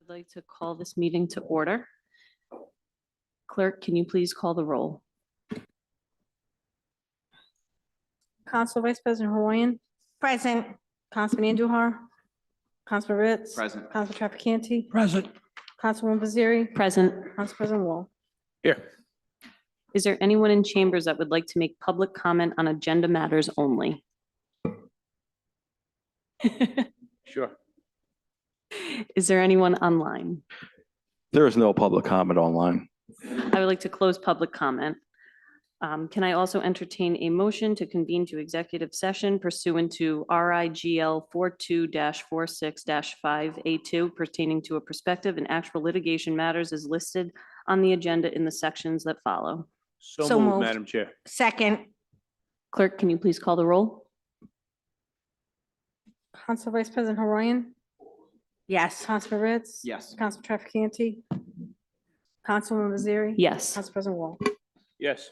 I'd like to call this meeting to order. Clerk, can you please call the roll? Council Vice President Hoying. Present. Councilman Andujar. Councilman Ritz. Present. Council Traficant. Present. Councilwoman Baziri. Present. Council President Wall. Here. Is there anyone in chambers that would like to make public comment on agenda matters only? Sure. Is there anyone online? There is no public comment online. I would like to close public comment. Can I also entertain a motion to convene to executive session pursuant to RIGL 42-46-5A2 pertaining to a prospective and actual litigation matters as listed on the agenda in the sections that follow? So So moved. moved, Madam Chair. Second. Clerk, can you please call the roll? Council Vice President Hoying. Yes. Councilman Ritz. Yes. Council Traficant. Councilwoman Baziri. Yes. Council President Wall. Yes.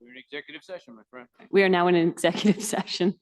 We're in executive session, my friend. We are now in an executive session.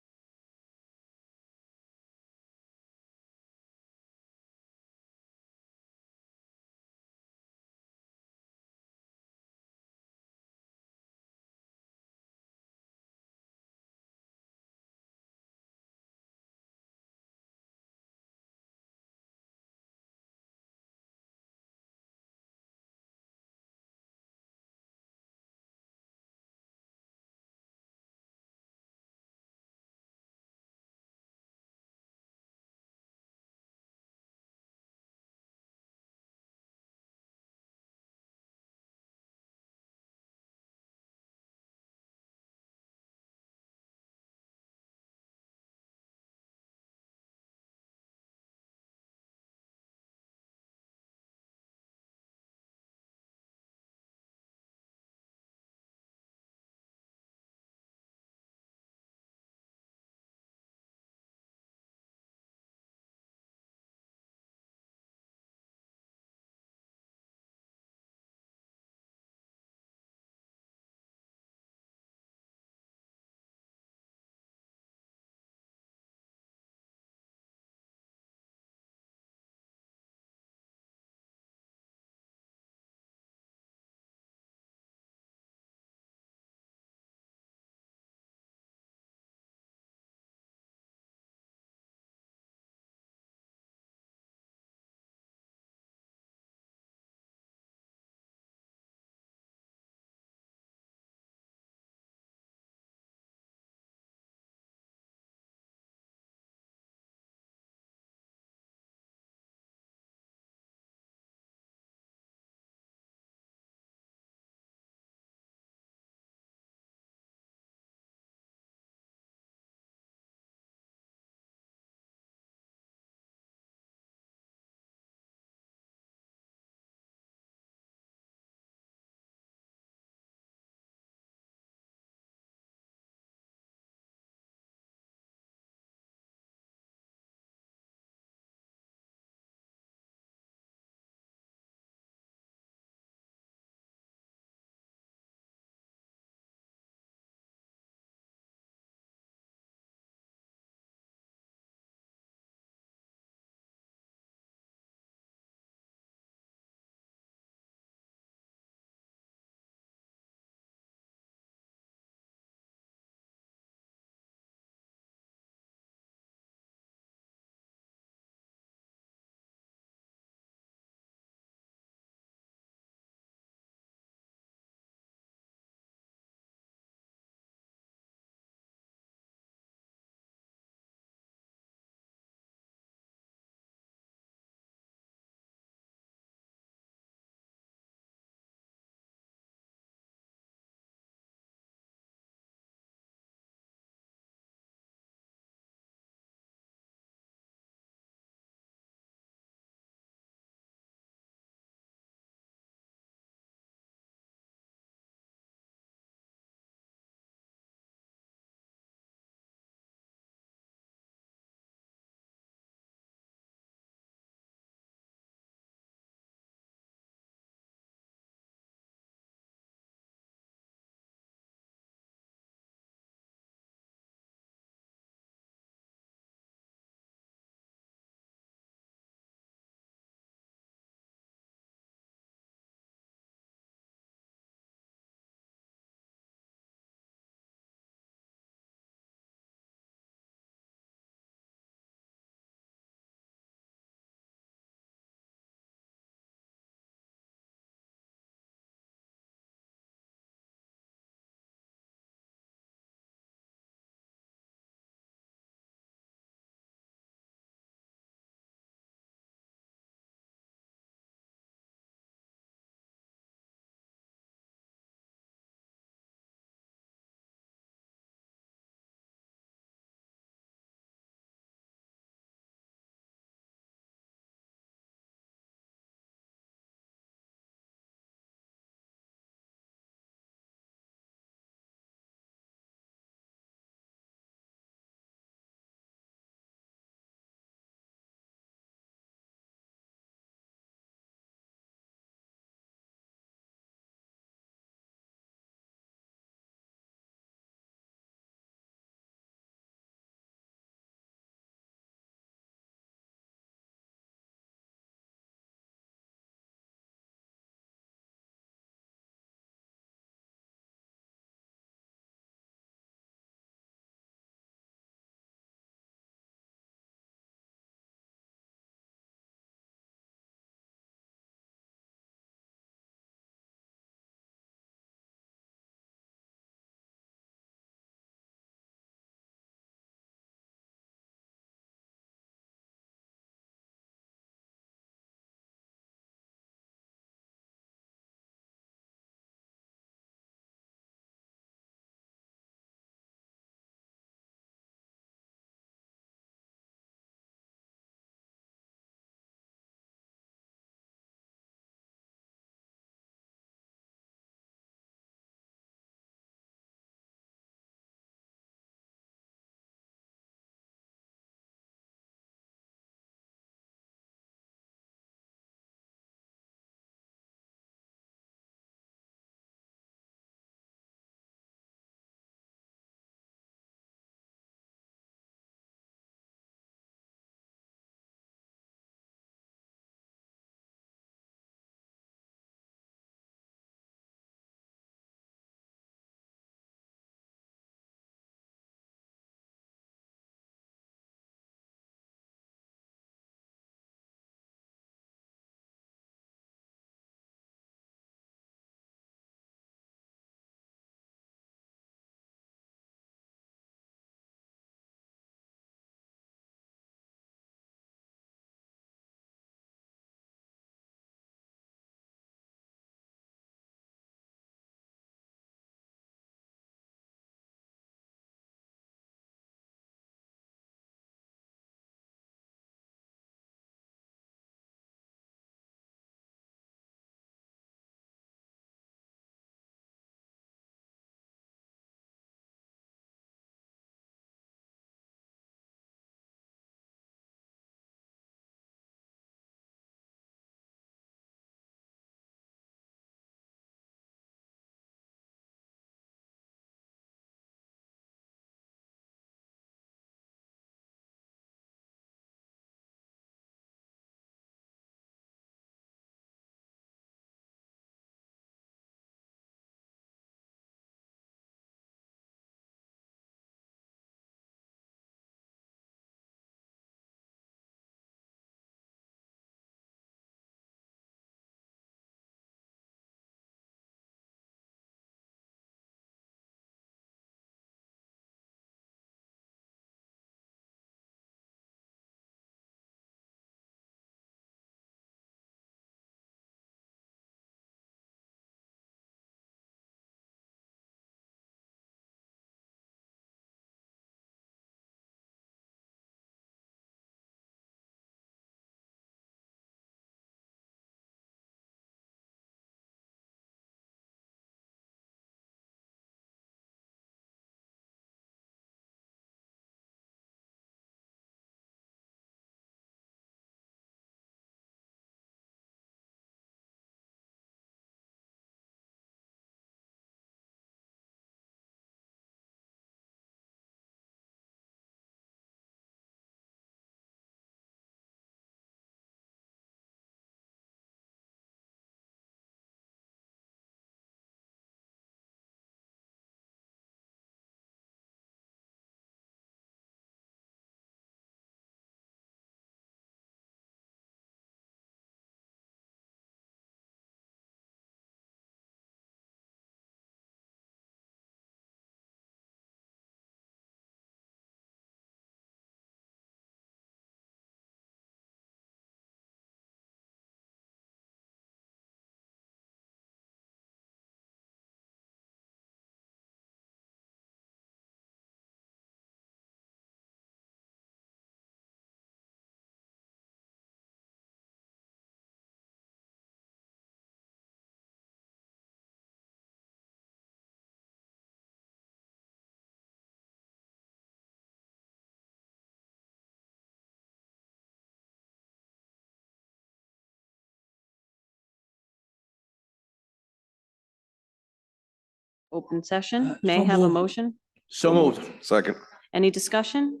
open session. May I have a motion? So moved. Second. Any discussion?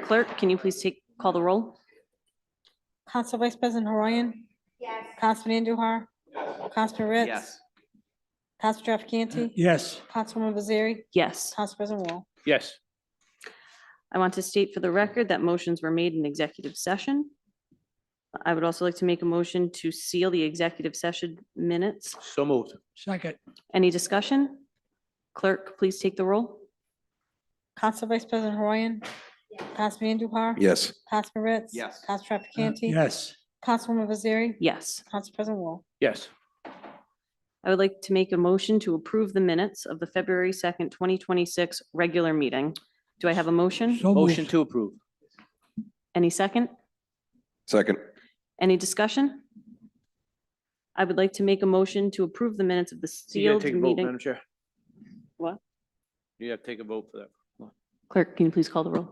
Clerk, can you please call the roll? Council Vice President Haroyan? Yes. Councilman Andujar? Councilman Ritz? Council Trafficante? Yes. Councilwoman Baziri? Yes. Council President Wall? Yes. I want to state for the record that motions were made in executive session. I would also like to make a motion to seal the executive session minutes. So moved. Second. Any discussion? Clerk, please take the roll. Council Vice President Haroyan? Councilman Andujar? Yes. Councilman Ritz? Yes. Council Trafficante? Yes. Councilwoman Baziri? Yes. Council President Wall? Yes. I would like to make a motion to approve the minutes of the February 2nd, 2026 regular meeting. Do I have a motion? Motion to approve. Any second? Second. Any discussion? I would like to make a motion to approve the minutes of the You gotta sealed take a vote, meeting. Madam Chair. What? You have to take a vote for that. Clerk, can you please call the roll?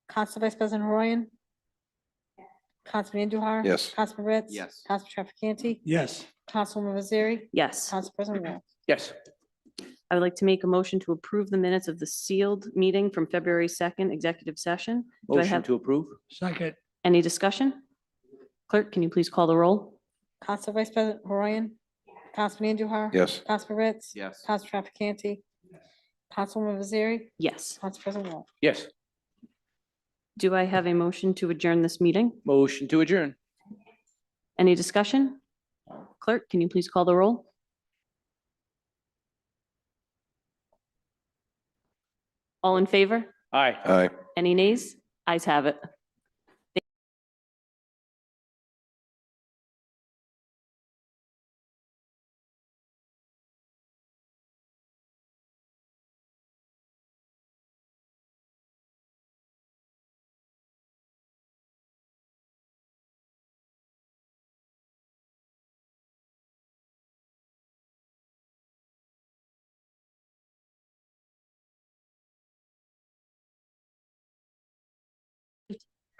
Council Vice President Haroyan? Councilman Andujar? Yes. Councilman Ritz? Yes. Council Trafficante? Yes. Councilwoman Baziri? Yes. Council President Wall? Yes. I would like to make a motion to approve the minutes of the sealed meeting from February 2nd, executive session. Do I Motion have to approve. Second. any discussion? Clerk, can you please call the roll? Council Vice President Haroyan? Councilman Andujar? Yes. Councilman Ritz? Yes. Council Trafficante? Councilwoman Baziri? Yes. Council President Wall? Yes. Do I have a motion to adjourn this meeting? Motion to adjourn. Any discussion? Clerk, can you please call the roll? All in favor? Aye. Aye. Any nays? Ayes have it.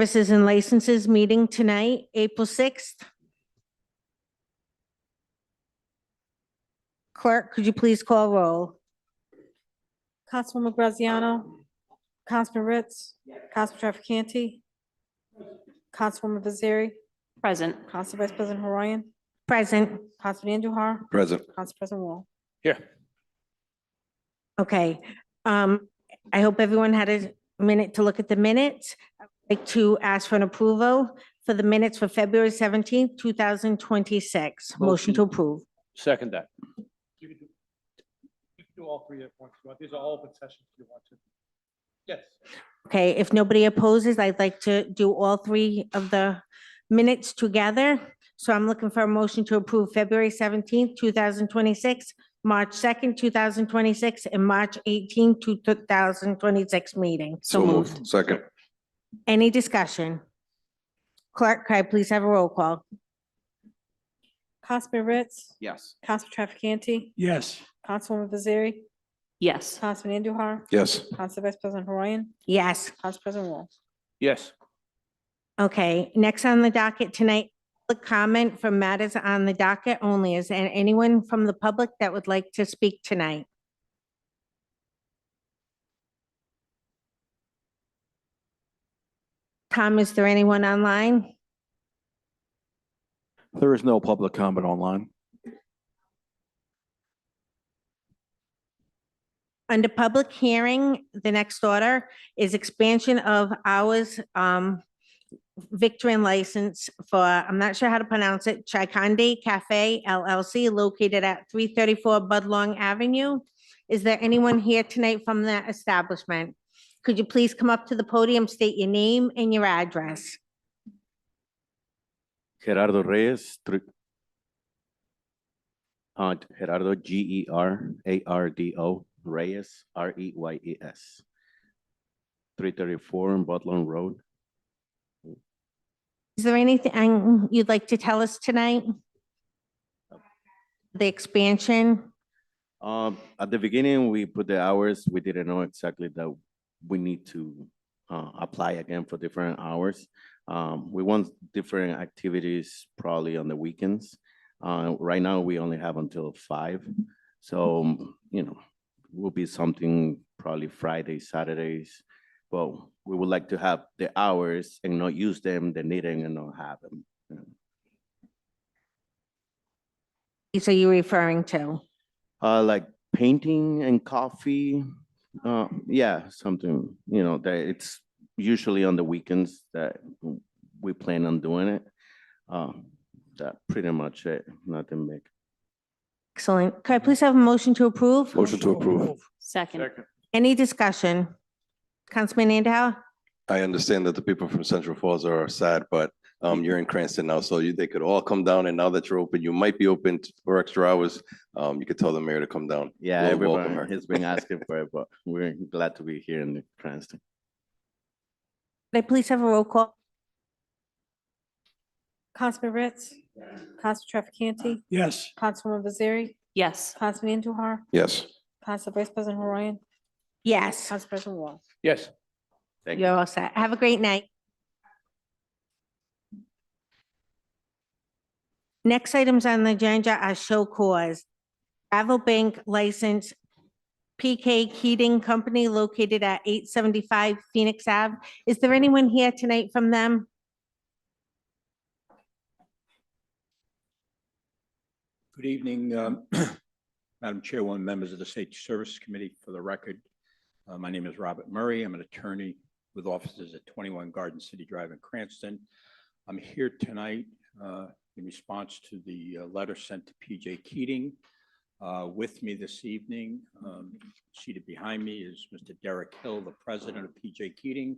Services and licenses meeting tonight, April 6th. Clerk, could you please call roll? Councilwoman Graziano? Councilman Ritz? Council Trafficante? Councilwoman Baziri? Present. Council Vice President Haroyan? Present. Councilman Andujar? Present. Council President Wall? Here. Okay. I hope everyone had a minute to look at the minutes. I'd like to ask for an approval for the minutes for February 17th, 2026. Motion to approve. Second that. You can do all three at once. These are all open sessions if you want to. Yes. Okay, if nobody opposes, I'd like to do all three of the minutes together. So I'm looking for a motion to approve February 17th, 2026, March 2nd, 2026, and March 18th, 2026 meeting. So moved. Second. Any discussion? Clerk, could I please have a roll call? Councilman Ritz? Yes. Council Trafficante? Yes. Councilwoman Baziri? Yes. Councilman Andujar? Yes. Council Vice President Haroyan? Yes. Council President Wall? Yes. Okay, next on the docket tonight, public comment for matters on the docket only. Is there anyone from the public that would like to speak tonight? Tom, is there anyone online? There is no public comment online. Under public hearing, the next order is expansion of hours, Victorian license for, I'm not sure how to pronounce it, Chikande Cafe LLC located at 334 Budlong Avenue. Is there anyone here tonight from that establishment? Could you please come up to the podium, state your name and your address? Gerardo Reyes, Gerardo, Gerardo Reyes, Reyes, 334 Budlong Road. Is there anything you'd like to tell us tonight? The expansion? At the beginning, we put the hours. We didn't know exactly that we need to apply again for different hours. We want different activities probably on the weekends. Right now, we only have until 5. So, will be something probably Fridays, Saturdays. Well, we would like to have the hours and not use them, the needing and not have them. So you're referring to? Like painting and coffee, yeah, something, that it's usually on the weekends that we plan on doing it. That pretty much it, nothing big. Excellent. Could I please have a motion to approve? Motion to approve. Second. Any discussion? Councilman Andhow? I understand that the people from Central Falls are sad, but you're in Cranston now, so they could all come down, and now that you're open, you might be open for extra hours. You could tell the mayor to come down. Yeah, We'll welcome everybody her. has been asking for it, but we're glad to be here in Cranston. Could I please have a roll call? Councilman Ritz, Council Trafficante, Yes. Councilwoman Baziri, Yes. Councilman Andujar, Yes. Council Vice President Ryan, Yes, Council President Wall. Yes. Thank you. you're all set. Have a great night. Next items on the agenda are show cause. Bank license PK Keating Company located at 875 Phoenix Ave. Is there anyone here tonight from them? Good evening, Madam Chairwoman, members of the Safety Services Committee. For the record, my name is Robert Murray. I'm an attorney with offices at 21 Garden City Drive in Cranston. I'm here tonight in response to the letter sent to PJ Keating. With me this evening, seated behind me is Mr. Derek Hill, the president of PJ Keating,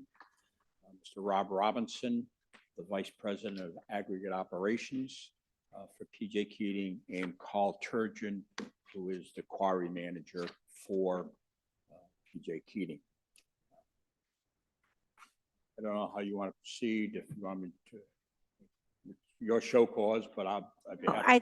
Mr. Rob Robinson, the vice president of aggregate operations for PJ Keating, and Carl Turgeon, who is the quarry manager for PJ Keating. I don't know how you want to proceed, if you want me to, your show cause, but I'd be happy. I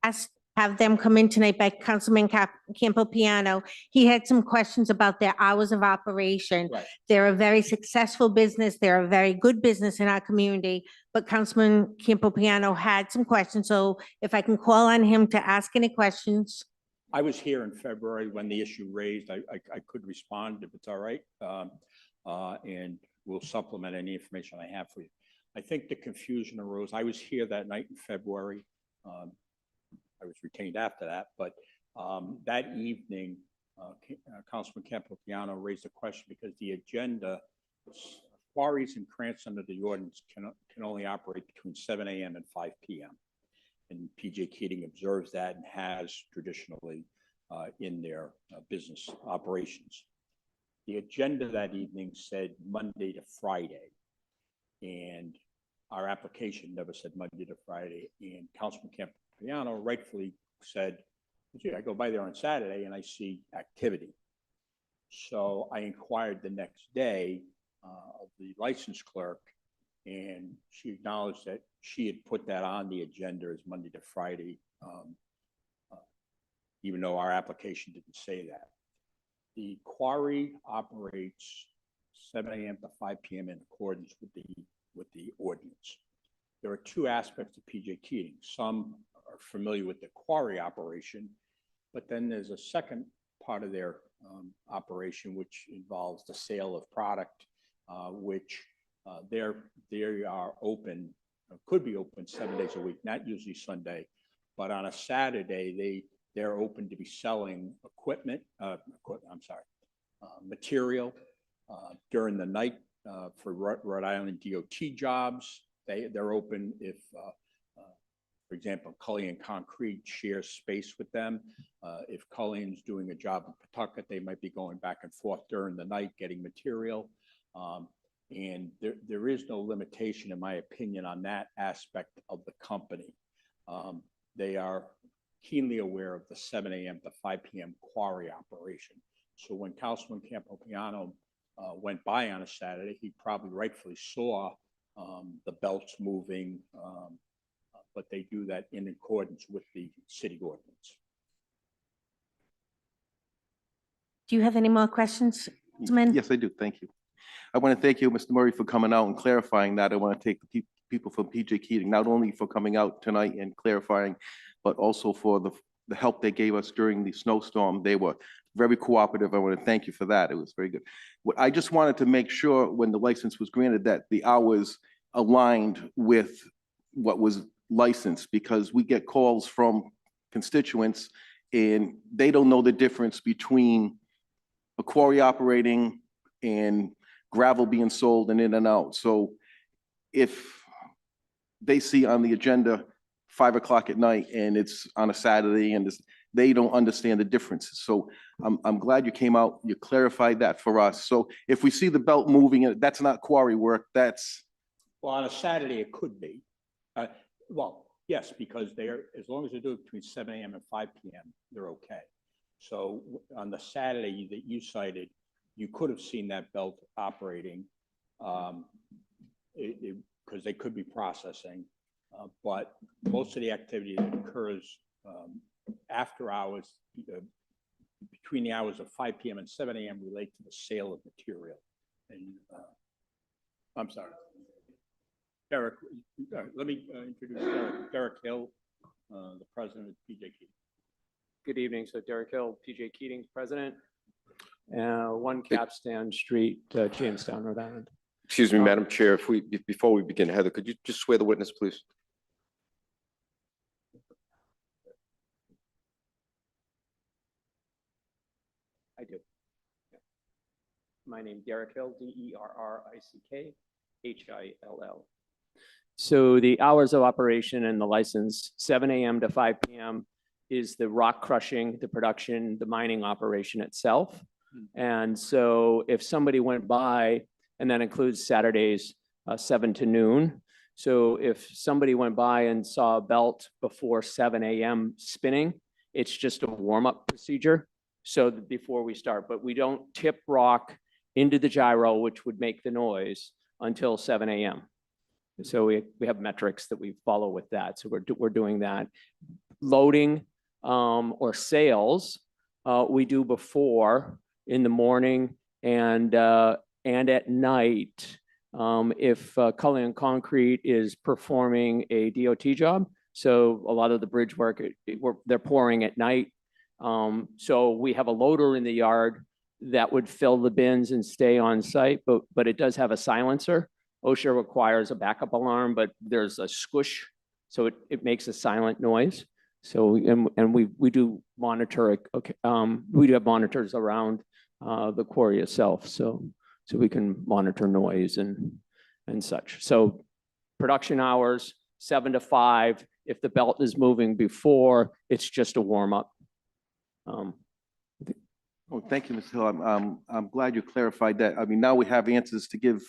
asked, have them come in tonight by Councilman Campopiano. He had some questions about their hours of operation. Right. They're a very successful business. They're a very good business in our community, but Councilman Campopiano had some questions. So if I can call on him to ask any questions. I was here in February when the issue raised. I could respond if it's all right. And we'll supplement any information I have for you. I think the confusion arose. I was here that night in February. I was retained after that, but that evening, Councilman Campopiano raised a question because the agenda, quarries in Cranston under the ordinance can only operate between 7 a.m. and 5 p.m. And PJ Keating observes that and has traditionally in their business operations. The agenda that evening said Monday to Friday, and our application never said Monday to Friday. And Councilman Campopiano rightfully said, gee, I go by there on Saturday and I see activity. So I inquired the next day of the license clerk, and she acknowledged that she had put that on the agenda as Monday to Friday, even though our application didn't say that. The quarry operates 7 a.m. to 5 p.m. in accordance with the ordinance. There are two aspects of PJ Keating. Some are familiar with the quarry operation, but then there's a second part of their operation which involves the sale of product, which they are open, could be open 7 days a week, not usually Sunday, but on a Saturday they're open to be selling material during the night for Rhode Island DOT jobs. They're open if, for example, Cullion Concrete shares space with them. If Cullion's doing a job in Pawtucket, they might be going back and forth during the night getting material. And there is no limitation, in my opinion, on that aspect of the company. They are keenly aware of the 7 a.m. to 5 p.m. quarry operation. So when Councilman Campopiano went by on a Saturday, he probably rightfully saw the belts moving, but they do that in accordance with the city ordinance. Do you have any more questions, Councilman? Yes, I do. Thank you. I want to thank you, Mr. Murray, for coming out and clarifying that. I want to take the people from PJ Keating, not only for coming out tonight and clarifying, but also for the help they gave us during the snowstorm. They were very cooperative. I want to thank you for that. It was very good. What I just wanted to make sure when the license was granted that the hours aligned with what was licensed, because we get calls from constituents and they don't know the difference between a quarry operating and gravel being sold and in and out. So if they see on the agenda 5 o'clock at night and it's on a Saturday and they don't understand the differences. So I'm glad you came out, you clarified that for us. So if we see the belt moving, that's not quarry work, that's, Well, on a Saturday, it could be. Well, yes, because as long as they do it between 7 AM and 5 PM, they're okay. So on the Saturday that you cited, you could have seen that belt operating, because they could be processing. But most of the activity that occurs after hours, between the hours of 5 PM and 7 AM relate to the sale of material. And I'm sorry. Derek, let me introduce Derek Hill, the president of PJ Keating. Good evening. So Derek Hill, PJ Keating's president, 1 Capstan Street, Jamestown, Rhode Island. Excuse me, Madam Chair, before we begin, Heather, could you just swear the witness, please? I do. My name Derek Hill, DERRICKHILL. So the hours of operation and the license, 7 AM to 5 PM is the rock crushing, the production, the mining operation itself. And so if somebody went by, and that includes Saturdays, 7 to noon. So if somebody went by and saw a belt before 7 AM spinning, it's just a warm-up procedure. So before we start, but we don't tip rock into the gyro, which would make the noise, until 7 AM. So we have metrics that we follow with that. So we're doing that. Loading or sales, we do before in the morning and at night. If Cullinan Concrete is performing a DOT job, so a lot of the bridge work, they're pouring at night. So we have a loader in the yard that would fill the bins and stay on site, but it does have a silencer. OSHA requires a backup alarm, but there's a squish, so it makes a silent noise. So, and we do monitor it. Okay, we do have monitors around the quarry itself, so we can monitor noise and such. So production hours, 7 to 5. If the belt is moving before, it's just a warm up. oh, thank you, Mr. Hill. I'm glad you clarified that. I mean, now we have answers to give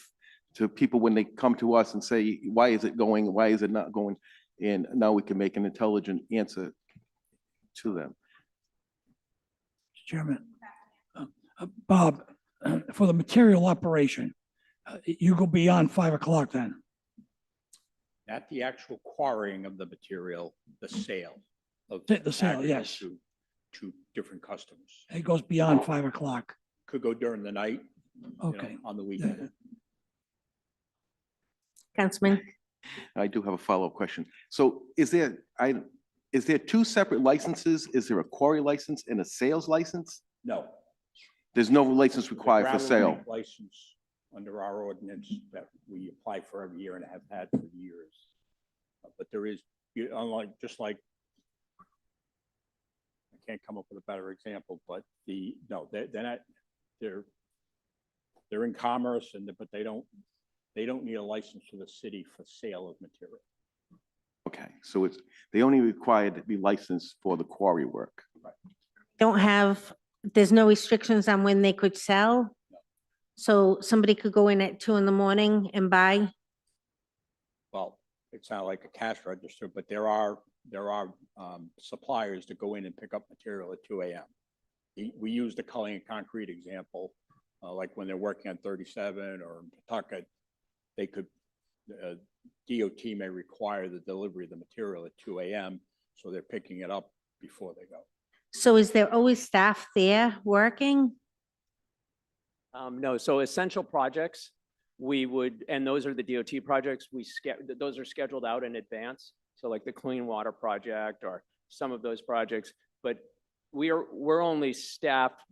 to people when they come to us and say, why is it going? Why is it not going? And now we can make an intelligent answer to them. Chairman, Bob, for the material operation, you go beyond 5 o'clock then? Not the actual quarrying of the material, the sale of. The sale, aggregates yes. To different customers. It goes beyond 5 o'clock. Could go during the night, Okay. on the weekend. Councilman, I do have a follow-up question. So is there 2 separate licenses? Is there a quarry license and a sales license? No. There's no license required for Gravel sale? bank License under our ordinance that we apply for every year and have had for years. But there is, unlike, just like, I can't come up with a better example, but they're not, they're in commerce but they don't need a license for the city for sale of material. Okay, so they only required to be licensed for the quarry work. there's no restrictions on when they could sell? So somebody could go in at 2 in the morning and buy? Well, it's not like a cash register, but there are suppliers that go in and pick up material at 2 AM. We use the Cullinan Concrete example, like when they're working on 37 or Pawtucket, they could, DOT may require the delivery of the material at 2 AM, so they're picking it up before they go. So is there always staff there working? No, so essential projects, we would, and those are the DOT projects, those are scheduled out in advance. So like the Clean Water Project or some of those projects, but we're only staffed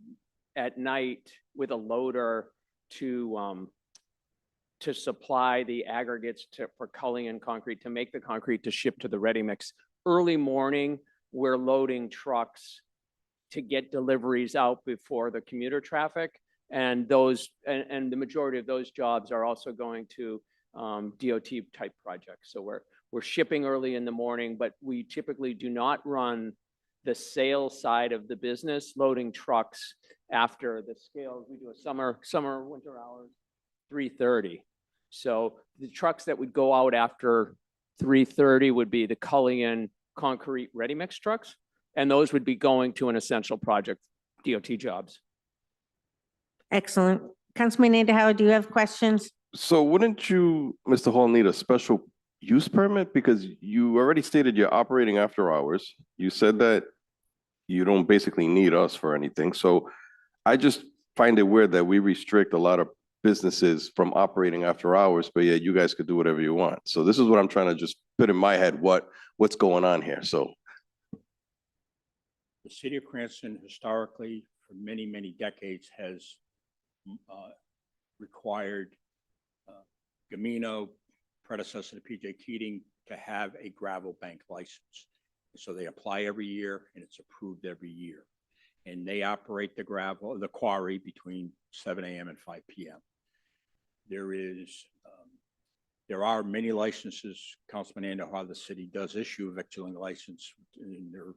at night with a loader to supply the aggregates for Culligan concrete, to make the concrete to ship to the ready mix. Early morning, we're loading trucks to get deliveries out before the commuter traffic. And the majority of those jobs are also going to DOT type projects. So we're shipping early in the morning, but we typically do not run the sales side of the business, loading trucks after the scales. We do a summer, winter hours, 3:30. So the trucks that would go out after 3:30 would be the Culligan concrete ready mix trucks. And those would be going to an essential project, DOT jobs. Excellent. Councilman Underhill, do you have questions? So wouldn't you, Mr. Hall, need a special use permit? Because you already stated you're operating after hours. You said that you don't basically need us for anything. So I just find it weird that we restrict a lot of businesses from operating after hours, but yet you guys could do whatever you want. So this is what I'm trying to just put in my head, what's going on here. So The city of Cranston historically, for many, many decades, has required Gamino, predecessor to PJ Keating, to have a gravel bank license. So they apply every year and it's approved every year. And they operate the quarry between 7 a.m. and 5 p.m. There are many licenses, Councilman Underhill, the city does issue a victualling license, and there are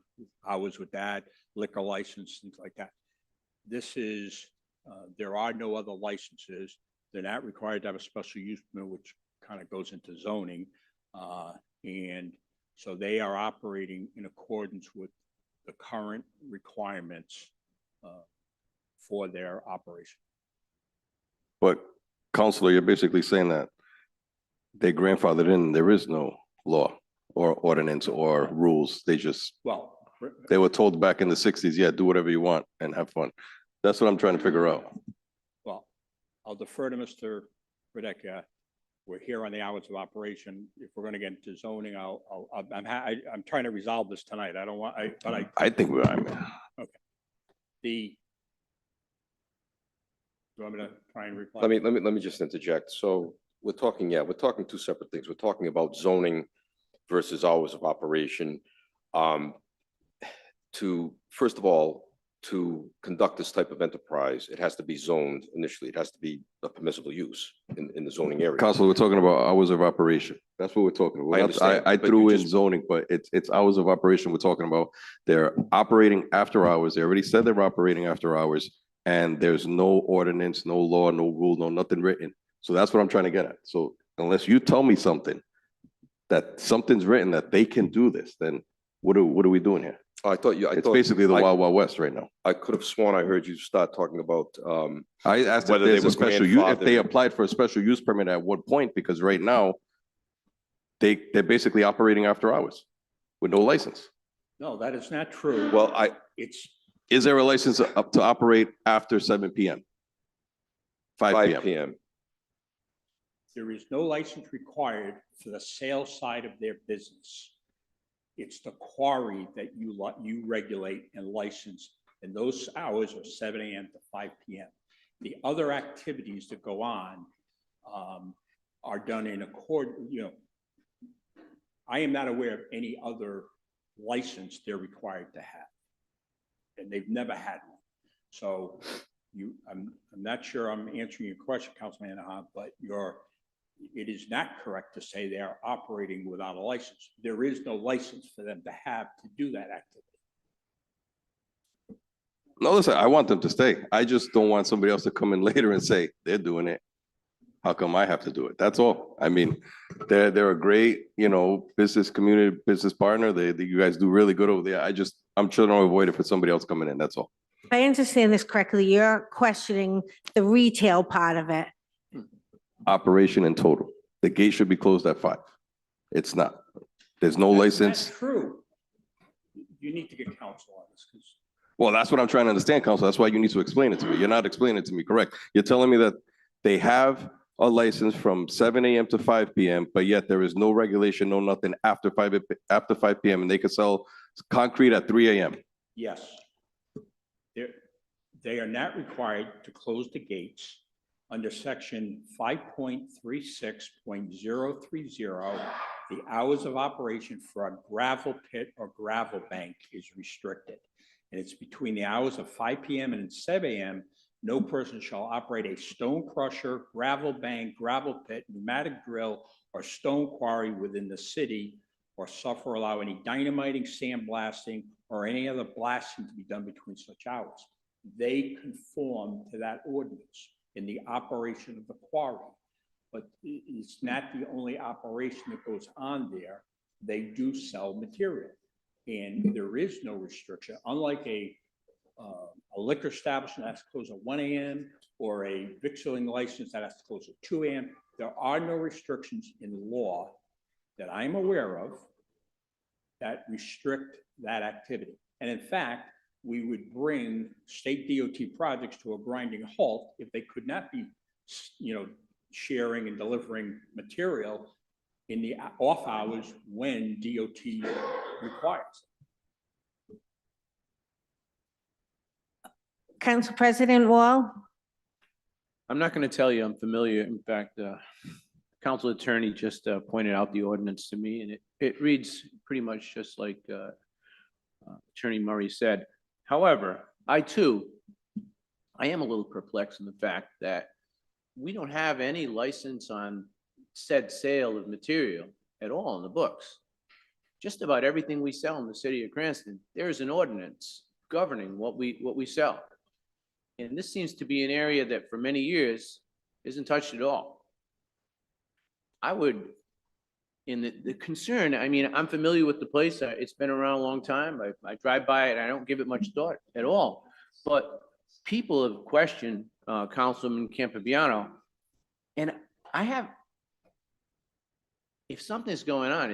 hours with that, liquor license, things like that. There are no other licenses. They're not required to have a special use permit, which kind of goes into zoning. And so they are operating in accordance with the current requirements for their operation. but Counselor, you're basically saying that they grandfathered in, there is no law or ordinance or rules. They were told back in the 60s, yeah, do whatever you want and have fun. That's what I'm trying to figure out. Well, I'll defer to Mr. Radecka. We're here on the hours of operation. If we're going to get into zoning, I'm trying to resolve this tonight. I don't want, I think we're, I mean, do you want me to try and reply? Let me just interject. So we're talking two separate things. We're talking about zoning versus hours of operation. First of all, to conduct this type of enterprise, it has to be zoned initially. It has to be a permissible use in the zoning area. Counselor, we're talking about hours of operation. That's what we're talking about. I understand, I but threw you in just- zoning, but it's hours of operation we're talking about. They're operating after hours. They already said they're operating after hours, and there's no ordinance, no law, no rule, no nothing written. So that's what I'm trying to get at. So unless you tell me that something's written that they can do this, then what are we doing here? It's basically the Wild Wild West right now. I could have sworn I heard you start talking about, I asked if whether they there's a were special use, if they grandfathered. applied for a special use permit at what point, because right now they're basically operating after hours with no license. No, that is not true. Well, Is there a license up to operate after 7 p.m.? 5 5 p.m. p.m. There is no license required for the sales side of their business. It's the quarry that you regulate and license, and those hours are 7 a.m. to 5 p.m. The other activities that go on are done in accord, I am not aware of any other license they're required to have. And they've never had one. So I'm not sure I'm answering your question, Councilman Anahan, but it is not correct to say they are operating without a license. There is no license for them to have to do that activity. No, listen, I want them to stay. I just don't want somebody else to come in later and say, they're doing it. How come I have to do it? That's all. I mean, they're a great, business community, business partner. You guys do really good over there. I'm trying to avoid it for somebody else coming in. That's all. If I understand this correctly, you're questioning the retail part of it. Operation in total. The gate should be closed at 5. It's not. There's no license. That's true. You need to get counsel on this because Well, that's what I'm trying to understand, Council. That's why you need to explain it to me. You're not explaining it to me correct. You're telling me that they have a license from 7 a.m. to 5 p.m., but yet there is no regulation, no nothing after 5 p.m. and they can sell concrete at 3 a.m. yes. they are not required to close the gates under section 5.36.030. The hours of operation for a gravel pit or gravel bank is restricted. And it's between the hours of 5 p.m. and 7 a.m. No person shall operate a stone crusher, gravel bank, gravel pit, pneumatic drill, or stone quarry within the city, or suffer or allow any dynamiting, sandblasting, or any other blasting to be done between such hours. They conform to that ordinance in the operation of the quarry. But it's not the only operation that goes on there. They do sell material, and there is no restriction, unlike a liquor establishment that has to close at 1 a.m. or a victualling license that has to close at 2 a.m. There are no restrictions in law that I'm aware of that restrict that activity. And in fact, we would bring state DOT projects to a grinding halt if they could not be, sharing and delivering material in the off hours when DOT requires. Council President Wall? I'm not going to tell you I'm familiar. In fact, council attorney just pointed out the ordinance to me, and it reads pretty much just like Attorney Murray said. However, I am a little perplexed in the fact that we don't have any license on said sale of material at all in the books. Just about everything we sell in the city of Cranston, there is an ordinance governing what we sell. And this seems to be an area that for many years isn't touched at all. I would, in the concern, I mean, I'm familiar with the place. It's been around a long time. I drive by it. I don't give it much thought at all. But people have questioned Councilman Campibiano. And if something's going on,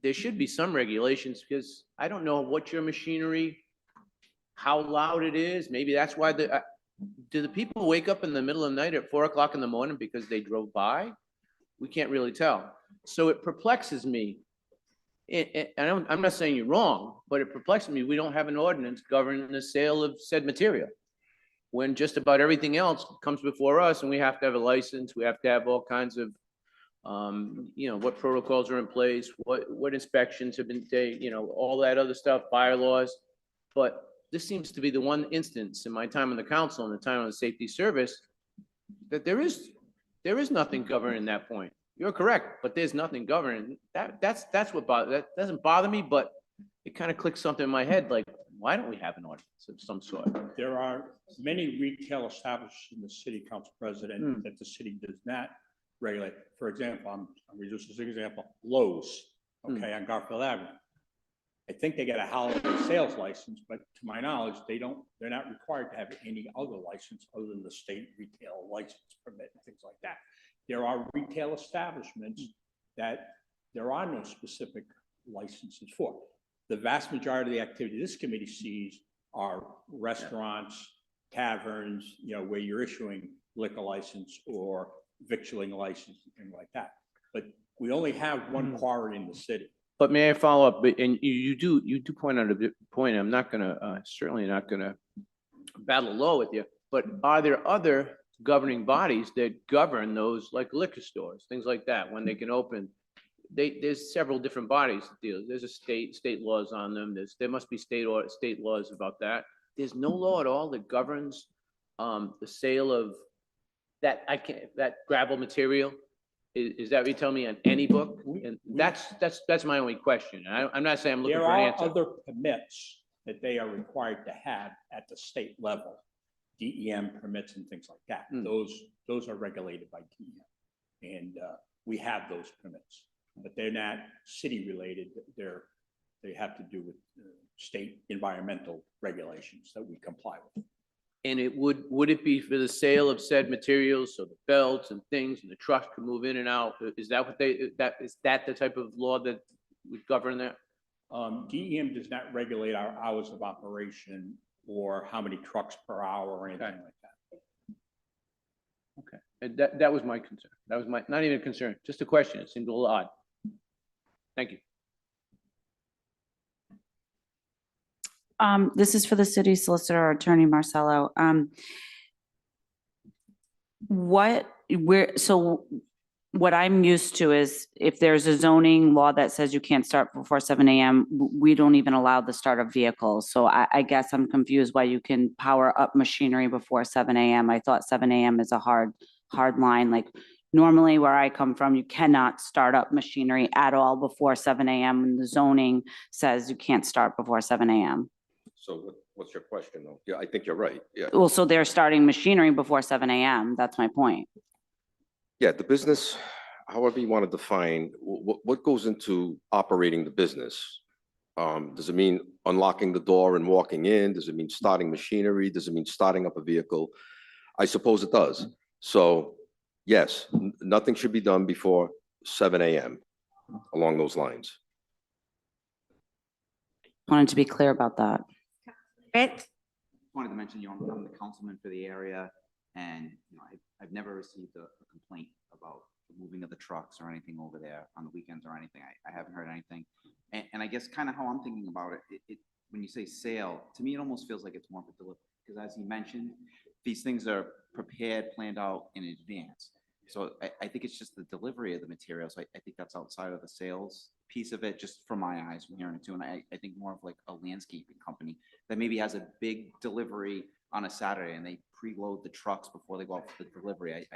there should be some regulations, because I don't know what your machinery, how loud it is. Maybe that's why do the people wake up in the middle of the night at 4 o'clock in the morning because they drove by? We can't really tell. So it perplexes me. I'm not saying you're wrong, but it perplexes me. We don't have an ordinance governing the sale of said material, when just about everything else comes before us, and we have to have a license. We have to have all kinds of, what protocols are in place, what inspections have been taken, all that other stuff, fire laws. But this seems to be the one instance in my time on the council and the time on the safety service that there is nothing governing that point. You're correct, but there's nothing governing. That's what that doesn't bother me, but it kind of clicks something in my head, like, why don't we have an ordinance of some sort? There are many retail establishments in the city, Council President, that the city does not regulate. For example, I'm reducing this example, Lowe's, okay, on Garfield Avenue. I think they get a holiday sales license, but to my knowledge, they're not required to have any other license other than the state retail license permit and things like that. There are retail establishments that there are no specific licenses for. The vast majority of the activity this committee sees are restaurants, taverns, where you're issuing liquor license or victualling license and things like that. But we only have one quarry in the city. But may I follow up? And you do point out a good point. I'm not gonna, certainly not gonna battle law with you, but are there other governing bodies that govern those, like liquor stores, things like that, when they can open? There's several different bodies that deal. There's a state laws on them. There must be state laws about that. There's no law at all that governs the sale of that gravel material. Is that what you're telling me on any book? And that's my only question. I'm not saying I'm looking for an answer. There are other permits that they are required to have at the state level, DEM permits and things like that. Those are regulated by DEM, and we have those permits, but they're not city related. They have to do with state environmental regulations that we comply with. And would it be for the sale of said materials, so the belts and things and the trucks can move in and out? Is that is that the type of law that would govern that? DEM does not regulate our hours of operation or how many trucks per hour or anything like that. Okay, and that was my concern. That was not even a concern, just a question. It seemed a little odd. Thank you. This is for the city solicitor, Attorney Marcello. What I'm used to is if there's a zoning law that says you can't start before 7 AM, we don't even allow the start of vehicles. So I guess I'm confused why you can power up machinery before 7 AM. I thought 7 AM is a hard line. Like normally where I come from, you cannot start up machinery at all before 7 AM. And the zoning says you can't start before 7 AM. So what's your question though? Yeah, I think you're right. Yeah. Well, so they're starting machinery before 7 AM. That's my point. Yeah, the business, however you want to define, what goes into operating the business? Does it mean unlocking the door and walking in? Does it mean starting machinery? Does it mean starting up a vehicle? I suppose it does. So yes, nothing should be done before 7 AM along those lines. Wanted to be clear about that. Rick? Wanted to mention, I'm the councilman for the area, and I've never received a complaint about the moving of the trucks or anything over there on the weekends or anything. I haven't heard anything. And I guess kind of how I'm thinking about it, when you say sale, to me, it almost feels like it's more of a delivery. Because as you mentioned, these things are prepared, planned out in advance. So I think it's just the delivery of the materials. I think that's outside of the sales piece of it, just from my eyes from hearing it too. And I think more of like a landscaping company that maybe has a big delivery on a Saturday and they preload the trucks before they go out for the delivery.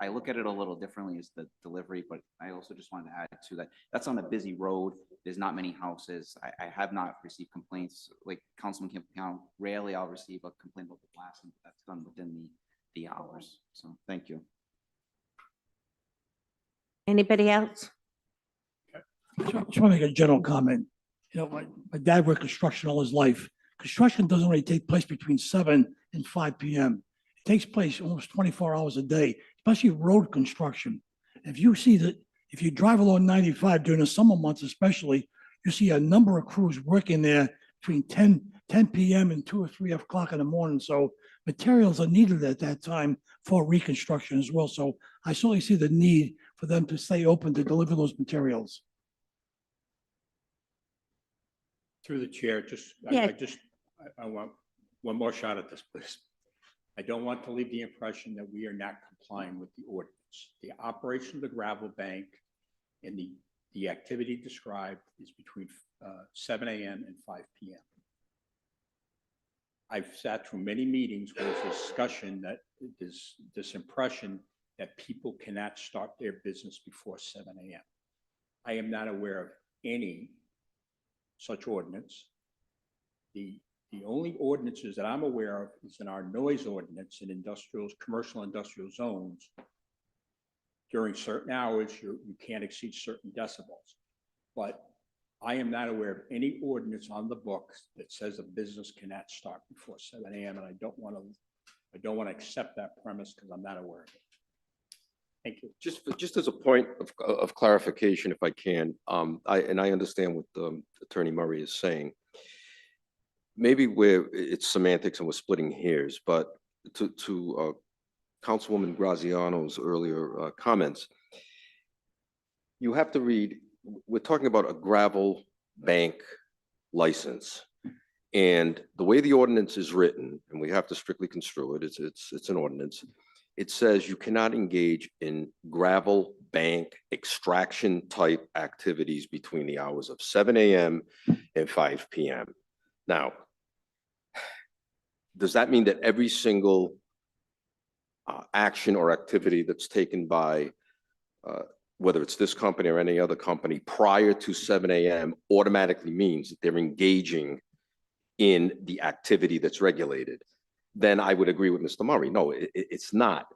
I look at it a little differently as the delivery, but I also just wanted to add to that. That's on a busy road. There's not many houses. I have not received complaints. Like Councilman Campiano, rarely I'll receive a complaint about the blasting. That's done within the hours. So thank you. Anybody else? Just want to make a general comment. My dad worked construction all his life. Construction doesn't really take place between 7 and 5 PM. It takes place almost 24 hours a day, especially road construction. If you drive along 95 during the summer months especially, you see a number of crews working there between 10 PM and 2 or 3 o'clock in the morning. So materials are needed at that time for reconstruction as well. So I certainly see the need for them to stay open to deliver those materials. Through the chair, Yeah. I want one more shot at this, please. I don't want to leave the impression that we are not complying with the ordinance. The operation of the gravel bank and the activity described is between 7 AM and 5 PM. I've sat through many meetings where there's discussion that there's this impression that people cannot start their business before 7 AM. I am not aware of any such ordinance. The only ordinances that I'm aware of is in our noise ordinance in commercial industrial zones. During certain hours, you can't exceed certain decibels. But I am not aware of any ordinance on the books that says a business cannot start before 7 AM, and I don't want to accept that premise because I'm not aware of it. Thank you. Just as a point of clarification, if I can, I understand what Attorney Murray is saying. Maybe it's semantics and we're splitting hairs, but to Councilwoman Graziano's earlier comments, you have to read, we're talking about a gravel bank license. And the way the ordinance is written, and we have to strictly construe it, it's an ordinance. It says you cannot engage in gravel bank extraction type activities between the hours of 7 AM and 5 PM. Now, does that mean that every single action or activity that's taken by, whether it's this company or any other company prior to 7 AM automatically means that they're engaging in the activity that's regulated? Then I would agree with Mr. Murray. No, it's not.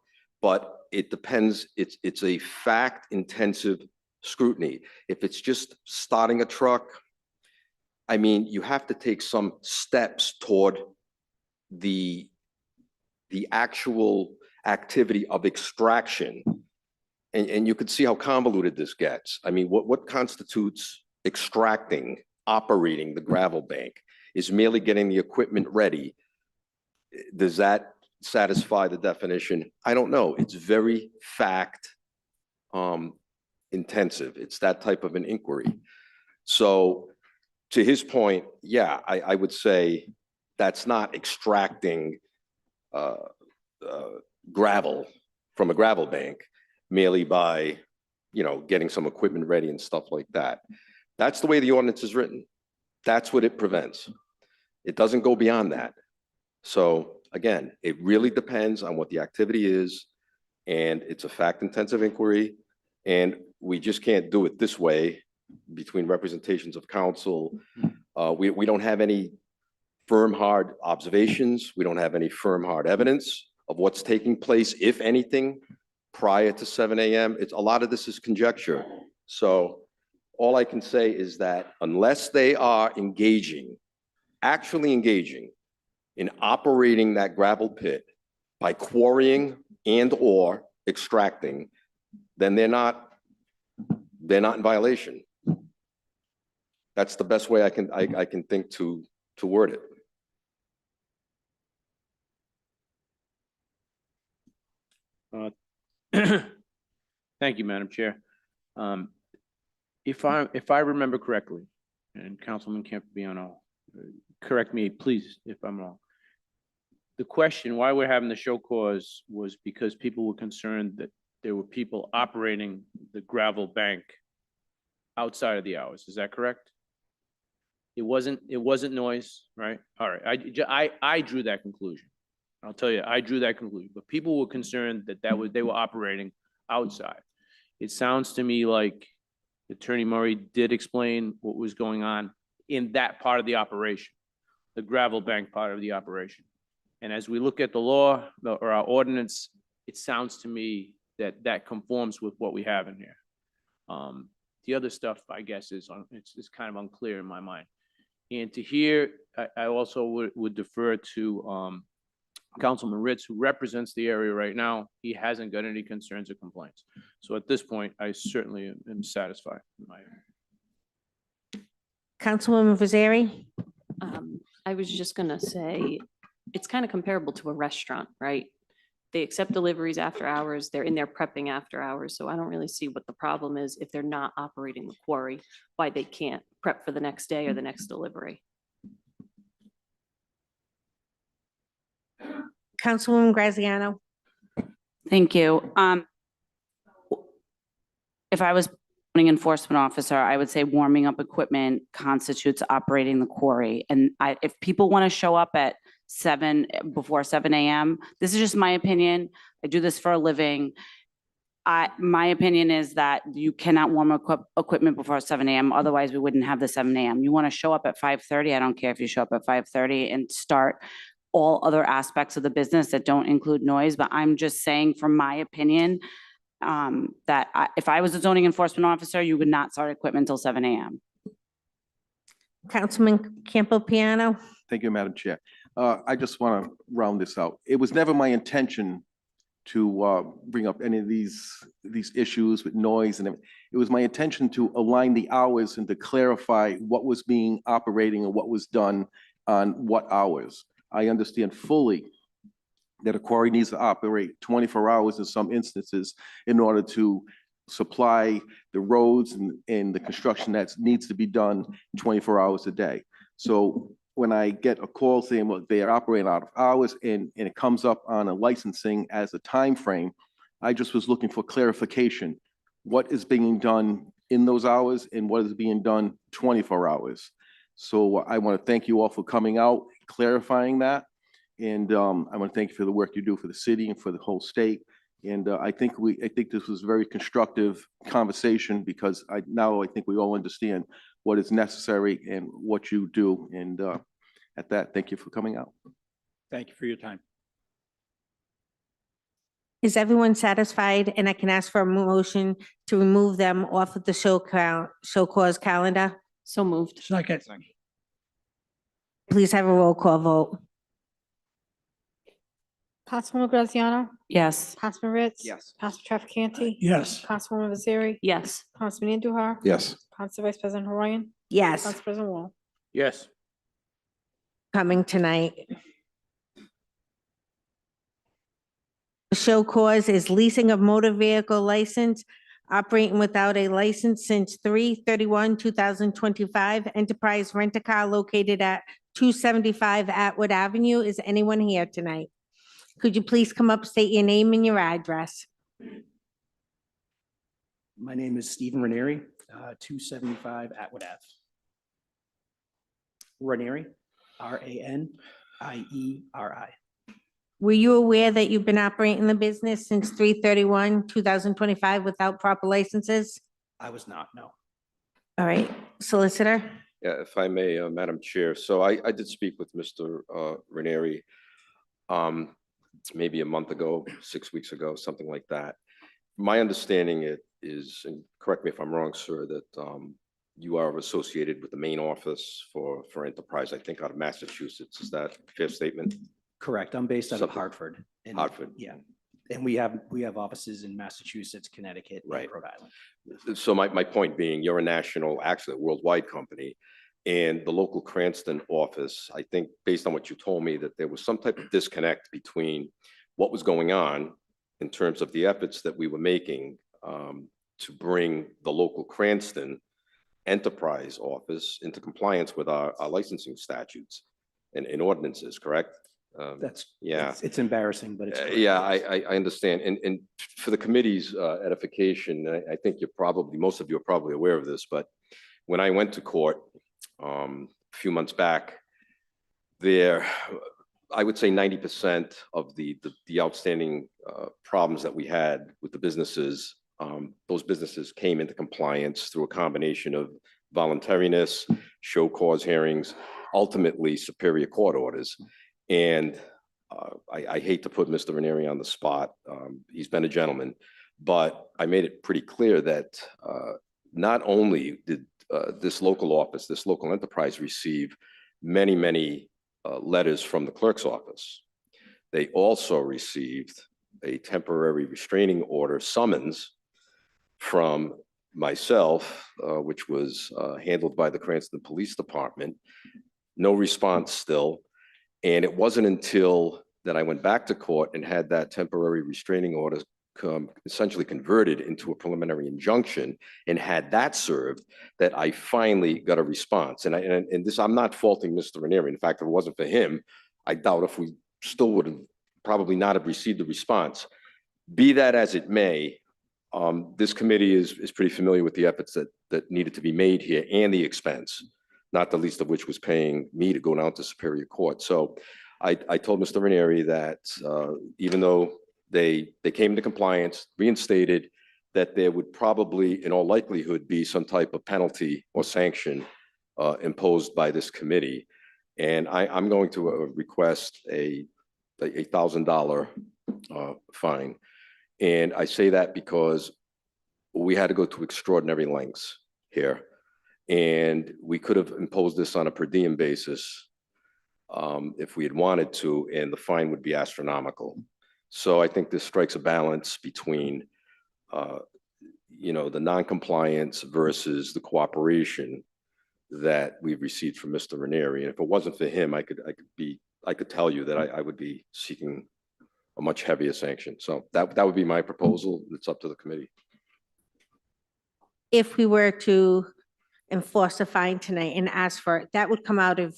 But it depends. It's a fact-intensive scrutiny. If it's just starting a truck, I mean, you have to take some steps toward the actual activity of extraction. And you can see how convoluted this gets. I mean, what constitutes extracting, operating the gravel bank? Is merely getting the equipment ready. Does that satisfy the definition? I don't know. It's very fact intensive. It's that type of an inquiry. So to his point, yeah, I would say that's not extracting gravel from a gravel bank merely by, getting some equipment ready and stuff like that. That's the way the ordinance is written. That's what it prevents. It doesn't go beyond that. So again, it really depends on what the activity is, and it's a fact-intensive inquiry, and we just can't do it this way between representations of council. We don't have any firm, hard observations. We don't have any firm, hard evidence of what's taking place, if anything, prior to 7 a.m. A lot of this is conjecture. So all I can say is that unless they are actually engaging in operating that gravel pit by quarrying and/or extracting, then they're not in violation. That's the best way I can think to word it. Thank you, Madam Chair. If I remember correctly, and Councilman Campiano, correct me, please, if I'm wrong. The question why we're having the show cause was because people were concerned that there were people operating the gravel bank outside of the hours. Is that correct? It wasn't noise, right? All right, I drew that conclusion. I'll tell you, I drew that conclusion, but people were concerned that they were operating outside. It sounds to me like Attorney Murray did explain what was going on in that part of the operation, the gravel bank part of the operation. And as we look at the law or our ordinance, it sounds to me that that conforms with what we have in here. The other stuff, I guess, it's kind of unclear in my mind. And to hear, I also would defer to Councilman Ritz, who represents the area right now. He hasn't got any concerns or complaints. So at this point, I certainly am satisfied. Councilwoman Vaziri? I was just gonna say, it's kind of comparable to a restaurant, right? They accept deliveries after hours, they're in there prepping after hours, so I don't really see what the problem is if they're not operating the quarry, why they can't prep for the next day or the next delivery. Councilwoman Graziano? Thank you. If I was an enforcement officer, I would say warming up equipment constitutes operating the quarry. And if people want to show up at before 7 a.m., this is just my opinion. I do this for a living. My opinion is that you cannot warm equipment before 7 a.m. Otherwise, we wouldn't have the 7 a.m. You want to show up at 5:30. I don't care if you show up at 5:30 and start all other aspects of the business that don't include noise. But I'm just saying, from my opinion, that if I was a zoning enforcement officer, you would not start equipment until 7 a.m. Councilman Campopiano? Thank you, Madam Chair. I just want to round this out. It was never my intention to bring up any of these issues with noise and everything. It was my intention to align the hours and to clarify what was being operating and what was done on what hours. I understand fully that a quarry needs to operate 24 hours in some instances in order to supply the roads and the construction that needs to be done 24 hours a day. So when I get a call saying, well, they are operating out of hours and it comes up on a licensing as a time frame, I just was looking for clarification. What is being done in those hours and what is being done 24 hours? So I want to thank you all for coming out, clarifying that. And I want to thank you for the work you do for the city and for the whole state. And I think this was a very constructive conversation because now I think we all understand what is necessary and what you do. And at that, thank you for coming out. Thank you for your time. Is everyone satisfied? And I can ask for a motion to remove them off of the show cause calendar? So moved. Second. Please have a roll call vote. Councilwoman Graziano? Yes. Councilman Ritz? Yes. Council Trafficante? Yes. Councilwoman Vaziri? Yes. Councilman Andujar? Yes. Council Vice President Horayan? Yes, Council President Wall? Yes. coming tonight. The show cause is leasing of motor vehicle license operating without a license since 3/31/2025. Enterprise Rent-A-Car located at 275 Atwood Avenue. Is anyone here tonight? Could you please come up, state your name and your address? My name is Stephen Ranieri, 275 Atwood Ave. Ranieri, Ranieri. Were you aware that you've been operating the business since 3/31/2025 without proper licenses? I was not, no. All right, solicitor? Yeah, if I may, Madam Chair. So I did speak with Mr. Ranieri maybe a month ago, 6 weeks ago, something like that. My understanding it is, and correct me if I'm wrong, sir, that you are associated with the main office for Enterprise, I think out of Massachusetts. Is that a fair statement? Correct. I'm based out of Something- Hartford. and- Hartford. Yeah. And we have offices in Massachusetts, Connecticut, and Right. Rhode Island. So my point being, you're a national, actually a worldwide company. And the local Cranston office, I think based on what you told me, that there was some type of disconnect between what was going on in terms of the efforts that we were making to bring the local Cranston Enterprise office into compliance with our licensing statutes and ordinances, correct? Yeah. It's embarrassing, but it's. correct. Yeah, I understand. And for the committee's edification, I think most of you are probably aware of this, but when I went to court a few months back, I would say 90% of the outstanding problems that we had with the businesses, those businesses came into compliance through a combination of voluntariness, show cause hearings, ultimately Superior Court orders. And I hate to put Mr. Ranieri on the spot. He's been a gentleman, but I made it pretty clear that not only did this local office, this local enterprise receive many letters from the clerk's office, they also received a temporary restraining order summons from myself, which was handled by the Cranston Police Department. No response still. And it wasn't until that I went back to court and had that temporary restraining order essentially converted into a preliminary injunction and had that served that I finally got a response. And this, I'm not faulting Mr. Ranieri. In fact, if it wasn't for him, I doubt if we still would have probably not have received the response. Be that as it may, this committee is pretty familiar with the efforts that needed to be made here and the expense, not the least of which was paying me to go down to Superior Court. So I told Mr. Ranieri that even though they came into compliance, reinstated, that there would probably, in all likelihood, be some type of penalty or sanction imposed by this committee. And I'm going to request a $1,000 fine. And I say that because we had to go to extraordinary lengths here. And we could have imposed this on a per diem basis if we had wanted to, and the fine would be astronomical. So I think this strikes a balance between, the non-compliance versus the cooperation that we've received from Mr. Ranieri. And if it wasn't for him, I could tell you that I would be seeking a much heavier sanction. So that would be my proposal. It's up to the committee. If we were to enforce a fine tonight and ask for it, that would come out of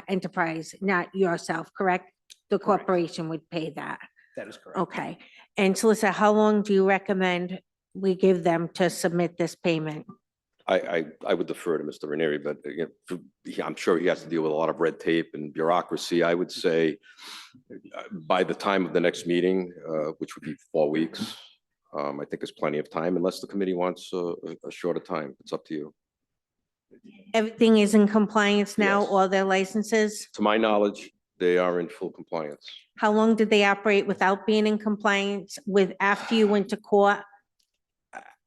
enterprise, not yourself, correct? The corporation would pay that. That is correct. Okay. And Solicitor, how long do you recommend we give them to submit this payment? I would defer to Mr. Ranieri, but I'm sure he has to deal with a lot of red tape and bureaucracy. I would say by the time of the next meeting, which would be 4 weeks, I think there's plenty of time unless the committee wants a shorter time. It's up to you. Everything is in compliance now, Yes. all their licenses? To my knowledge, they are in full compliance. How long did they operate without being in compliance with after you went to court?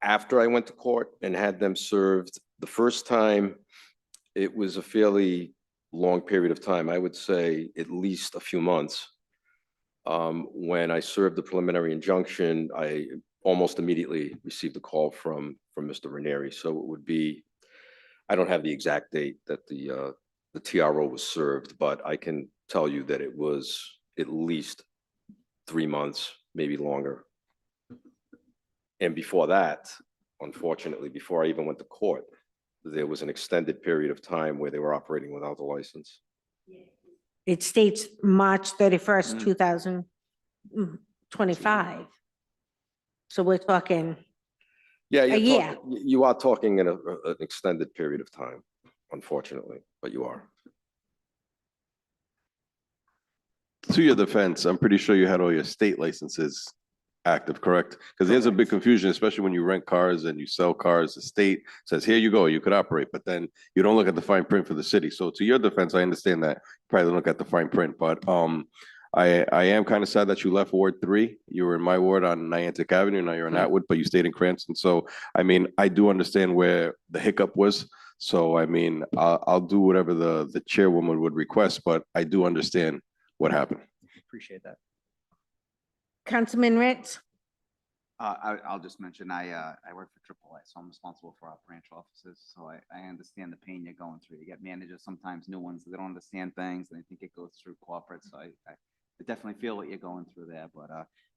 After I went to court and had them served, the first time, it was a fairly long period of time. I would say at least a few months. When I served the preliminary injunction, I almost immediately received a call from Mr. Ranieri. So it would be, I don't have the exact date that the TRO was served, but I can tell you that it was at least 3 months, maybe longer. And before that, unfortunately, before I even went to court, there was an extended period of time where they were operating without a license. It states March 31st, Mm. 2025. So we're talking, Yeah, A year. you are talking in an extended period of time, unfortunately, but you are. To your defense, I'm pretty sure you had all your state licenses active, correct? Because there's a big confusion, especially when you rent cars and you sell cars. The state says, here you go, you could operate, but then you don't look at the fine print for the city. So to your defense, I understand that. You probably don't look at the fine print, but I am kind of sad that you left Ward 3. You were in my ward on Niantic Avenue, now you're in Atwood, but you stayed in Cranston. So, I mean, I do understand where the hiccup was. So, I mean, I'll do whatever the chairwoman would request, but I do understand what happened. Appreciate that. Councilman Ritz? I'll just mention, I work for AAA, so I'm responsible for our branch offices. So I understand the pain you're going through. You get managers, sometimes new ones, they don't understand things and they think it goes through corporate. So I definitely feel what you're going through there, but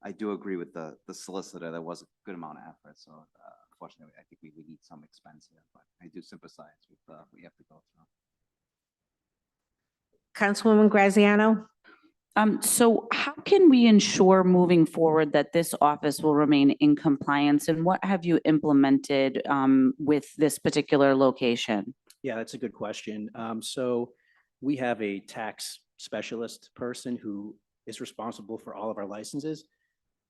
I do agree with the solicitor. There was a good amount of effort. So unfortunately, I think we would need some expense here, but I do sympathize with what you have to go through. Councilwoman Graziano? So how can we ensure moving forward that this office will remain in compliance, and what have you implemented with this particular location? Yeah, that's a good question. So we have a tax specialist person who is responsible for all of our licenses.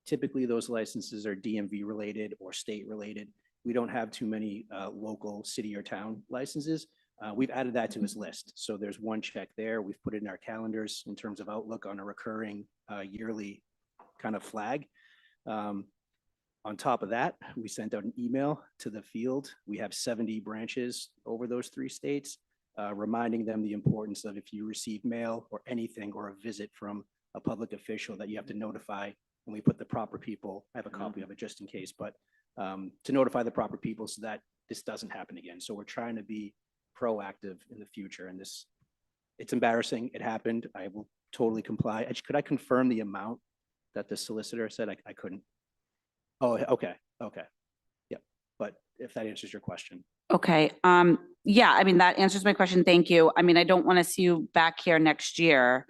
Typically, those licenses are DMV related or state related. We don't have too many local city or town licenses. We've added that to his list. So there's one check there. We've put it in our calendars in terms of Outlook on a recurring yearly kind of flag. On top of that, we sent out an email to the field. We have 70 branches over those 3 states, reminding them the importance of if you receive mail or anything or a visit from a public official that you have to notify, and we put the proper people, I have a copy of it just in case, but to notify the proper people so that this doesn't happen again. So we're trying to be proactive in the future, and it's embarrassing. It happened. I will totally comply. Could I confirm the amount that the solicitor said? I couldn't. Oh, okay. Yep. But if that answers your question. Okay, yeah, I mean, that answers my question. Thank you. I mean, I don't want to see you back here next year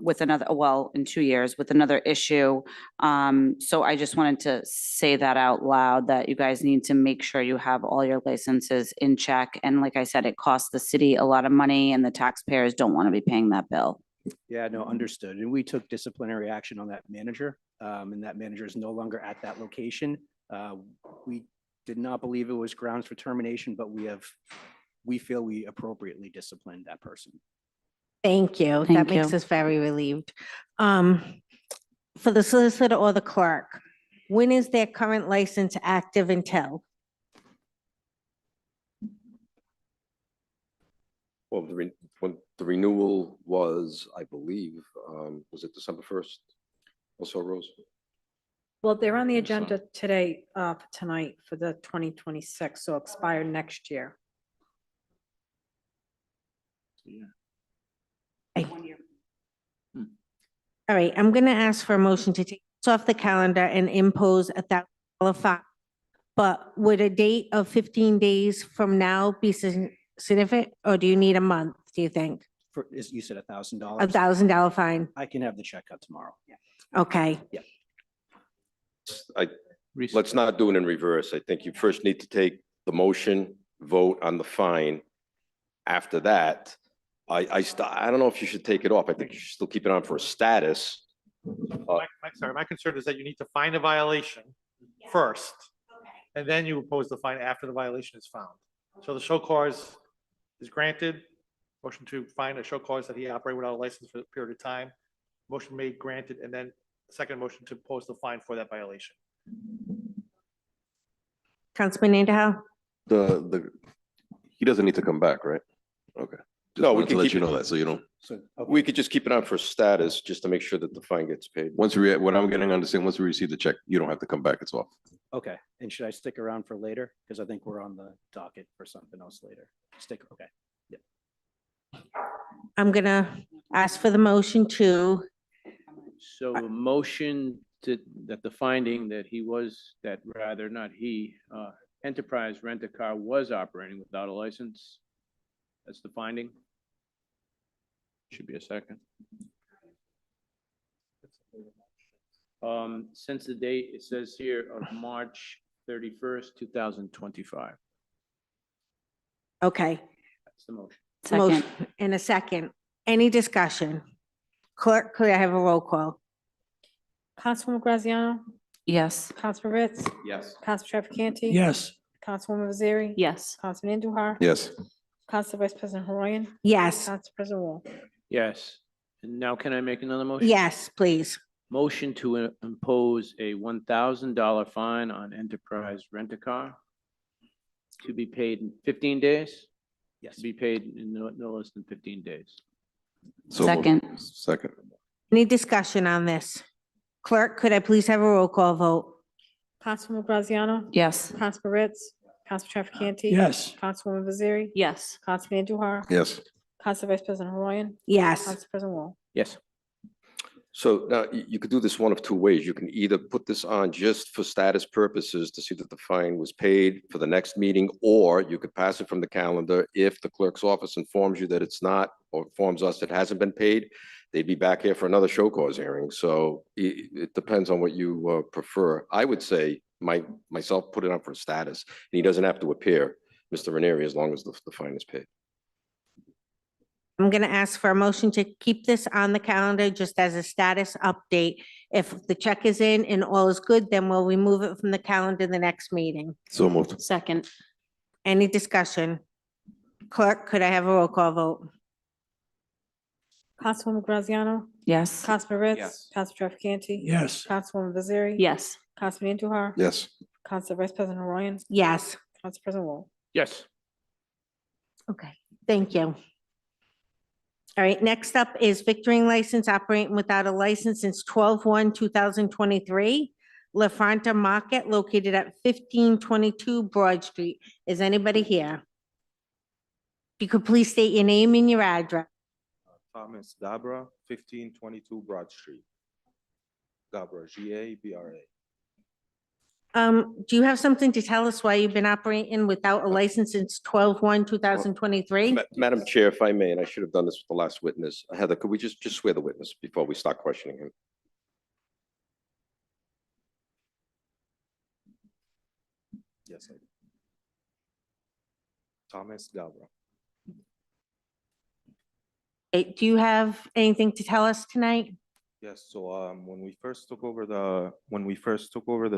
with another, well, in 2 years with another issue. So I just wanted to say that out loud, that you guys need to make sure you have all your licenses in check. And like I said, it costs the city a lot of money and the taxpayers don't want to be paying that bill. Yeah, no, understood. And we took disciplinary action on that manager, and that manager is no longer at that location. We did not believe it was grounds for termination, but we feel we appropriately disciplined that person. Thank you. That Thank makes you. us very relieved. For the solicitor or the clerk, when is their current license active until? Well, when the renewal was, I believe, was it December 1st? Also, Rose? Well, they're on the Yes, agenda today, tonight for the 2026, so expire next year. All right, I'm going to ask for a motion to take this off the calendar and impose a $1,000 fine. But would a date of 15 days from now be significant, or do you need a month, do you think? You said $1,000? A $1,000 fine? I can have the check out tomorrow. Okay. Let's not do it in reverse. I think you first need to take the motion, vote on the fine. After that, I don't know if you should take it off. I think you should still keep it on for a status. My concern is that you need to find a violation first, and then you impose the fine after the violation is found. So the show cause is granted, motion to find a show cause that he operated without a license for a period of time, motion made, granted, and then second motion to impose the fine for that violation. Councilman Underhill? He doesn't need to come back, right? Okay. Just No, we wanted to can let keep you it- know that, so you don't. We could just keep it on for status, just to make sure that the fine gets paid. What I'm getting understand, once we receive the check, you don't have to come back, it's off. Okay, and should I stick around for later? Because I think we're on the docket for something else later. Okay. I'm going to ask for the motion to, So a motion that the finding that Enterprise Rent-A-Car was operating without a license. That's the finding. Should be a second. Since the date, it says here of March 31st, 2025. Okay. That's the motion. Motion Second, in a second. Any discussion? Clerk, could I have a roll call? Councilwoman Graziano? yes. Councilman Ritz? Yes. Council Trafficante? Yes. Councilwoman Nazari? Yes. Councilman Andujar? Yes. Council Vice President Haroyan? Yes, Council President Wall? Yes. And now can I make another motion? yes, please. Motion to impose a $1,000 fine on Enterprise Rent-A-Car to be paid in 15 days? Yes. To be paid in no less than 15 days. So moved. Second, Second. Any discussion on this? Clerk, could I please have a roll call vote? Councilwoman Graziano? yes. Councilman Ritz? Council Trafficante? Yes. Councilwoman Nazari? Yes. Councilman Andujar? Yes. Council Vice President Haroyan? Yes, Council President Wall? Yes. So now you could do this one of two ways. You can either put this on just for status purposes to see that the fine was paid for the next meeting, or you could pass it from the calendar. If the clerk's office informs you that it's not, or informs us it hasn't been paid, they'd be back here for another show cause hearing. So it depends on what you prefer. I would say myself put it on for status, and he doesn't have to appear, Mr. Ranieri, as long as the fine is paid. I'm going to ask for a motion to keep this on the calendar just as a status update. If the check is in and all is good, then we'll remove it from the calendar the next meeting. So moved. Second. Any discussion? Clerk, could I have a roll call vote? Councilwoman Graziano? Yes. Councilman Ritz? Yes. Council Trafficante? Yes. Councilwoman Nazari? Yes. Councilman Andujar? Yes. Council Vice President Haroyan? Yes, Council President Wall? Yes. okay, thank you. All right, next up is Victoring License operating without a license since 12/1/2023. La Fronta Market located at 1522 Broad Street. Is anybody here? If you could please state your name and your address. Thomas Gabra, 1522 Broad Street. Gabra, Gabra. Do you have something to tell us why you've been operating without a license since 12/1/2023? Madam Chair, if I may, and I should have done this with the last witness. Heather, could we just swear the witness before we start questioning him? Yes, I do. Thomas Gabra. Do you have anything to tell us tonight? Yes, so when we first took over the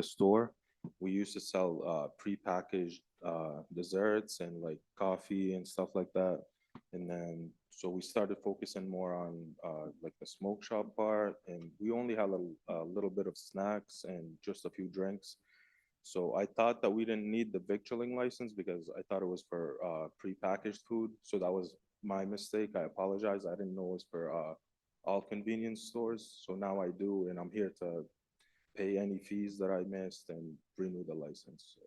store, we used to sell prepackaged desserts and like coffee and stuff like that. And then so we started focusing more on like the smoke shop part, and we only had a little bit of snacks and just a few drinks. So I thought that we didn't need the victualling license because I thought it was for prepackaged food. So that was my mistake. I apologize. I didn't know it was for all convenience stores. So now I do, and I'm here to pay any fees that I missed and renew the license. So.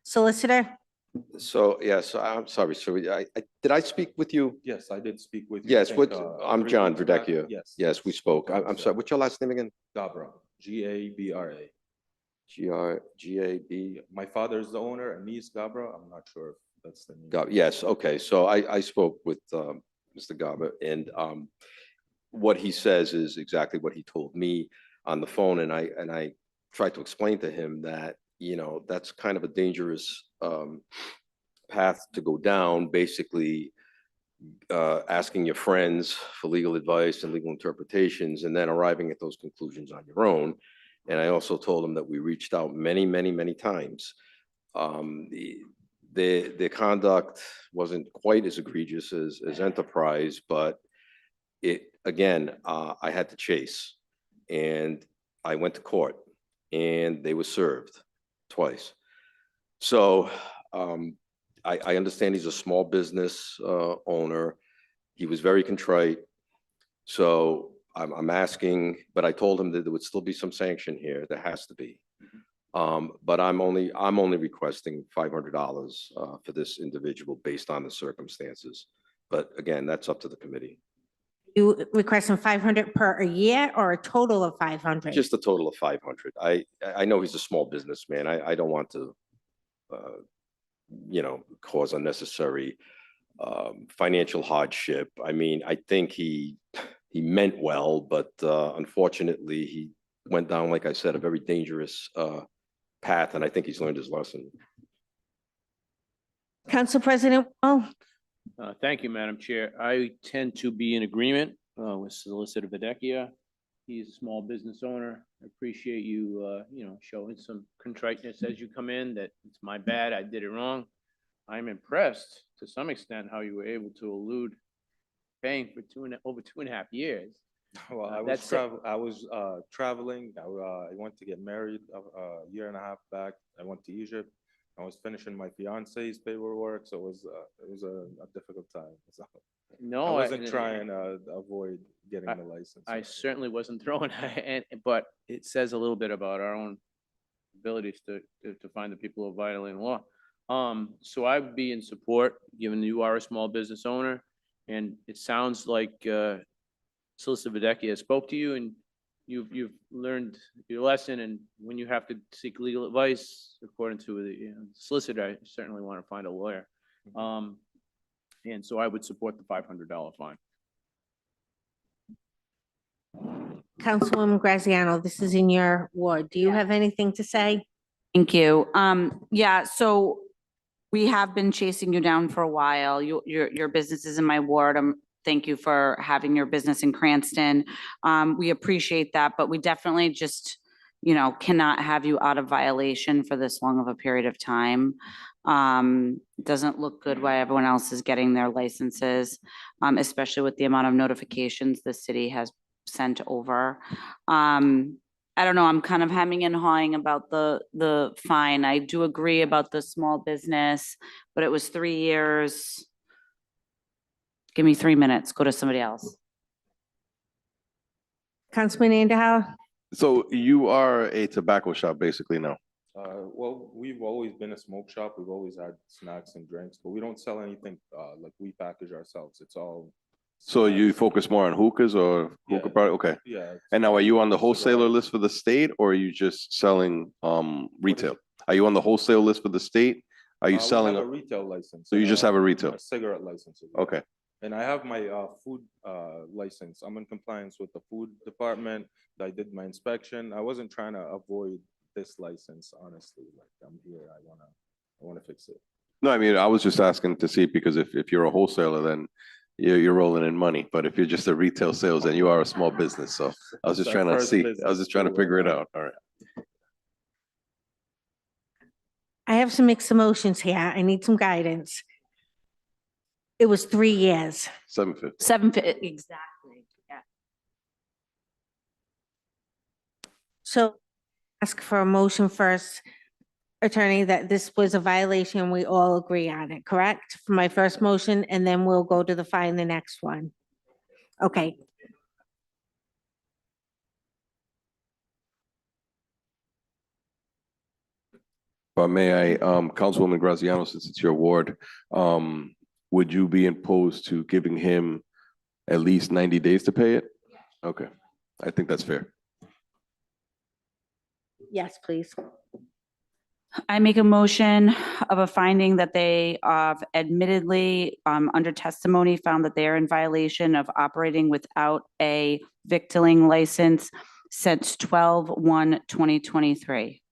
Solicitor? So, yes, I'm sorry, sir. Did I speak with you? Yes, I did speak with you. I Yes, think, I'm 3 John weeks back. Verdecchio. Yes. Yes, we spoke. I'm sorry, what's your last name again? Gabra, Gabra. G-A-B. My father is the owner, Anis Gabra. I'm not sure if that's the name. Yes, okay, so I spoke with Mr. Gaba, and what he says is exactly what he told me on the phone, and I tried to explain to him that, you know, that's kind of a dangerous path to go down, basically asking your friends for legal advice and legal interpretations, and then arriving at those conclusions on your own. And I also told him that we reached out many, many, many times. The conduct wasn't quite as egregious as Enterprise, but again, I had to chase, and I went to court, and they were served twice. So I understand he's a small business owner. He was very contrite. So I'm asking, but I told him that there would still be some sanction here. There has to be. But I'm only requesting $500 for this individual based on the circumstances. But again, that's up to the committee. You requesting 500 per a year or a total of 500? Just a total of 500. I know he's a small businessman. I don't want to, cause unnecessary financial hardship. I mean, I think he meant well, but unfortunately, he went down, like I said, a very dangerous path, and I think he's learned his lesson. Council President Wall? Thank you, Madam Chair. I tend to be in agreement with Solicitor Videcchia. He's a small business owner. I appreciate you, showing some contriteness as you come in, that it's my bad, I did it wrong. I'm impressed to some extent how you were able to elude paying for over 2.5 years. Well, I was That's traveling. I went to get married a year and a half back. I went to Egypt. I was finishing my fiance's paperwork, so it was a difficult time. So No, I wasn't trying to avoid getting the license. I certainly wasn't throwing, but it says a little bit about our own abilities to find the people who are violating the law. So I'd be in support, given you are a small business owner, and it sounds like Solicitor Videcchia spoke to you, and you've learned your lesson, and when you have to seek legal advice, according to the solicitor, I certainly want to find a lawyer. And so I would support the $500 fine. Councilwoman Graziano, this is in your ward. Do you have anything to say? Thank you. Yeah, so we have been chasing you down for a while. Your business is in my ward. Thank you for having your business in Cranston. We appreciate that, but we definitely just, cannot have you out of violation for this long of a period of time. Doesn't look good why everyone else is getting their licenses, especially with the amount of notifications the city has sent over. I don't know, I'm kind of hemming and hawing about the fine. I do agree about the small business, but it was 3 years. Give me 3 minutes, go to somebody else. Councilman Underhill? So you are a tobacco shop basically now? Well, we've always been a smoke shop. We've always had snacks and drinks, but we don't sell anything like we package ourselves. It's all. So you focus more on hookahs or hookah Yeah. product? Okay. Yeah. And now are you on the wholesaler list for the state or are you just selling retail? Are you on the wholesale list for the state? Are you We selling? have a retail license. So you just have a retail? Cigarette license. as well. Okay. And I have my food license. I'm in compliance with the food department. I did my inspection. I wasn't trying to avoid this license, honestly. Like I'm here, I wanna fix it. No, I mean, I was just asking to see because if you're a wholesaler, then you're rolling in money. But if you're just a retail sales, then you are a small business. So I was just It's our trying to first see. I business was just trying to too, figure it out. All right. I have some mixed emotions here. I need some guidance. It was 3 years. 750. Exactly, yeah. So ask for a motion first, attorney, that this was a violation. We all agree on it, correct? For my first motion, and then we'll go to the fine, the next one. Okay. But may I, Councilwoman Graziano, since it's your ward, would you be opposed to giving him at least 90 days to pay it? Okay, I think that's fair. Yes, please. I make a motion of a finding that they admittedly, under testimony, found that they are in violation of operating without a victualling license since 12/1/2023.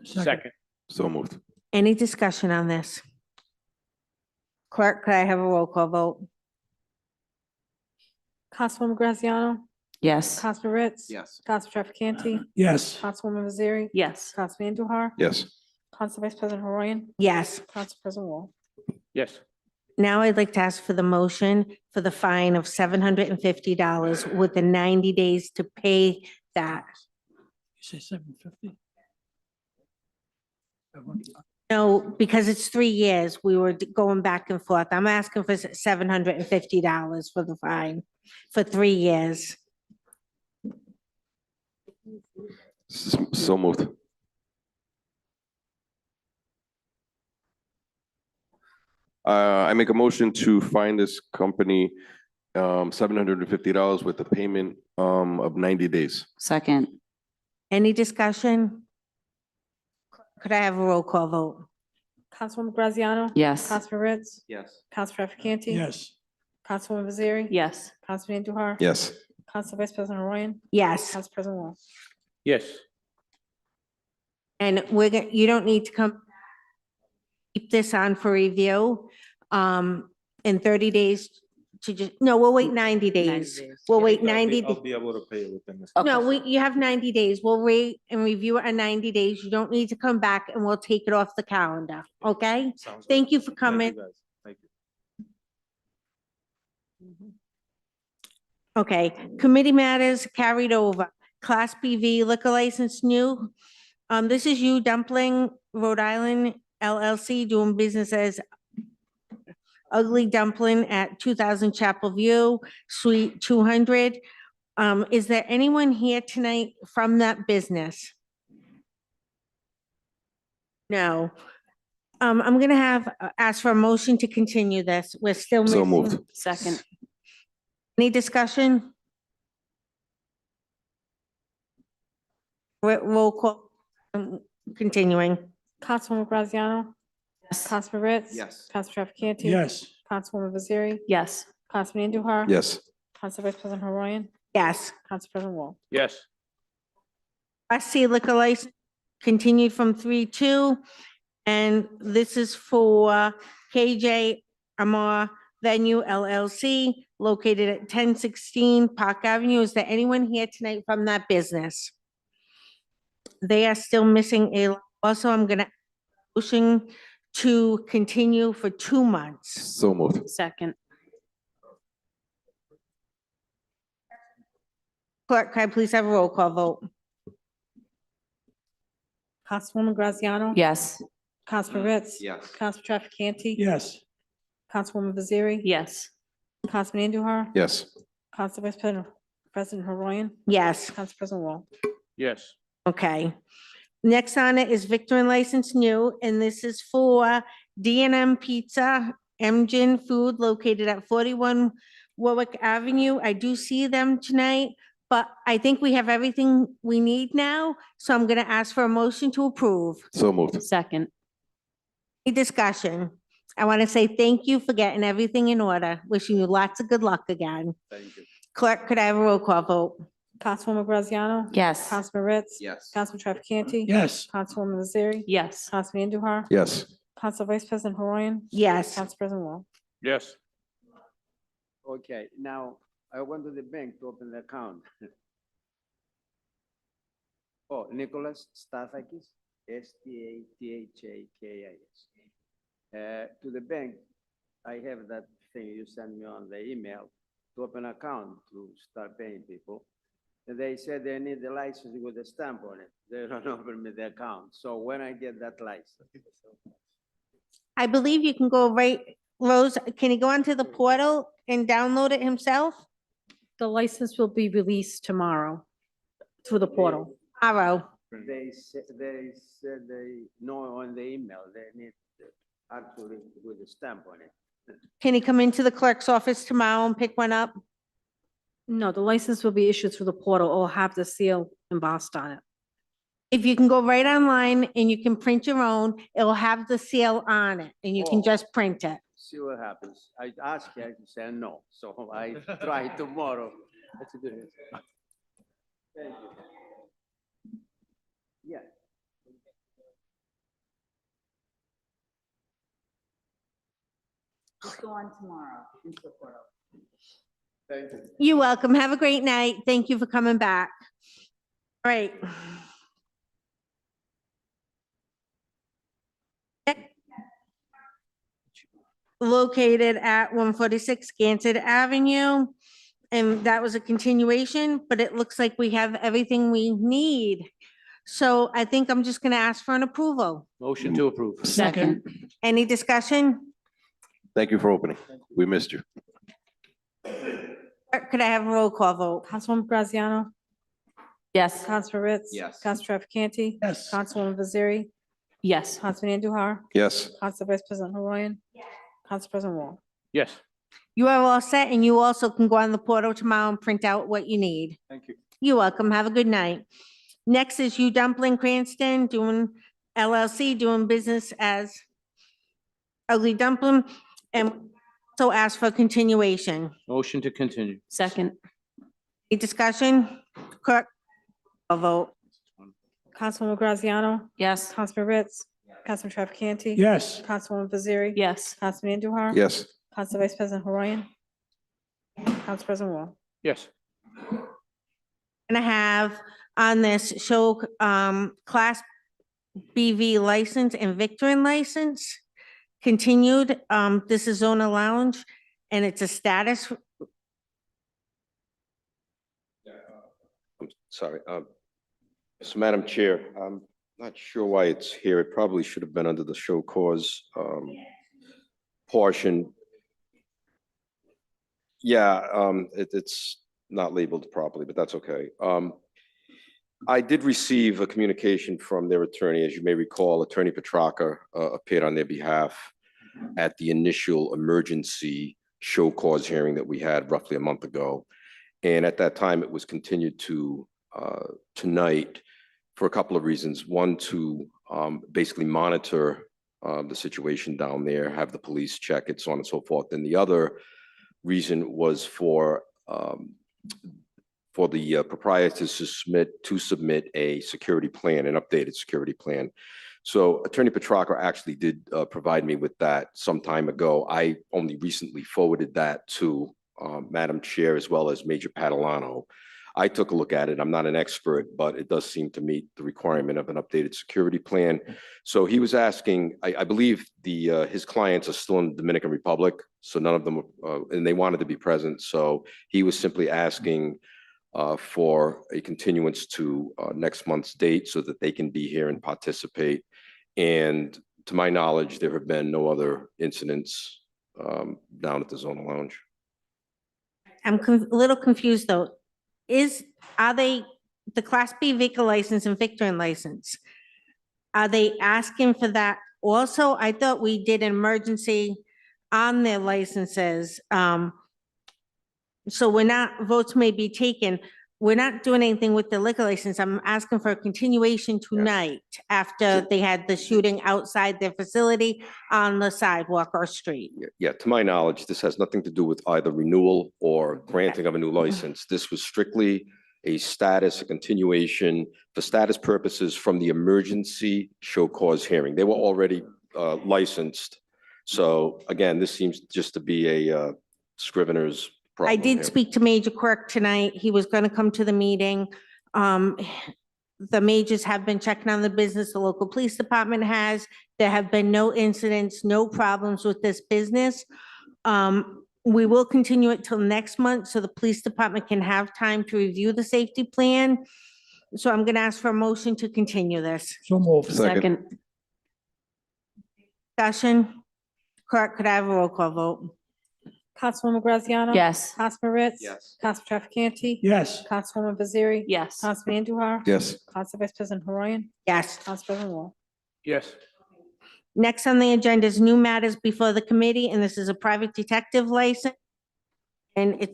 Second. So moved. Any discussion on this? Clerk, could I have a roll call vote? Councilwoman Graziano? Yes. Councilman Ritz? Yes. Council Trafficante? Yes. Councilwoman Naziri? Yes. Councilman Andujar? Yes. Council Vice President Horoyan? Yes. Council President Wall? Yes. Now I'd like to ask for the motion for the fine of $750 with the 90 days to pay that. You say 750? No, because it's 3 years. We were going back and forth. I'm asking for $750 for the fine for 3 years. So moved. I make a motion to fine this company $750 with a payment, of 90 days. Second, Any discussion? Could I have a roll call vote? Councilwoman Graziano? yes. Councilman Ritz? Yes. Council Trafficante? Yes. Councilwoman Nazari? Yes. Councilman Andujar? Yes. Council Vice President Royan? Yes, Council President Wong? Yes. and you don't need to come. Keep this on for review, in 30 days to just, no, we'll wait 90 days. We'll wait 90. I'll be able to pay it within this. No, you have 90 days. We'll wait and review it in 90 days. You don't need to come back and we'll take it off the calendar, okay? Sounds good. Thank you for Thank you, coming. guys. Thank you. Okay, committee matters carried over. Class BV liquor license new. This is you Dumpling, Rhode Island LLC, doing business as Ugly Dumpling at 2000 Chapel View, Suite 200. Is there anyone here tonight from that business? No. I'm gonna ask for a motion to continue this. We're still So missing. moved. Second. Any discussion? Roll call, continuing. Councilwoman Graziano? Yes. Councilman Ritz? Yes. Council Trafficante? Yes. Councilwoman Nazari? Yes. Councilman Andujar? Yes. Council Vice President Royan? Yes. Council President Wong? Yes. Class C liquor license continued from 3-2. And this is for KJ Amar Venue LLC located at 1016 Park Avenue. Is there anyone here tonight from that business? They are still missing also, I'm gonna motion to continue for 2 months. So moved. Second. Clerk, can I please have a roll call vote? Councilwoman Graziano? Yes. Councilman Ritz? Yes. Council Trafficante? Yes. Councilwoman Nazari? Yes. Councilman Andujar? Yes. Council Vice President Royan? Yes. Council President Wong? Yes. Okay. Next on it is Victor and License New, and this is for D&M Pizza, Emgen Food located at 41 Warwick Avenue. I do see them tonight, but I think we have everything we need now, so I'm gonna ask for a motion to approve. So moved. Second. Any discussion? I want to say thank you for getting everything in order. Wishing you lots of good luck again. Thank you. Clerk, could I have a roll call vote? Councilwoman Graziano? Yes. Councilman Ritz? Yes. Council Trafficante? Yes. Councilwoman Nazari? Yes. Councilman Andujar? Yes. Council Vice President Royan? Yes. Council President Wong? Yes. Okay, now I went to the bank to open the account. Oh, Nicholas Stathakis, Stathakis. To the bank, I have that thing you sent me on the email to open account to start paying people. And they said they need the license with a stamp on it. They don't open me the account. So when I get that license? I believe you can go right, Rose, can he go onto the portal and download it himself? The license will be released tomorrow through the portal. Tomorrow. They said they know on the email, they need actually with a stamp on it. Can he come into the clerk's office tomorrow and pick one up? No, the license will be issued through the portal or have the seal embossed on it. If you can go right online and you can print your own, it'll have the seal on it and you can Oh. just print it. See what happens. I asked her, she said no, so I try tomorrow. Let's do it. Thank you. Yeah. Just go on tomorrow into the portal. Thank you. You're welcome. Have a great night. Thank you for coming back. All right. Located at 146 Gansett Avenue. And that was a continuation, but it looks like we have everything we need. So I think I'm just gonna ask for an approval. Motion to approve. Second. Any discussion? Thank you for opening. We missed you. Could I have a roll call vote? Councilwoman Graziano? Yes. Councilman Ritz? Yes. Council Trafficante? Yes. Councilwoman Nazari? Yes. Councilman Andujar? Yes. Council Vice President Royan? Council President Wong? Yes. You are all set, and you also can go on the portal tomorrow and print out what you need. Thank you. You're welcome. Have a good night. Next is You Dumpling Cranston, doing LLC, doing business as Ugly Dumpling, and also ask for continuation. Motion to continue. Second. Any discussion? Clerk, a vote. Councilwoman Graziano? Yes. Councilman Ritz? Councilman Trafficante? Yes. Councilwoman Fazzari? Yes. Councilman Andujar? Yes. Council Vice President Haroyan? Council President Wall? Yes. And I have on this show, Class BV license and Victorine license continued. This is Zona Lounge, and it's a status. Sorry, so Madam Chair, I'm not sure why it's here. It probably should have been under the show cause portion. Yeah, it's not labeled properly, but that's okay. I did receive a communication from their attorney. As you may recall, Attorney Petracca appeared on their behalf at the initial emergency show cause hearing that we had roughly a month ago. And at that time, it was continued to tonight for a couple of reasons. One, to basically monitor the situation down there, have the police check it, so on and so forth. And the other reason was for the proprietors to submit a security plan, an updated security plan. So Attorney Petracca actually did provide me with that some time ago. I only recently forwarded that to Madam Chair as well as Major Padalano. I took a look at it. I'm not an expert, but it does seem to meet the requirement of an updated security plan. So he was asking, I believe his clients are still in the Dominican Republic, so none of them, and they wanted to be present. So he was simply asking for a continuance to next month's date so that they can be here and participate. And to my knowledge, there have been no other incidents down at the Zona Lounge. I'm a little confused though. Are they, the Class B vehicle license and Victorine license, are they asking for that also? I thought we did an emergency on their licenses. So votes may be taken. We're not doing anything with the liquor license. I'm asking for a continuation tonight after they had the shooting outside their facility on the sidewalk or street. Yeah, to my knowledge, this has nothing to do with either renewal or granting of a new license. This was strictly a status, a continuation for status purposes from the emergency show cause hearing. They were already licensed. So again, this seems just to be a scrivener's problem. I did here. speak to Major Quirk tonight. He was going to come to the meeting. The majors have been checking on the business. The local police department has. There have been no incidents, no problems with this business. We will continue it till next month so the police department can have time to review the safety plan. So I'm going to ask for a motion to continue this. So moved. Second. Discussion. Clerk, could I have a roll call vote? Councilwoman Graziano? Yes. Councilman Ritz? Yes. Council Trafficante? Yes. Councilwoman Fazzari? Yes. Councilman Andujar? Yes. Council Vice President Haroyan? Yes. Council President Wall? Yes. Next on the agenda is new matters before the committee, and this is a private detective license. And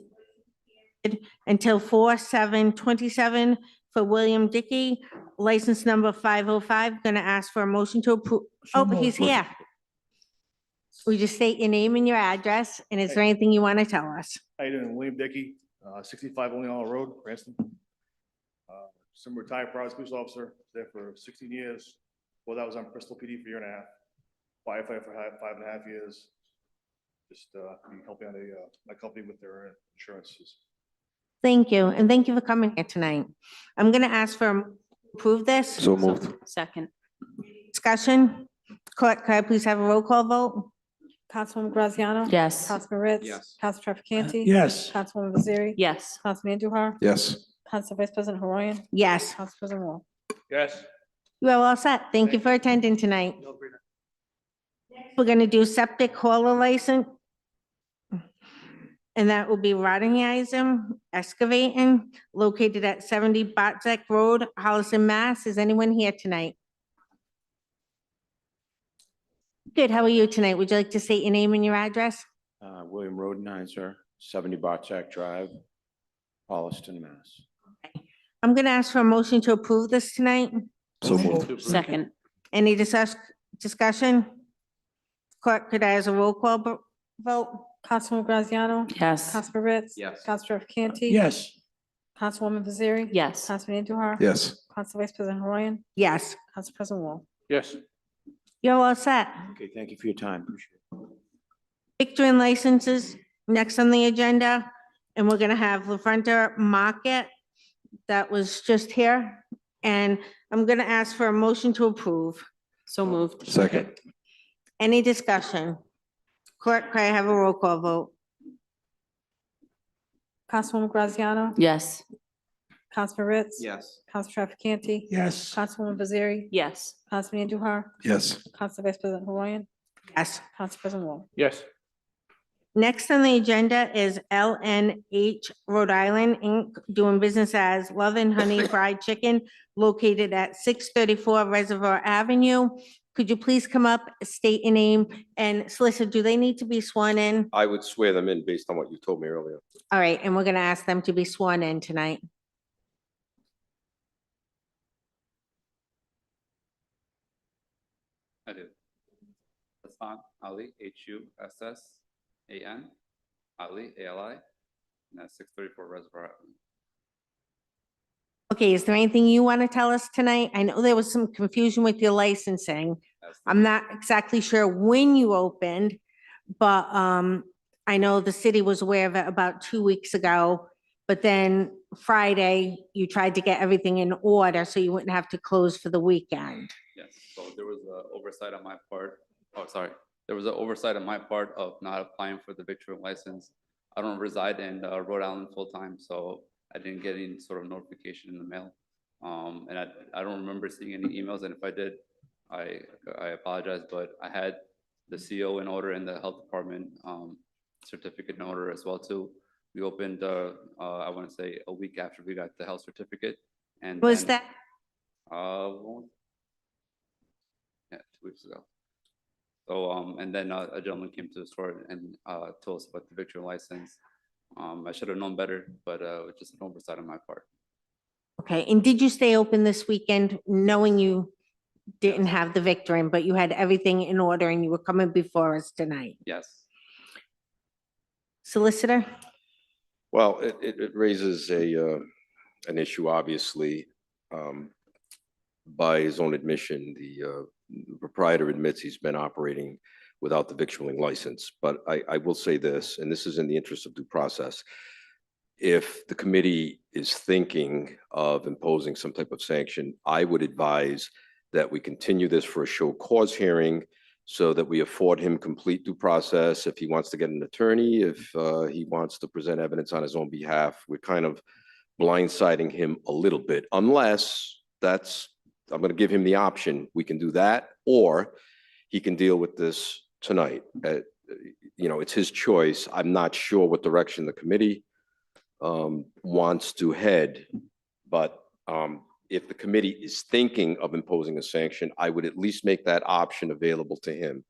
it's until 4/7/27 for William Dickey, license number 505. Going to ask for a motion to approve. So Oh, he's moved. here. We just state your name and your address, and is there anything you want to tell us? How you doing? William Dickey, 65 Olean Road, Cranston. Some retired private police officer, there for 16 years. Well, that was on Bristol PD for a year and a half. Firefighter for 5.5 years. Just helping out my company with their insurances. Thank you, and thank you for coming here tonight. I'm going to ask for approve this. So moved. Second. Discussion. Clerk, could I please have a roll call vote? Councilwoman Graziano? Yes. Councilman Ritz? Yes. Council Trafficante? Yes. Councilwoman Fazzari? Yes. Councilman Andujar? Yes. Council Vice President Haroyan? Yes. Council President Wall? Yes. You are all set. Thank you for attending tonight. We're going to do septic hauler license. And that will be Rottingism Excavating, located at 70 Botzek Road, Holliston, Mass. Is anyone here tonight? Good, how are you tonight? Would you like to state your name and your address? William Rodenheiser, 70 Barczak Drive, Holliston, Mass. I'm going to ask for a motion to approve this tonight. So moved. Second, Any discussion? Clerk, could I have a roll call vote? Councilwoman Graziano? Yes. Councilor Ritz? Yes. Councilor Canty? Yes. Councilwoman Fazzari? yes. Councilman Andujar? Yes. Council Vice President Haroyan? Yes, Council President Wong? Yes. you're all set. Okay, thank you for your time. Appreciate it. Victory licenses, next on the agenda. And we're gonna have La Frenta Market that was just here. And I'm gonna ask for a motion to approve. So moved. Second. Any discussion? Clerk, can I have a roll call vote? Councilwoman Graziano? Yes. Councilor Ritz? Yes. Councilor Canty? Yes. Councilwoman Fazzari? Yes. Councilman Andujar? Yes. Council Vice President Haroyan? Yes. Council President Wong? Yes. Next on the agenda is LNH Rhode Island, Inc., doing business as Love and Honey Fried Chicken located at 634 Reservoir Avenue. Could you please come up, state your name, and Solicitor, do they need to be sworn in? I would swear them in based on what you told me earlier. All right, and we're gonna ask them to be sworn in tonight. I do. Hassan Ali, Hussan, Ali, Ali, and that's 634 Reservoir Avenue. Okay, is there anything you want to tell us tonight? I know there was some confusion with your licensing. I'm not exactly sure when you opened, but I know the city was aware of it about 2 weeks ago. But then Friday, you tried to get everything in order so you wouldn't have to close for the weekend. Yes, so there was an oversight on my part. Oh, sorry. There was an oversight on my part of not applying for the victual license. I don't reside in Rhode Island full-time, so I didn't get any sort of notification in the mail. And I don't remember seeing any emails, and if I did, I apologize, but I had the CO in order and the health department certificate in order as well too. We opened, I want to say a week after we got the health certificate. And Was then, that, yeah, 2 weeks ago. So, and then a gentleman came to the store and told us about the victual license. I should have known better, but it was just an oversight on my part. okay, and did you stay open this weekend knowing you didn't have the Victory, but you had everything in order and you were coming before us tonight? Yes. Solicitor? Well, it raises an issue, obviously. By his own admission, the proprietor admits he's been operating without the victualling license. But I will say this, and this is in the interest of due process. If the committee is thinking of imposing some type of sanction, I would advise that we continue this for a show cause hearing so that we afford him complete due process. If he wants to get an attorney, if he wants to present evidence on his own behalf, we're kind of blindsiding him a little bit, unless I'm going to give him the option. We can do that, or he can deal with this tonight. It's his choice. I'm not sure what direction the committee wants to head, but if the committee is thinking of imposing a sanction, I would at least make that option available to him.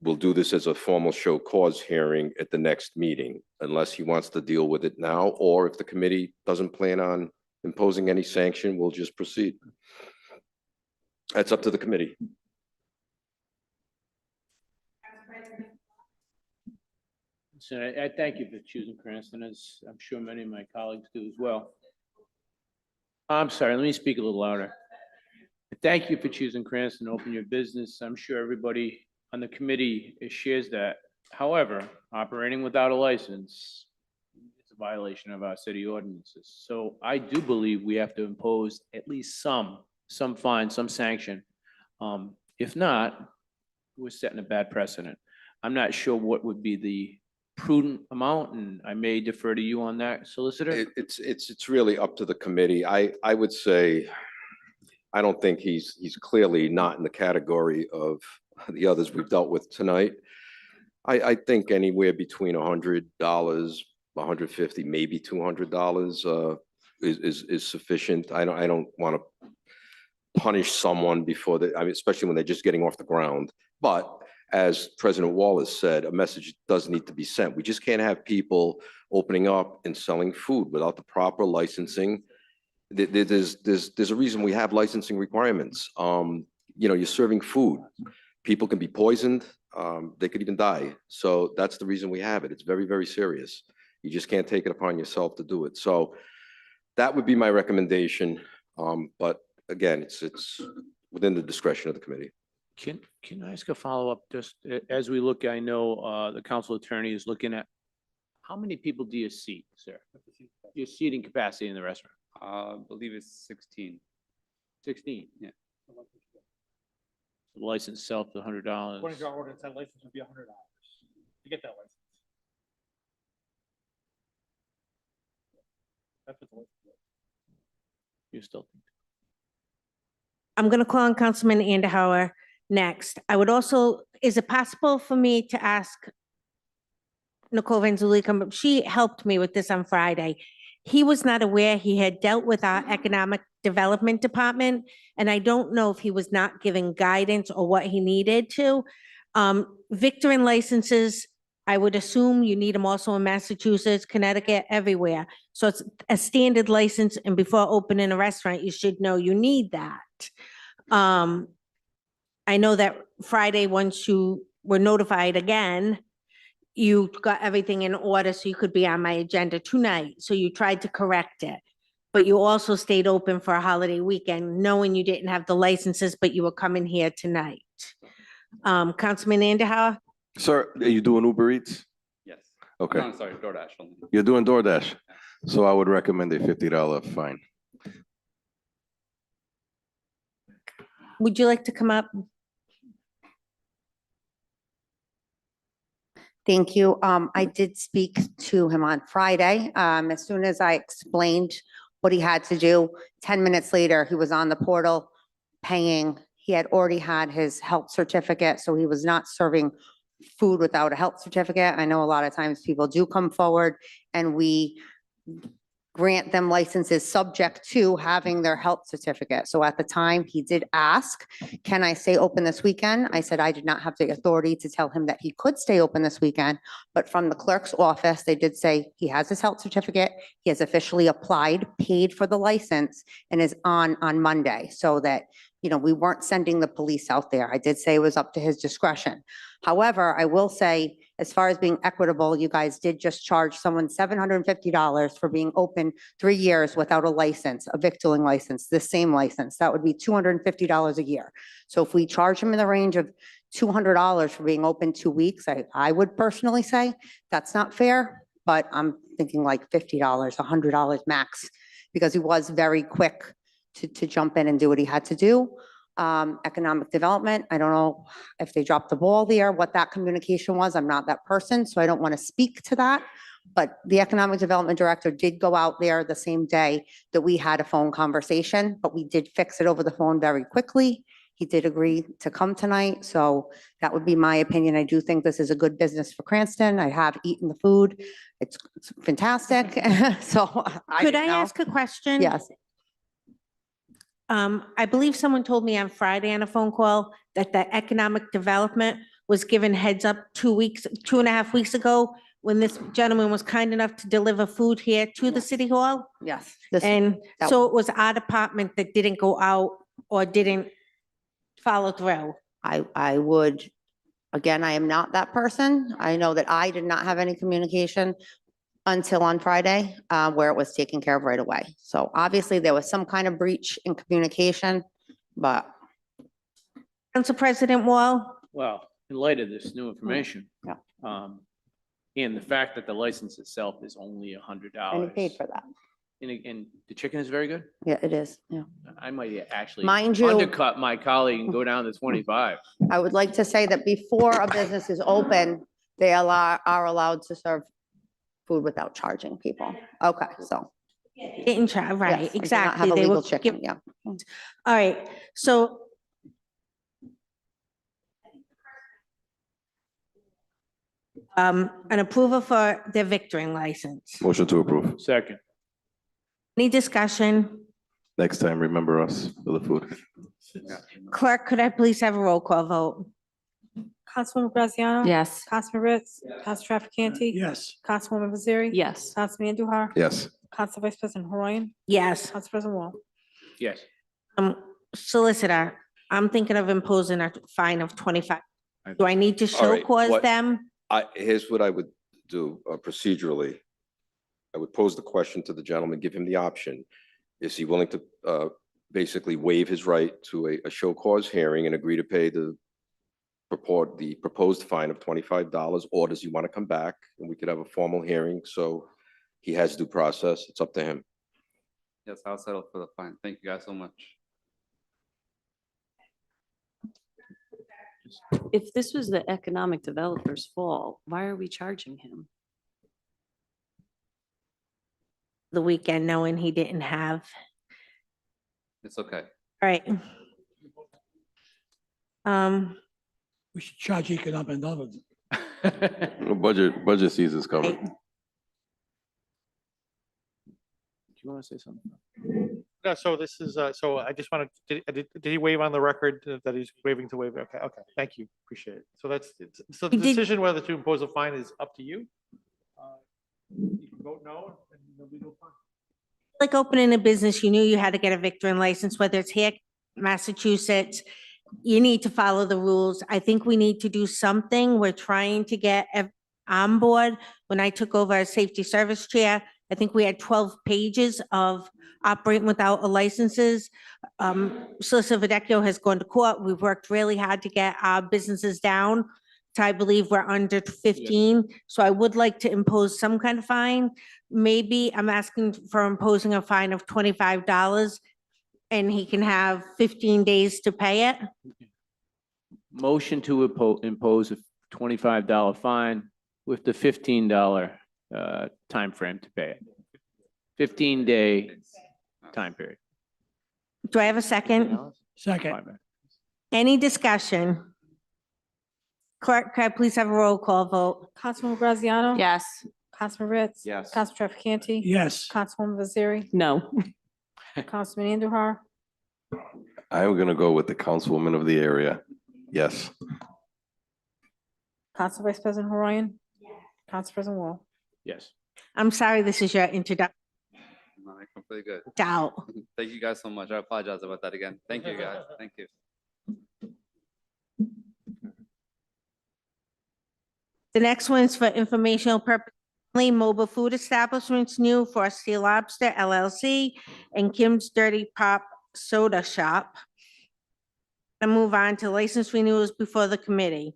We'll do this as a formal show cause hearing at the next meeting, unless he wants to deal with it now, or if the committee doesn't plan on imposing any sanction, we'll just proceed. That's up to the committee. So I thank you for choosing Cranston, as I'm sure many of my colleagues do as well. I'm sorry, let me speak a little louder. Thank you for choosing Cranston to open your business. I'm sure everybody on the committee shares that. However, operating without a license is a violation of our city ordinances. So I do believe we have to impose at least some fine, some sanction. If not, we're setting a bad precedent. I'm not sure what would be the prudent amount, and I may defer to you on that, Solicitor. It's really up to the committee. I would say, I don't think he's clearly not in the category of the others we've dealt with tonight. I think anywhere between $100, $150, maybe $200 is sufficient. I don't want to punish someone before especially when they're just getting off the ground. But as President Wallace said, a message does need to be sent. We just can't have people opening up and selling food without the proper licensing. There's a reason we have licensing requirements. You're serving food. People can be poisoned. They could even die. So that's the reason we have it. It's very, very serious. You just can't take it upon yourself to do it. So that would be my recommendation. But again, it's within the discretion of the committee. Can I ask a follow-up? Just as we look, I know the council attorney is looking at, how many people do you seat, sir? Your seating capacity in the restaurant? I believe it's 16. 16? Yeah. The license itself, the $100. According to our ordinance, that license would be $100 to get that license. That's what the license is. You still think? I'm going to call on Councilman Andahauer next. I would also, is it possible for me to ask Nicole Vanzuli, she helped me with this on Friday. He was not aware he had dealt with our economic development department, and I don't know if he was not giving guidance or what he needed to. Victorin licenses, I would assume you need them also in Massachusetts, Connecticut, everywhere. So it's a standard license, and before opening a restaurant, you should know you need that. I know that Friday, once you were notified again, you got everything in order so you could be on my agenda tonight. So you tried to correct it. But you also stayed open for a holiday weekend, knowing you didn't have the licenses, but you were coming here tonight. Councilman Andahauer? Sir, are you doing Uber Eats? Yes. Okay. No, sorry, DoorDash only. You're doing DoorDash. So I would recommend a $50 fine. Would you like to come up? Thank you. I did speak to him on Friday. As soon as I explained what he had to do, 10 minutes later, he was on the portal paying. He had already had his health certificate, so he was not serving food without a health certificate. I know a lot of times people do come forward and we grant them licenses subject to having their health certificate. So at the time, he did ask, can I stay open this weekend? I said I did not have the authority to tell him that he could stay open this weekend, but from the clerk's office, they did say he has his health certificate, he has officially applied, paid for the license, and is on Monday, so that, we weren't sending the police out there. I did say it was up to his discretion. However, I will say, as far as being equitable, you guys did just charge someone $750 for being open 3 years without a license, a victualling license, the same license. That would be $250 a year. So if we charge them in the range of $200 for being open 2 weeks, I would personally say that's not fair, but I'm thinking like $50, $100 max, because he was very quick to jump in and do what he had to do. Economic development, I don't know if they dropped the ball there, what that communication was. I'm not that person, so I don't want to speak to that. But the economic development director did go out there the same day that we had a phone conversation, but we did fix it over the phone very quickly. He did agree to come tonight, so that would be my opinion. I do think this is a good business for Cranston. I have eaten the food. It's fantastic. So Could I ask a question? Yes. I believe someone told me on Friday on a phone call that the economic development was given heads up 2.5 weeks ago, when this gentleman was kind enough to deliver food here to the city hall. Yes. And so it was our department that didn't go out or didn't follow through. I would, again, I am not that person. I know that I did not have any communication until on Friday, where it was taken care of right away. So obviously there was some kind of breach in communication, but. Council President Wall? Well, in light of this new information. Yeah. And the fact that the license itself is only $100. And he paid for that. And the chicken is very good? Yeah, it is, yeah. I might actually Mind you- undercut my colleague and go down to 25. I would like to say that before a business is open, they are allowed to serve food without charging people. Okay, so. Didn't try, right, yes, I do not exactly. Have a They legal were chicken, yeah. All right, so. An approval for the victoring license. Motion to approve. Second. Any discussion? Next time, remember us for the food. Clerk, could I please have a roll call vote? Councilwoman Graziano? Yes. Councilman Ritz? Council Trafficante? Yes. Councilwoman Nazari? Yes. Councilman Andujar? Yes. Council Vice President Horoyan? Yes. Council President Wall? Yes. Solicitor, I'm thinking of imposing a fine of 25. Do I need to All show right, cause what- them? Here's what I would do procedurally. I would pose the question to the gentleman, give him the option. Is he willing to basically waive his right to a show cause hearing and agree to pay the proposed fine of $25, or does he want to come back and we could have a formal hearing? So he has due process. It's up to him. Yes, I'll settle for the fine. Thank you guys so much. If this was the economic developer's fault, why are we charging him? The weekend knowing he didn't have, It's okay. right? We should charge economic development. Budget season's coming. Do you want to say something? No, so this is, so I just wanted, did he waive on the record that he's waiving to waive? Okay, thank you, appreciate it. So so the He did- decision whether to impose a fine is up to you. You can vote no, and there'll be no fine. Like opening a business, you knew you had to get a victory license, whether it's here, Massachusetts. You need to follow the rules. I think we need to do something. We're trying to get on board. When I took over as safety service chair, I think we had 12 pages of operating without a licenses. Solicitor Vadecchio has gone to court. We've worked really hard to get our businesses down. So I believe we're under 15. So I would like to impose some kind of fine. Maybe I'm asking for imposing a fine of $25 and he can have 15 days to pay it. Motion to impose a $25 fine with the $15 timeframe to pay it. 15-day time period. Do I have a second? Second. Any discussion? Clerk, could I please have a roll call vote? Councilwoman Graziano? Yes. Councilman Ritz? Yes. Council Trafficante? Yes. Councilwoman Nazari? No. Councilman Andujar? I'm gonna go with the councilwoman of the area. Yes. Council Vice President Horoyan? Council President Wall? Yes. I'm sorry, this is your introduction. No, I'm completely good. Doubt. Thank you guys so much. I apologize about that again. Thank you, guys. Thank you. The next one's for informational purpose. only. Mobile Food Establishments, New Frosty Lobster LLC and Kim's Dirty Pop Soda Shop. And move on to license renewals before the committee.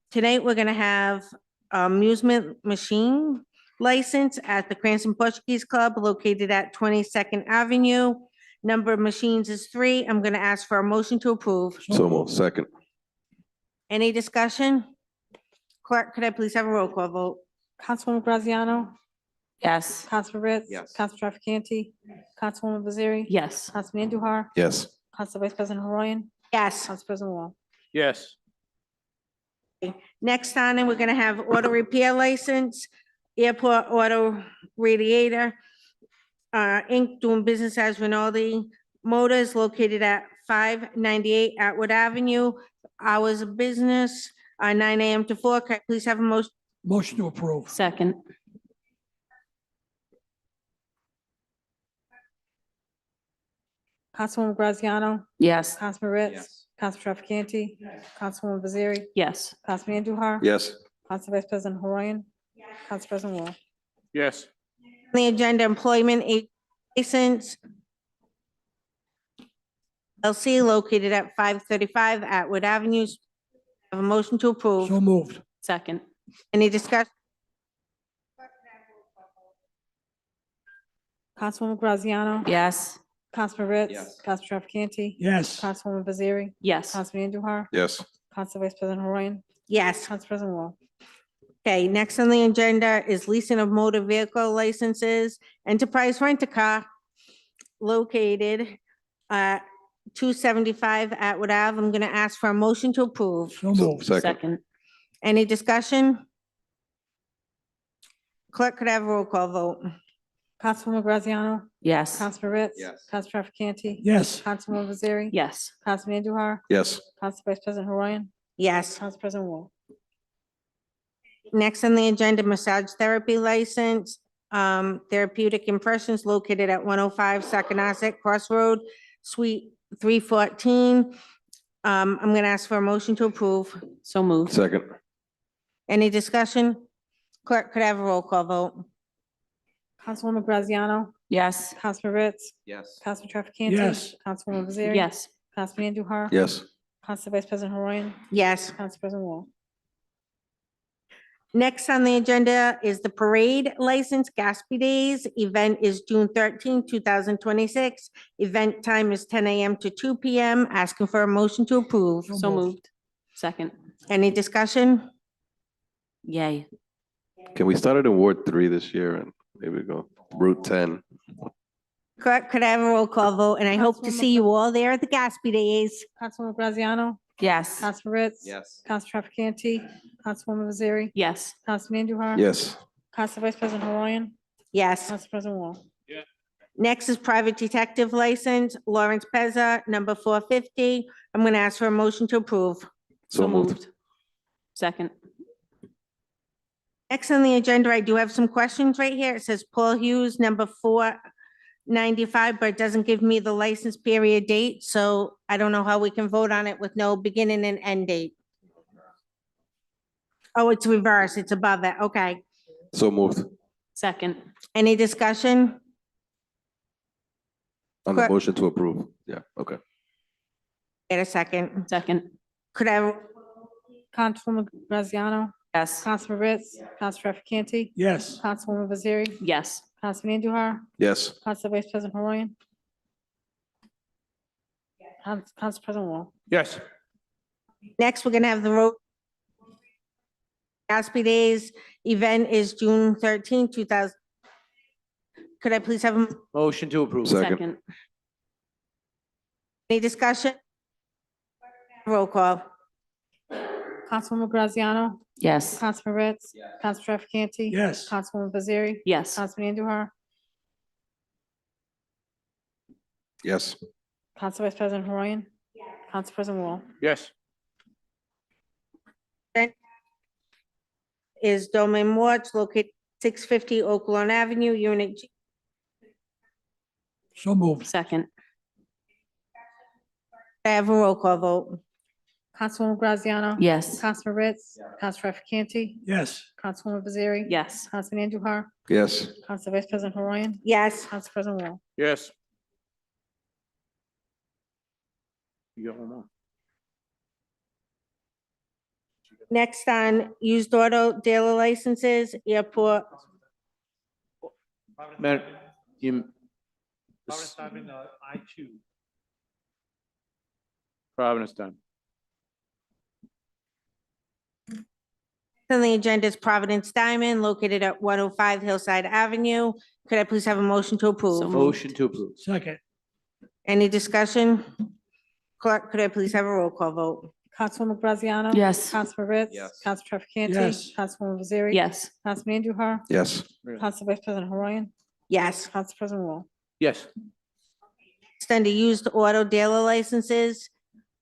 Tonight, we're gonna have amusement machine license at the Cranston Portuguese Club located at 22nd Avenue. Number of machines is 3. I'm gonna ask for a motion to approve. So moved. Second. Any discussion? Clerk, could I please have a roll call vote? Councilwoman Graziano? Yes. Councilman Ritz? Yes. Council Trafficante? Councilwoman Nazari? Yes. Councilman Andujar? Yes. Council Vice President Horoyan? Yes. Council President Wall? Yes. Next on, and we're gonna have auto repair license, Airport Auto Radiator, Inc. doing business as Rinaldi Motors located at 598 Atwood Avenue. Hours of business, 9 AM to 4. Can I please have a motion? Motion to approve. Second. Councilwoman Graziano? Yes. Councilman Ritz? Yes. Council Trafficante? Councilwoman Nazari? Yes. Councilman Andujar? Yes. Council Vice President Horoyan? Council President Wall? Yes. On the agenda, employment license, LC located at 535 Atwood Avenue. Have a motion to approve. So moved. Second. Any discussion? Councilwoman Graziano? Yes. Councilman Ritz? Yes. Council Trafficante? Yes. Councilwoman Nazari? Yes. Councilman Andujar? Yes. Council Vice President Horoyan? Yes. Council President Wall? Okay, next on the agenda is leasing of motor vehicle licenses. Enterprise Rent-A-Car located at 275 Atwood Ave. I'm going to ask for a motion to approve. So moved. Second. Second. Any discussion? Clerk, could I have a roll call vote? Councilwoman Graziano? Yes. Councilman Ritz? Yes. Council Trafficante? Yes. Councilwoman Nazari? Yes. Councilman Andujar? Yes. Council Vice President Horoyan? Yes. Council President Wall? Next on the agenda, massage therapy license, Therapeutic Impressions located at 105 Saconaset Crossroad, Suite 314. I'm going to ask for a motion to approve. So moved. Second. Any discussion? Clerk, could I have a roll call vote? Councilwoman Graziano? Yes. Councilman Ritz? Yes. Councilman Trafficante? Yes. Councilwoman Nazari? Yes. Councilman Andujar? Yes. Council Vice President Horoyan? Yes. Council President Wall? Next on the agenda is the parade license, Gatsby Days. Event is June 13, 2026. Event time is 10 a.m. to 2 p.m. Asking for a motion to approve. So moved. Second. Any discussion? Yay. Can we start at Ward 3 this year and maybe go Route 10? Clerk, could I have a roll call vote? And I hope to see you all there at the Gatsby Days. Councilwoman Graziano? Yes. Councilman Ritz? Yes. Council Trafficante? Councilwoman Nazari? Yes. Councilman Andujar? Yes. Council Vice President Horoyan? Yes. Council President Wall? Next is private detective license, Lawrence Pezza, number 450. I'm going to ask for a motion to approve. So moved. Second. Next on the agenda, I do have some questions right here. It says Paul Hughes, number 495, but it doesn't give me the license period date, so I don't know how we can vote on it with no beginning and end date. Oh, it's reversed. It's above it. Okay. So moved. Second. Any discussion? On the Correct. motion to approve. Yeah, okay. Wait a second. Second. Could I, Councilwoman Graziano? Yes. Councilman Ritz? Council Trafficante? Yes. Councilwoman Nazari? Yes. Councilman Andujar? Yes. Council Vice President Horoyan? Council President Wall? Yes. next, we're gonna have the road. Gatsby Days event is June 13, 2000. Could I please have a Motion to approve. Second. any discussion? Roll call. Councilwoman Graziano? Yes. Councilman Ritz? Council Trafficante? Yes. Councilwoman Baziri? Yes. Councilman Andujar? Yes. Council Vice President Horoyan? Council President Wall? Yes. Is Domain Watch located 650 Oak Lawn Avenue, Unit G. So moved. Second. I have a roll call vote. Councilwoman Graziano? Yes. Councilman Ritz? Council Trafficante? Yes. Councilwoman Baziri? Yes. Councilman Andujar? Yes. Council Vice President Horoyan? Yes. Council President Wall? Yes. You got one more. Next on used auto dealer licenses, airport. Man, you, Providence Diamond, I2. Providence done. On the agenda is Providence Diamond located at 105 Hillside Avenue. Could I please have a motion to approve? So moved. Motion to approve. Second. Any discussion? Clerk, could I please have a roll call vote? Councilwoman Graziano? Yes. Councilman Ritz? Yes. Council Trafficante? Yes. Councilwoman Baziri? Yes. Councilman Andujar? Yes. Council Vice President Horoyan? Yes. Council President Wall? Yes. Next, under used auto dealer licenses,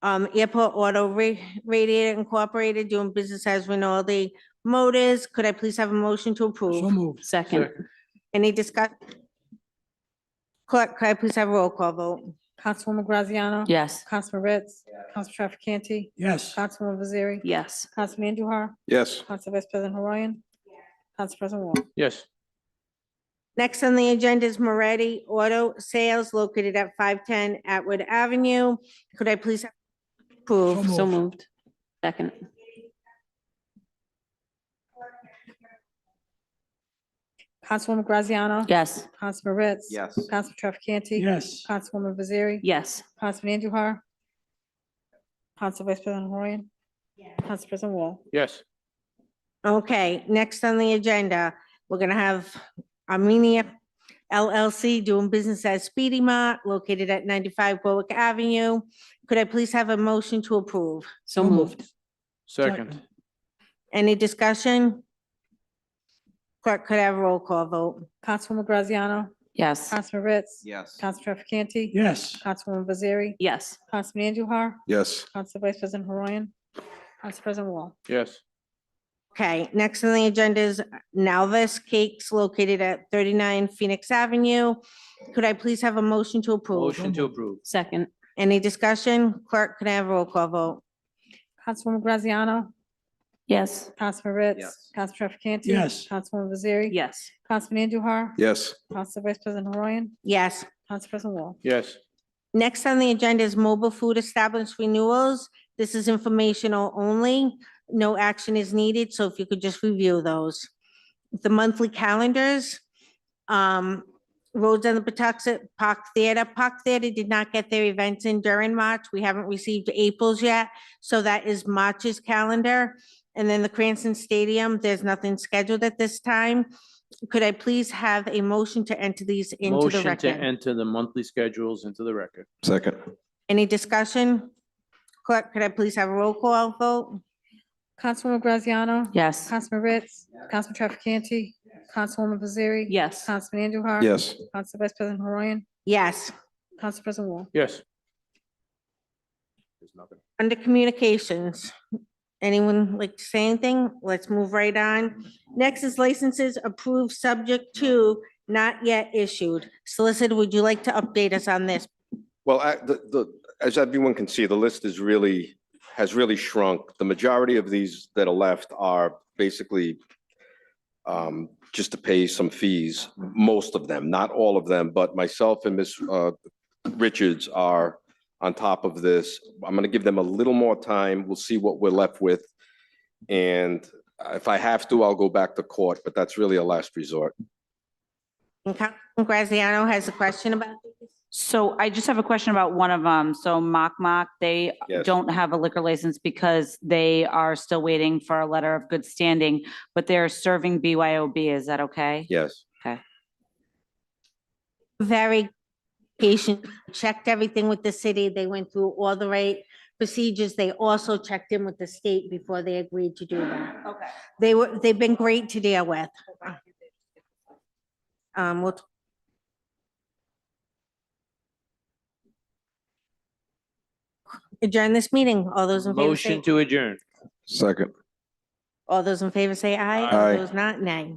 Airport Auto Radiator Incorporated doing business as Rinaldi Motors. Could I please have a motion to So approve? moved. Second. Any discussion? Clerk, could I please have a roll call vote? Councilwoman Graziano? Yes. Councilman Ritz? Council Trafficante? Yes. Councilwoman Baziri? Yes. Councilman Andujar? Yes. Council Vice President Horoyan? Council President Wall? Yes. Next on the agenda is Moretti Auto Sales located at 510 Atwood Avenue. Could I please have approve? So moved. Second. Councilwoman Graziano? Yes. Councilman Ritz? Yes. Council Trafficante? Yes. Councilwoman Baziri? Yes. Councilman Andujar? Council Vice President Horoyan? Council President Wall? Yes. Okay, next on the agenda, we're gonna have Armenia LLC doing business as Speedy Mart located at 95 Berwick Avenue. Could I please have a motion to approve? So moved. Second. Any discussion? Clerk, could I have a roll call vote? Councilwoman Graziano? Yes. Councilman Ritz? Yes. Council Trafficante? Yes. Councilwoman Baziri? Yes. Councilman Andujar? Yes. Council Vice President Horoyan? Council President Wall? Yes. Okay, next on the agenda is Nalvis Cakes located at 39 Phoenix Avenue. Could I please have a motion to approve? Motion to approve. Second, Any discussion? Clerk, can I have a roll call vote? Councilwoman Graziano? yes. Councilman Ritz? Yes. Council Trafficante? Yes. Councilwoman Nazari? Yes. Councilman Andujar? Yes. Council Vice President Naroyan? Yes. Council President Wall? Yes. Next on the agenda is mobile food establishment renewals. This is informational only. No action is needed, so if you could just review those. The monthly calendars, Roads on the Patuxent Park Theater. Park Theater did not get their events in during March. We haven't received April's yet, so that is March's calendar. And then the Cranston Stadium, there's nothing scheduled at this time. Could I please have a motion to enter these into the Motion to record? enter the monthly schedules into the record. Second. Any discussion? Clerk, could I please have a roll call vote? Councilwoman Graziano? Yes. Councilman Ritz? Councilman Trafficante? Councilwoman Nazari? Yes. Councilman Andujar? Yes. Council Vice President Naroyan? Yes. Council President Wall? Yes. Under communications, anyone like to say anything? Let's move right on. Next is licenses approved subject to not yet issued. Solicitor, would you like to update us on this? Well, as everyone can see, the list has really shrunk. The majority of these that are left are basically just to pay some fees, most of them, not all of them, but myself and Ms. Richards are on top of this. I'm going to give them a little more time. We'll see what we're left with. And if I have to, I'll go back to court, but that's really a last resort. And Councilman Graziano has a question about this? So I just have a question about one of them. So Mok, they Yes. don't have a liquor license because they are still waiting for a letter of good standing, but they're serving BYOB. Is that okay? Yes. Okay. Very patient, checked everything with the city. They went through all the right procedures. They also checked in with the state before they agreed to do that. Okay. They've been great to deal with. We'll adjourn this meeting. All those in favor Motion say, to adjourn. Second. all those in favor say aye. Aye. All those not, nay.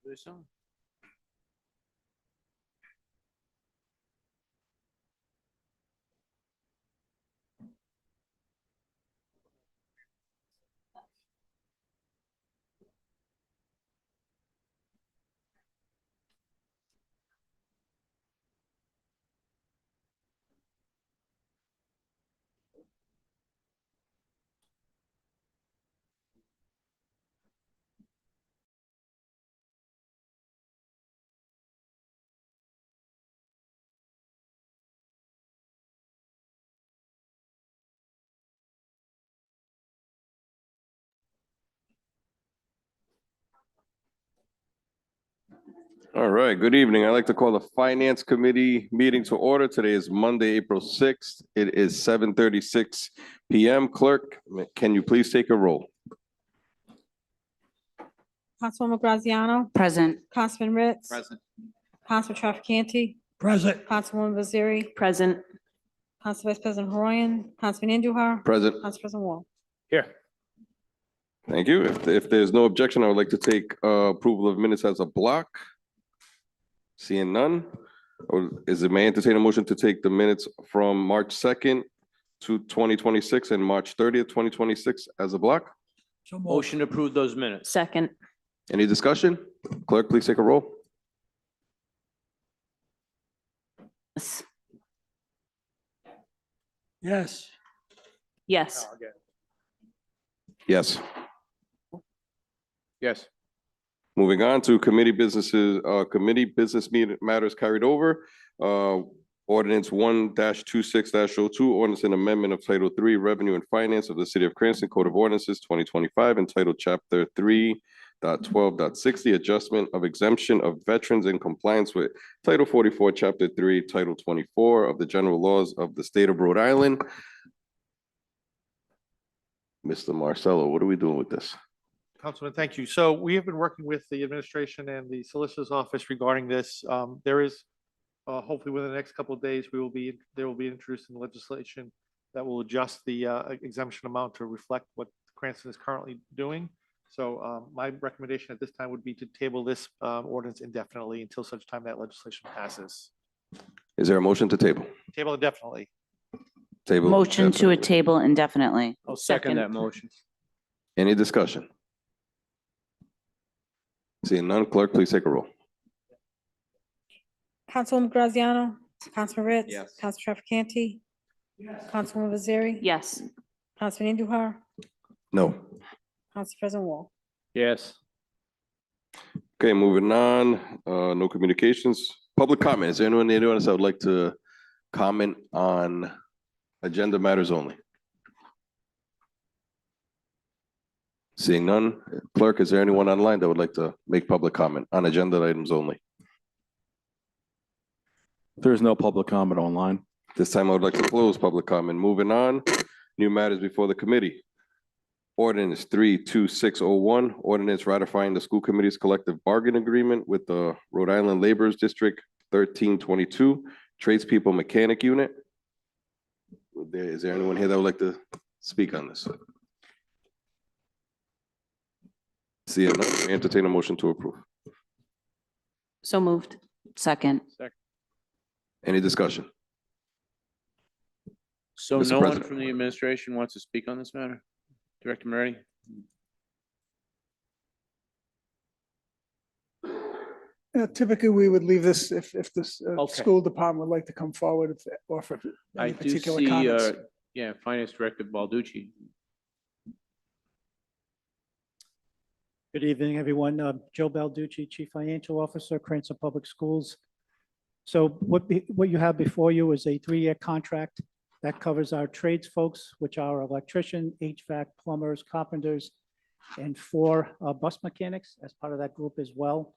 this on. All right, good evening. I'd like to call the Finance Committee meeting to order. Today is Monday, April 6th. It is 7:36 PM. Clerk, can you please take a roll? Councilwoman Graziano? Present. Councilman Ritz? Present. Councilman Trafficante? Present. Councilwoman Naziri? Present. Council Vice President Horoyan? Councilman Andujar? Present. Council President Wall? Here. Thank you. If there's no objection, I would like to take approval of minutes as a block. Seeing none, may I entertain a motion to take the minutes from March 2nd to 2026 and March 30th, 2026 as a block? So moved. Motion to approve those minutes. Second. Any discussion? Clerk, please take a roll. Yes. Yes. Yes. Yes. Yes. Moving on to committee businesses, committee business matters carried over. Ordinance 1-26-02, ordinance and amendment of Title III, Revenue and Finance of the City of Cranston Code of Ordinances 2025, entitled Chapter 3.12.60, adjustment of exemption of veterans in compliance with Title 44, Chapter 3, Title 24 of the General Laws of the State of Rhode Island. Mr. Marcello, what are we doing with this? Councilman, thank you. So we have been working with the administration and the solicitor's office regarding this. There is, hopefully within the next couple of days, there will be introduced in legislation that will adjust the exemption amount to reflect what Cranston is currently doing. So my recommendation at this time would be to table this ordinance indefinitely until such time that legislation passes. Is there a motion to table? Table indefinitely. Table. Motion to a table indefinitely. I'll second that motion. Any discussion? Seeing none, clerk, please take a roll. Councilwoman Graziano? Councilman Ritz? Yes. Council Trafficante? Councilwoman Naziri? Yes. Councilman Andujar? No. Council President Wall? Yes. Okay, moving on, no communications. Public comment. Is there anyone else that would like to comment on agenda matters only? Seeing none, clerk, is there anyone online that would like to make public comment on agenda items only? There is no public comment online. This time I would like to close public comment. Moving on, new matters before the committee. Ordinance 32601, ordinance ratifying the school committee's collective bargain agreement with the Rhode Island Laborers District 1322 Tradespeople Mechanic Unit. Is there anyone here that would like to speak on this? Seeing none, may I entertain a motion to approve. So moved. Second. Any discussion? So Mr. no one President. from the administration wants to speak on this matter? Director Moretti? Typically, we would leave this if this Okay. school department would like to come forward if they offer I any do particular see, comments. yeah, Finance Director Balducci. Good evening, everyone. Joe Balducci, Chief Financial Officer, Cranston Public Schools. So what you have before you is a 3-year contract that covers our trades folks, which are electrician, HVAC, plumbers, carpenters, and 4 bus mechanics as part of that group as well.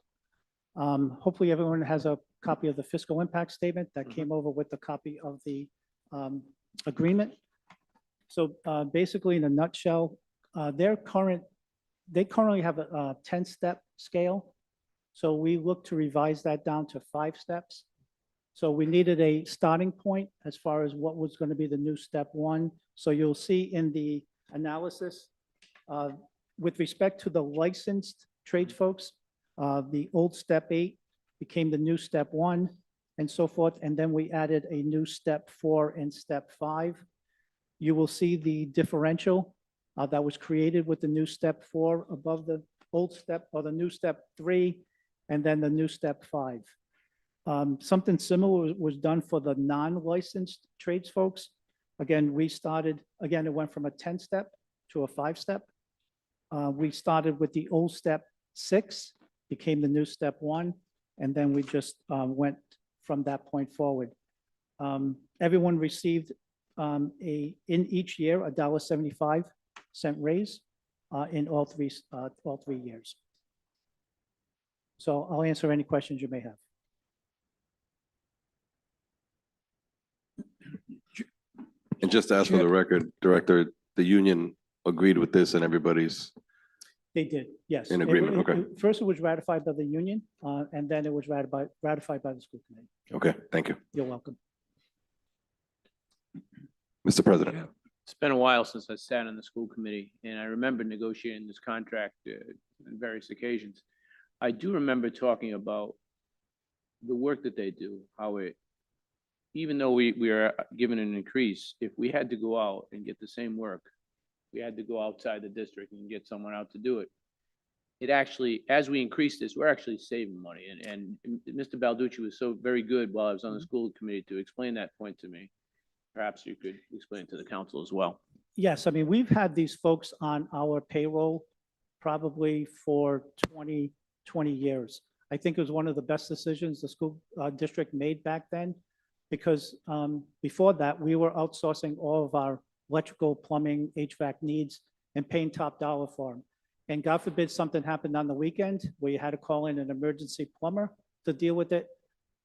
Hopefully everyone has a copy of the fiscal impact statement that came over with the copy of the agreement. So basically, in a nutshell, they currently have a 10-step scale. So we look to revise that down to 5 steps. So we needed a starting point as far as what was going to be the new step 1. So you'll see in the analysis, with respect to the licensed trades folks, The old step 8 became the new step 1 and so forth. And then we added a new step 4 and step 5. You will see the differential that was created with the new step 4 above the old step or the new step 3 and then the new step 5. Something similar was done for the non-licensed trades folks. Again, it went from a 10-step to a 5-step. We started with the old step 6, became the new step 1, and then we just went from that point forward. Everyone received in each year a $1.75 raise in all three years. So I'll answer any questions you may have. And just to ask for the record, Director, the union agreed with this and everybody's They did, yes. in agreement, okay. First, it was ratified by the union, and then it was ratified by the school committee. Okay, thank you. You're welcome. Mr. President. It's been a while since I sat on the school committee, and I remember negotiating this contract on various occasions. I do remember talking about the work that they do, how it, even though we are given an increase, if we had to go out and get the same work, we had to go outside the district and get someone out to do it. It actually, as we increase this, we're actually saving money. And Mr. Balducci was so very good while I was on the school committee to explain that point to me. Perhaps you could explain it to the council as well. Yes, I mean, we've had these folks on our payroll probably for 20 years. I think it was one of the best decisions the school district made back then, because before that, we were outsourcing all of our electrical, plumbing, HVAC needs and paying top dollar for them. And God forbid something happened on the weekend where you had to call in an emergency plumber to deal with it.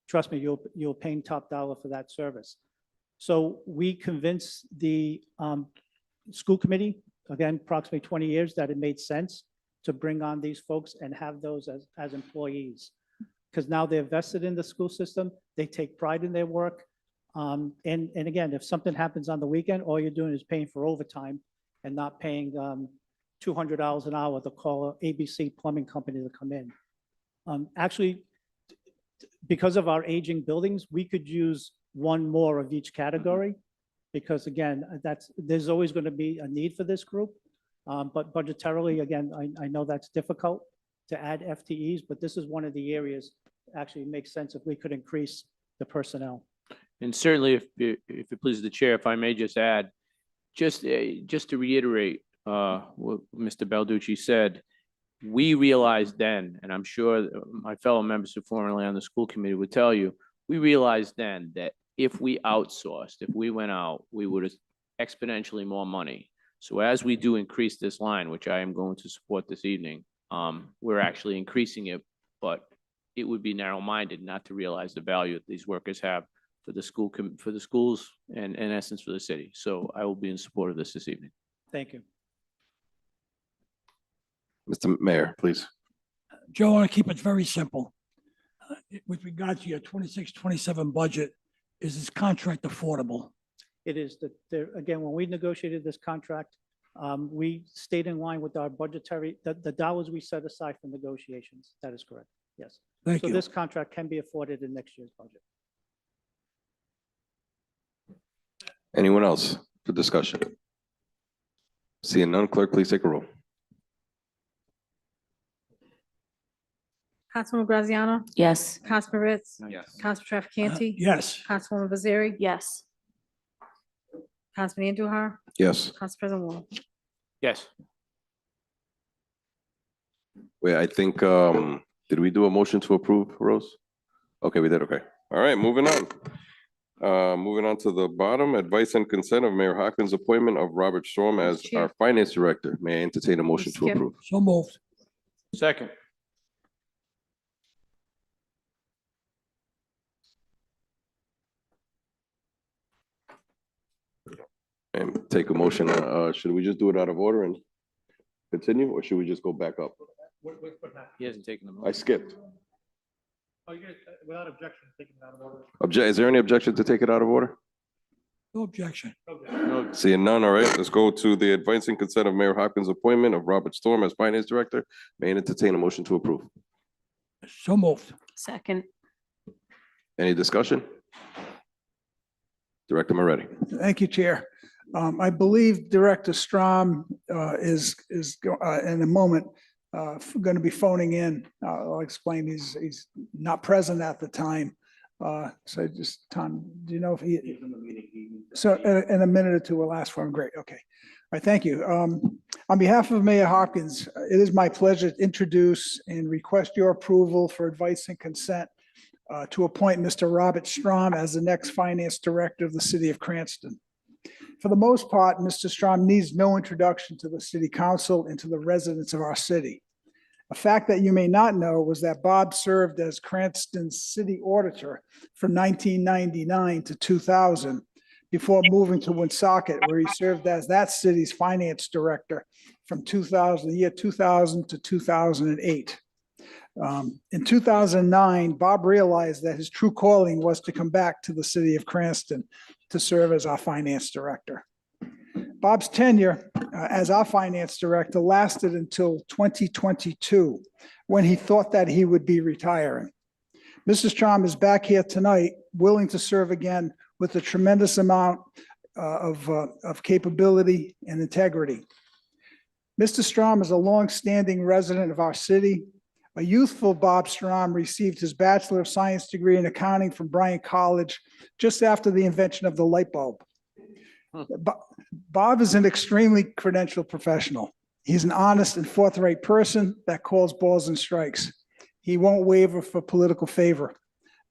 Trust me, you're paying top dollar for that service. So we convinced the school committee, again, approximately 20 years, that it made sense to bring on these folks and have those as employees. Because now they're vested in the school system, they take pride in their work. And again, if something happens on the weekend, all you're doing is paying for overtime and not paying $200 an hour to call a ABC plumbing company to come in. Actually, because of our aging buildings, we could use one more of each category, because again, there's always going to be a need for this group. But budgetarily, again, I know that's difficult to add FTEs, but this is one of the areas that actually makes sense if we could increase the personnel. And certainly, if it pleases the chair, if I may just add, just to reiterate what Mr. Balducci said, we realized then, and I'm sure my fellow members who formerly on the school committee would tell you, we realized then that if we outsourced, if we went out, we would have exponentially more money. So as we do increase this line, which I am going to support this evening, we're actually increasing it, but it would be narrow-minded not to realize the value that these workers have for the school, for the schools, and in essence for the city. So I will be in support of this evening. Thank you. Mr. Mayor, please. Joe, I want to keep it very simple. With regard to your 26-27 budget, is this contract affordable? It is again, when we negotiated this contract, we stayed in line with our budgetary, the dollars we set aside for negotiations. That is correct. Yes. Thank So you. this contract can be afforded in next year's budget. Anyone else for discussion? Seeing none, clerk, please take a roll. Councilwoman Graziano? Yes. Councilman Ritz? Yes. Councilman Trafficante? Yes. Councilwoman Baziri? Yes. Councilman Andujar? Yes. Council President Wall? Yes. Wait, I think, did we do a motion to approve, Rose? Okay, we did, okay. All right, moving on. Moving on to the bottom, advice and consent of Mayor Hockman's appointment of Robert Storm as Chair. our finance director. May I entertain a motion to Skip. approve? So moved. Second. And take a motion, should we just do it out of order and continue, or should we just go back up? What happened? He hasn't taken the I motion. skipped. Oh, you guys, without objection, taking it out of order. Is there any objection to take it out of order? No objection. No, Seeing none, all right, let's go to the advice and consent of Mayor Hopkins' appointment of Robert Storm as finance director. May I entertain a motion to approve? So moved. Second. Any discussion? Director Moretti. Thank you, Chair. I believe Director Strom is in a moment going to be phoning in. I'll explain, he's not present at the time. So just, Tom, do you know if he? So in a minute or two, we'll ask for him. Great, okay. All right, thank you. On behalf of Mayor Hopkins, it is my pleasure to introduce and request your approval for advice and consent to appoint Mr. Robert Strom as the next Finance Director of the City of Cranston. For the most part, Mr. Strom needs no introduction to the City Council and to the residents of our city. A fact that you may not know was that Bob served as Cranston's city auditor from 1999 to 2000 before moving to Woonsocket, where he served as that city's finance director from the year 2000 to 2008. In 2009, Bob realized that his true calling was to come back to the city of Cranston to serve as our finance director. Bob's tenure as our finance director lasted until 2022, when he thought that he would be retiring. Mr. Strom is back here tonight, willing to serve again with a tremendous amount of capability and integrity. Mr. Strom is a longstanding resident of our city. A youthful Bob Strom received his Bachelor of Science degree in accounting from Bryant College just after the invention of the light bulb. Bob is an extremely credentialed professional. He's an honest and forthright person that calls balls and strikes. He won't waver for political favor.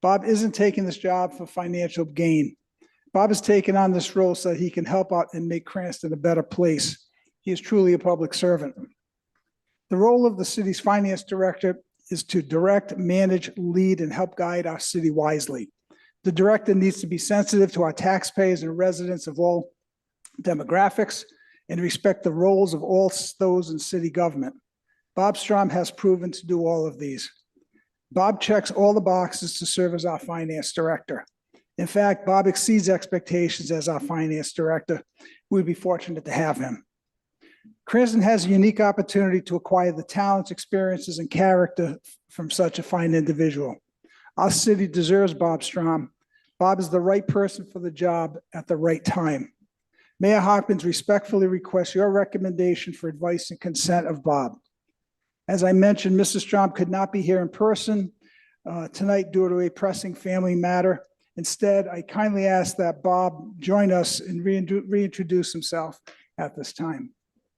Bob isn't taking this job for financial gain. Bob is taking on this role so that he can help out and make Cranston a better place. He is truly a public servant. The role of the city's finance director is to direct, manage, lead, and help guide our city wisely. The director needs to be sensitive to our taxpayers and residents of all demographics and respect the roles of all those in city government. Bob Strom has proven to do all of these. Bob checks all the boxes to serve as our finance director. In fact, Bob exceeds expectations as our finance director. We'd be fortunate to have him. Cranston has a unique opportunity to acquire the talents, experiences, and character from such a fine individual. Our city deserves Bob Strom. Bob is the right person for the job at the right time. Mayor Hopkins respectfully requests your recommendation for advice and consent of Bob. As I mentioned, Mr. Strom could not be here in person tonight due to a pressing family matter. Instead, I kindly ask that Bob join us and reintroduce himself at this time.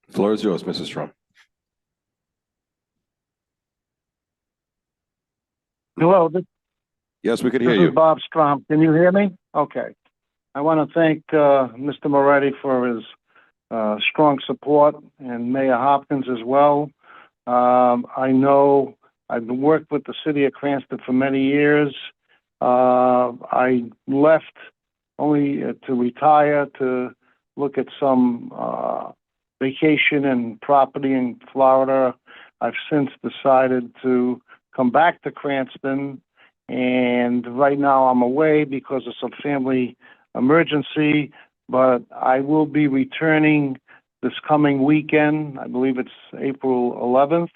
The floor is yours, Mrs. Strom. Hello, Yes, we could this hear is you. Bob Strom. Can you hear me? Okay. I want to thank Mr. Moretti for his strong support and Mayor Hopkins as well. I know I've worked with the city of Cranston for many years. I left only to retire to look at some vacation and property in Florida. I've since decided to come back to Cranston, and right now I'm away because of some family emergency, but I will be returning this coming weekend. I believe it's April 11th,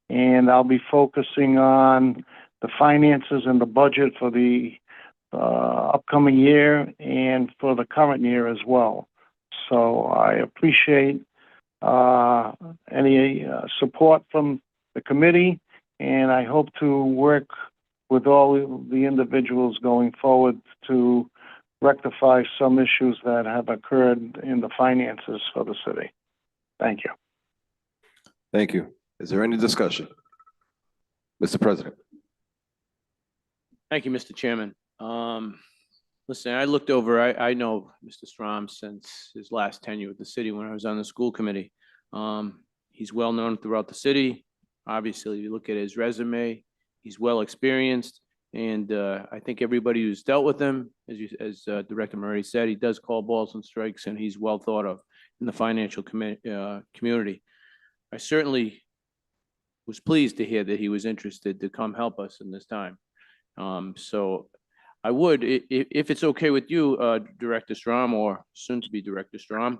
and I'll be focusing on the finances and the budget for the upcoming year and for the current year as well. So I appreciate any support from the committee, and I hope to work with all the individuals going forward to rectify some issues that have occurred in the finances for the city. Thank you. Thank you. Is there any discussion? Mr. President. Thank you, Mr. Chairman. Listen, I looked over, I know Mr. Strom since his last tenure with the city when I was on the school committee. He's well known throughout the city. Obviously, you look at his resume, he's well experienced. And I think everybody who's dealt with him, as Director Murray said, he does call balls and strikes, and he's well thought of in the financial community. I certainly was pleased to hear that he was interested to come help us in this time. So I would, if it's okay with you, Director Strom, or soon to be Director Strom,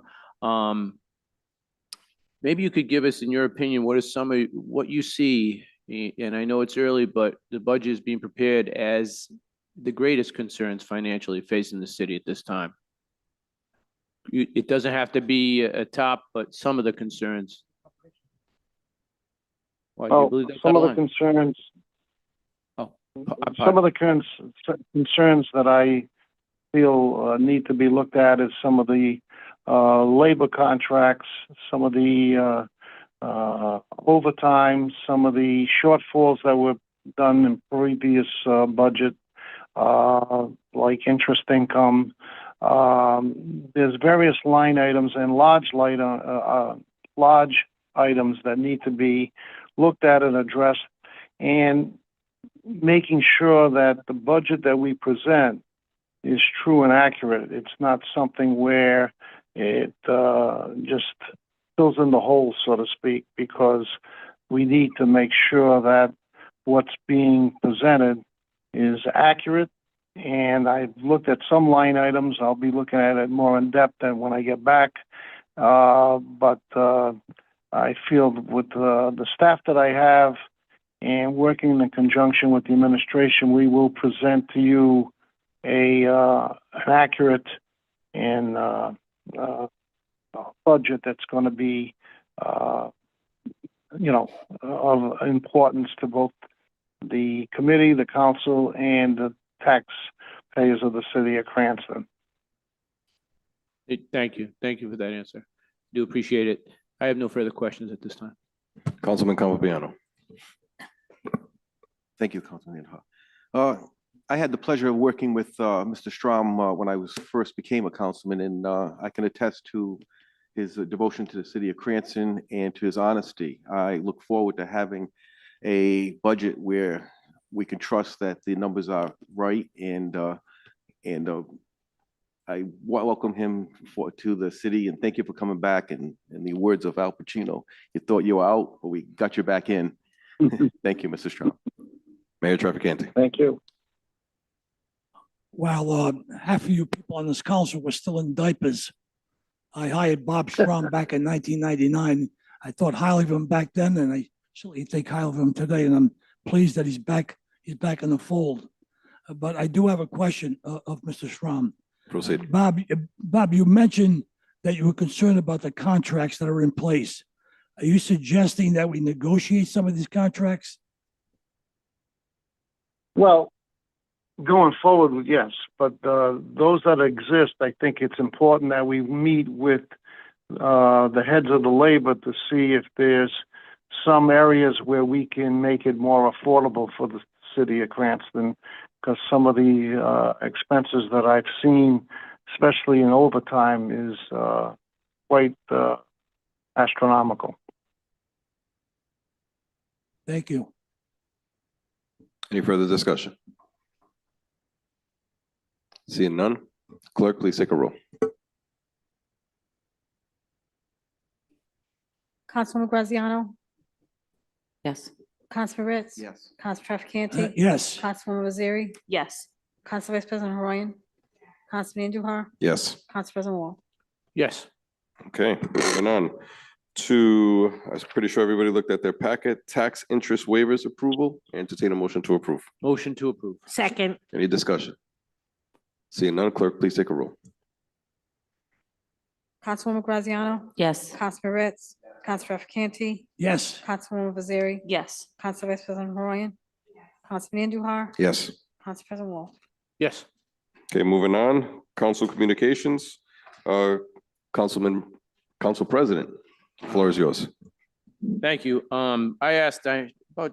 maybe you could give us, in your opinion, what is some of what you see And I know it's early, but the budget is being prepared as the greatest concerns financially facing the city at this time. It doesn't have to be a top, but some of the concerns. Why, do you Well, believe that's some out of of the line? concerns, I'm some of the concerns that I feel need to be looked at is some of the labor contracts, some of the overtime, some of the shortfalls that were done in previous budget, like interest income. There's various line items and large items that need to be looked at and addressed, and making sure that the budget that we present is true and accurate. It's not something where it just fills in the hole, so to speak, because we need to make sure that what's being presented is accurate. And I've looked at some line items. I'll be looking at it more in depth than when I get back. But I feel with the staff that I have and working in conjunction with the administration, we will present to you an accurate and budget that's going to be, of importance to both the committee, the council, and the taxpayers of the city of Cranston. Thank you. Thank you for that answer. Do appreciate it. I have no further questions at this time. Councilman Campabiano. Thank you, Councilman Adha. I had the pleasure of working with Mr. Strom when I first became a councilman, and I can attest to his devotion to the city of Cranston and to his honesty. I look forward to having a budget where we can trust that the numbers are right, and I welcome him to the city, and thank you for coming back. And in the words of Al Pacino, you thought you were out, but we got you back in. Thank you, Mr. Strom. Mayor Trafficante. Thank you. While half of you people on this council were still in diapers, I hired Bob Schramm back in 1999. I thought highly of him back then, and I certainly think highly of him today, and I'm pleased that he's back in the fold. But I do have a question of Mr. Schramm. Proceed. Bob, you mentioned that you were concerned about the contracts that are in place. Are you suggesting that we negotiate some of these contracts? Well, going forward, yes, but those that exist, I think it's important that we meet with the heads of the labor to see if there's some areas where we can make it more affordable for the city of Cranston, because some of the expenses that I've seen, especially in overtime, is quite astronomical. Thank you. Any further discussion? Seeing none, clerk, please take a roll. Councilwoman Graziano? Yes. Councilman Ritz? Yes. Council Trafficante? Yes. Councilwoman Waziri? Yes. Council Vice President Horoyan? Councilman Andujar? Yes. Council President Wall? Yes. Okay, moving on to, I was pretty sure everybody looked at their packet, tax interest waivers approval. Entertain a motion to approve. Motion to approve. Second. Any discussion? Seeing none, clerk, please take a roll. Councilwoman Graziano? Yes. Councilman Ritz? Council Trafficante? Yes. Councilwoman Waziri? Yes. Council Vice President Horoyan? Councilman Andujar? Yes. Council President Wall? Yes. Okay, moving on, council communications. Council President, floor is yours. Thank you. About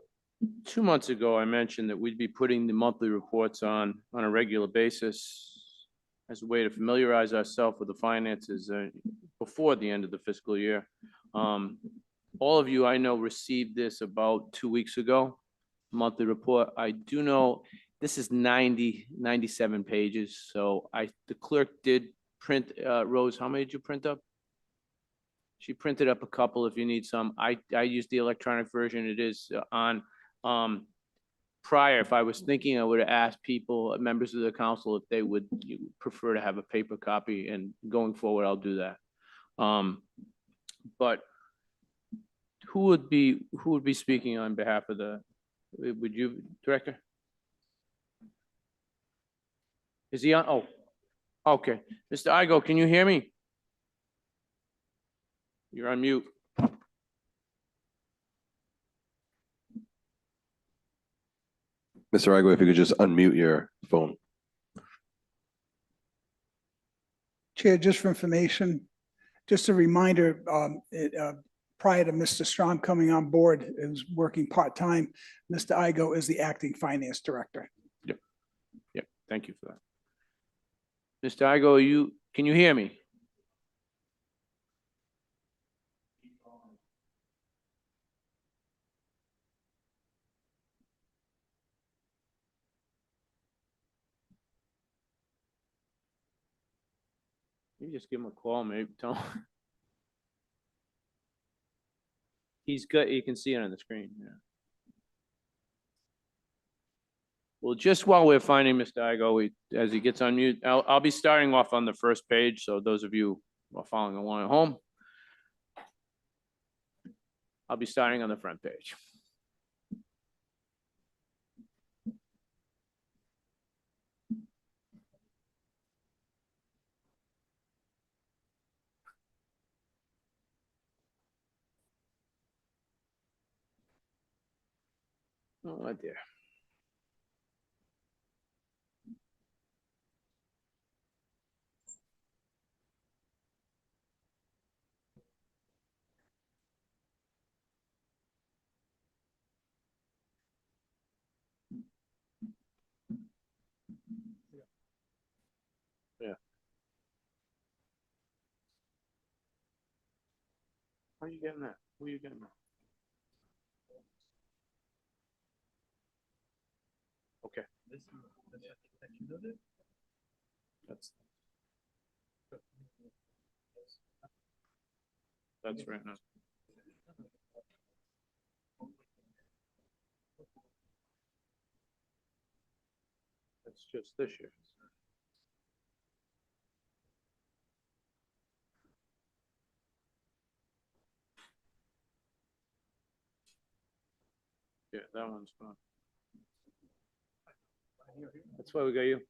2 months ago, I mentioned that we'd be putting the monthly reports on a regular basis as a way to familiarize ourselves with the finances before the end of the fiscal year. All of you I know received this about 2 weeks ago, monthly report. I do know this is 97 pages. So the clerk did print, Rose, how many did you print up? She printed up a couple if you need some. I used the electronic version. It is on. Prior, if I was thinking, I would have asked people, members of the council, if they would prefer to have a paper copy, and going forward, I'll do that. But who would be speaking on behalf of the Would you, Director? Is he on? Oh, okay. Mr. Igo, can you hear me? You're on mute. Mr. Igo, if you could just unmute your phone. Chair, just for information, just a reminder, prior to Mr. Strom coming on board, it was working part-time. Mr. Igo is the acting finance director. Yep, thank you for that. Mr. Igo, can you hear me? You just give him a call, maybe, tell him. He's good, you can see it on the screen, yeah. Well, just while we're finding Mr. Igo, as he gets on mute, I'll be starting off on the first page, so those of you who are following along at home, I'll be starting on the front page. Oh, dear. Yeah. How are you getting that? Where are you getting that? Okay. That's right now. That's just this year. Yeah, that one's fine. That's why we got you.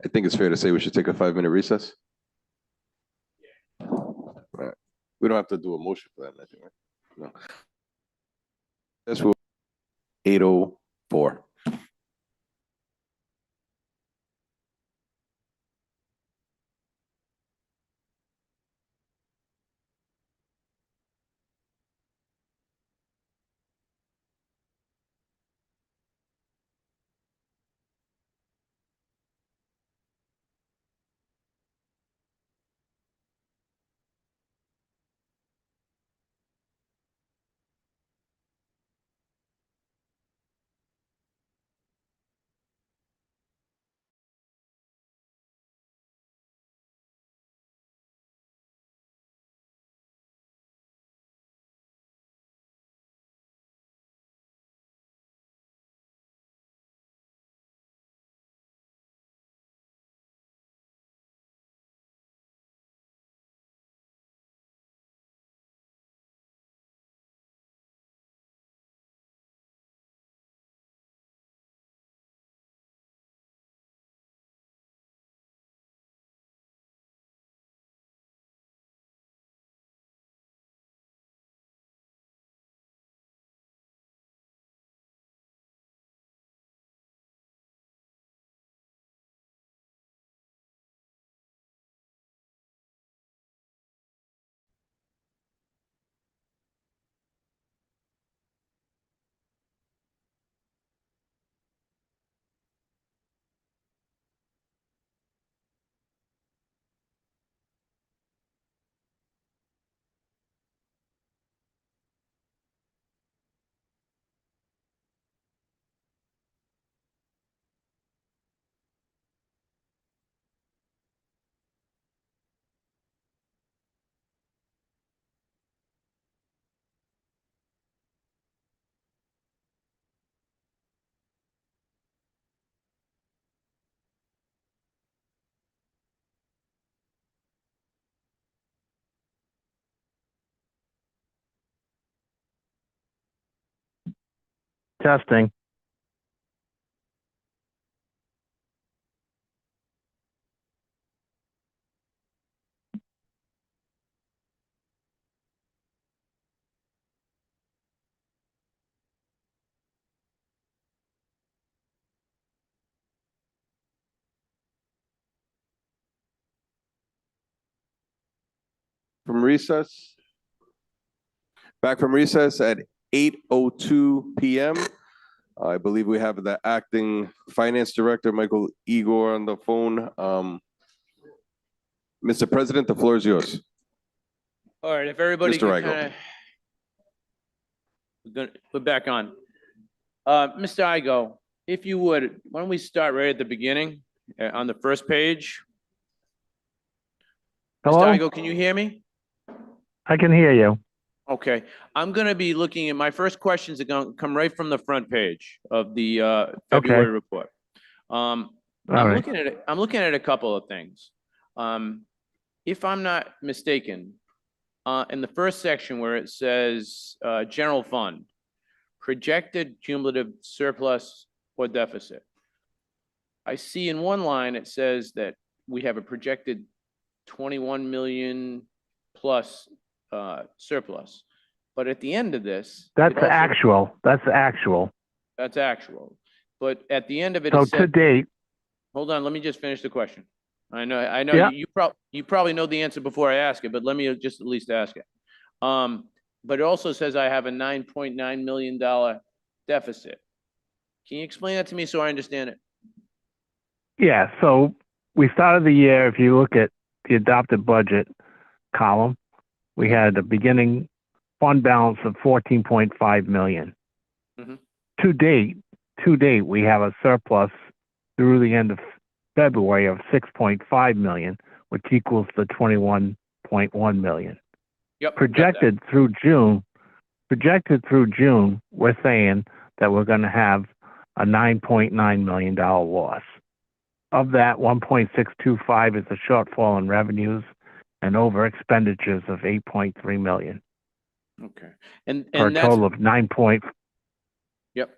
I think it's fair to say we should take a 5-minute recess. All right. We don't have to do a motion for that, I think, right? No. That's what 8:04. testing. From recess. Back from recess at 8:02 PM. I believe we have the acting finance director, Michael Igor, on the phone. Mr. President, the floor is yours. All right, if everybody Mr. can Igo. we're back on. Mr. Igo, if you would, why don't we start right at the beginning, on the first page? Hello? Mr. Igo, can you hear me? I can hear you. Okay, I'm gonna be looking at, my first questions are gonna come right from the front page of the February report. All I'm right. looking at a couple of things. If I'm not mistaken, in the first section where it says, general fund, projected cumulative surplus or deficit. I see in one line, it says that we have a projected 21 million plus surplus. But at the end of this. That's it also- actual. That's actual. That's actual. But at the end of it, So it to said, date, hold on, let me just finish the question. I know Yeah. you probably know the answer before I ask it, but let me just at least ask it. But it also says I have a $9.9 million deficit. Can you explain that to me so I understand it? yeah, so we started the year, if you look at the adopted budget column, we had a beginning fund balance of 14.5 million. Mhm. To date, we have a surplus through the end of February of 6.5 million, which equals the 21.1 million. Yep. got that. Projected through June, we're saying that we're gonna have a $9.9 million loss. Of that, 1.625 is a shortfall in revenues and over expenditures of 8.3 million, Okay. for a And that's, total of yep.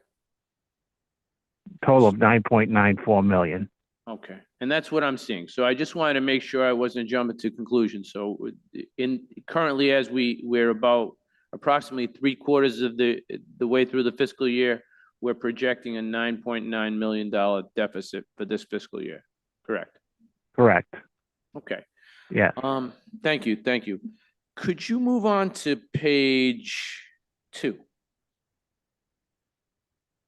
9.94 million. Okay, and that's what I'm seeing. So I just wanted to make sure I wasn't jumping to conclusions. So currently, as we're about approximately 3/4 of the way through the fiscal year, we're projecting a $9.9 million deficit for this fiscal year, correct? Correct. Okay. Yeah. Thank you. Could you move on to page 2?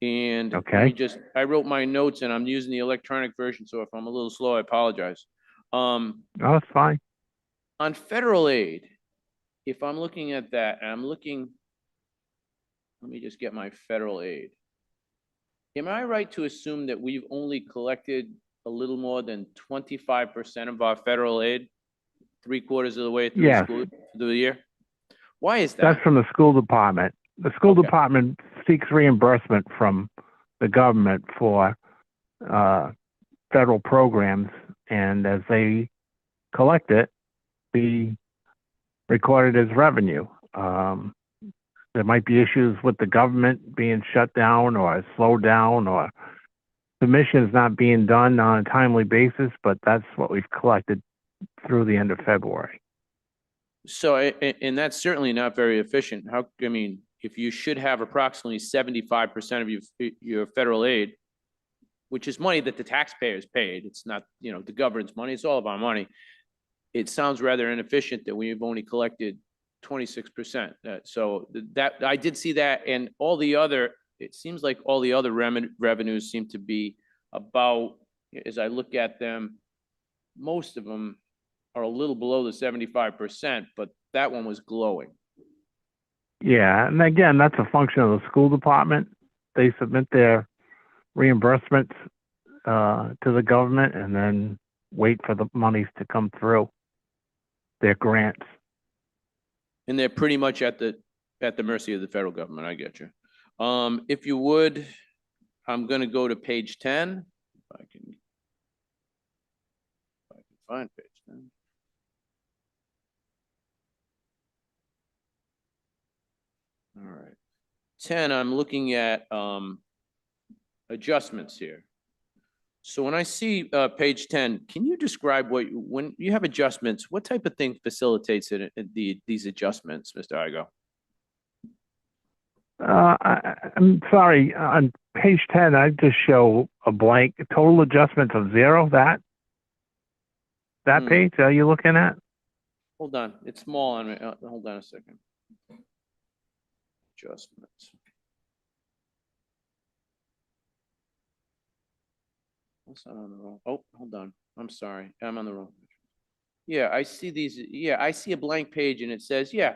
And let me Okay. I wrote my notes and I'm using the electronic version, so if I'm a little slow, I apologize. No, it's fine. On federal aid, if I'm looking at that, and let me just get my federal aid. Am I right to assume that we've only collected a little more than 25% of our federal aid, 3/4 of the way through Yes. through the year? Why is That's that? from the school department. The school Okay. department seeks reimbursement from the government for federal programs, and as they collect it, we record it as revenue. There might be issues with the government being shut down or slowed down, or submissions not being done on a timely basis, but that's what we've collected through the end of February. So, and that's certainly not very efficient. If you should have approximately 75% of your federal aid, which is money that the taxpayers paid, it's not, the government's money, it's all of our money. It sounds rather inefficient that we've only collected 26%. So that, I did see that, and it seems like all the other revenues seem to be about, as I look at them, most of them are a little below the 75%, but that one was glowing. Yeah, and again, that's a function of the school department. They submit their reimbursements to the government and then wait for the monies to come through, their grants. And they're pretty much at the mercy of the federal government. I get you. If you would, I'm going to go to page 10. If I can find page 10. All right. 10, I'm looking at adjustments here. So when I see page 10, can you describe when you have adjustments, what type of thing facilitates these adjustments, Mr. Igo? I'm sorry, on page 10, I just show a blank total adjustments of 0, that page, are you looking at? Hold on, it's small on me. Hold on a second. Adjustments. What's that on the wrong? Oh, hold on. I'm sorry. I'm on the wrong. Yeah, I see these. Yeah, I see a blank page and it says, yeah,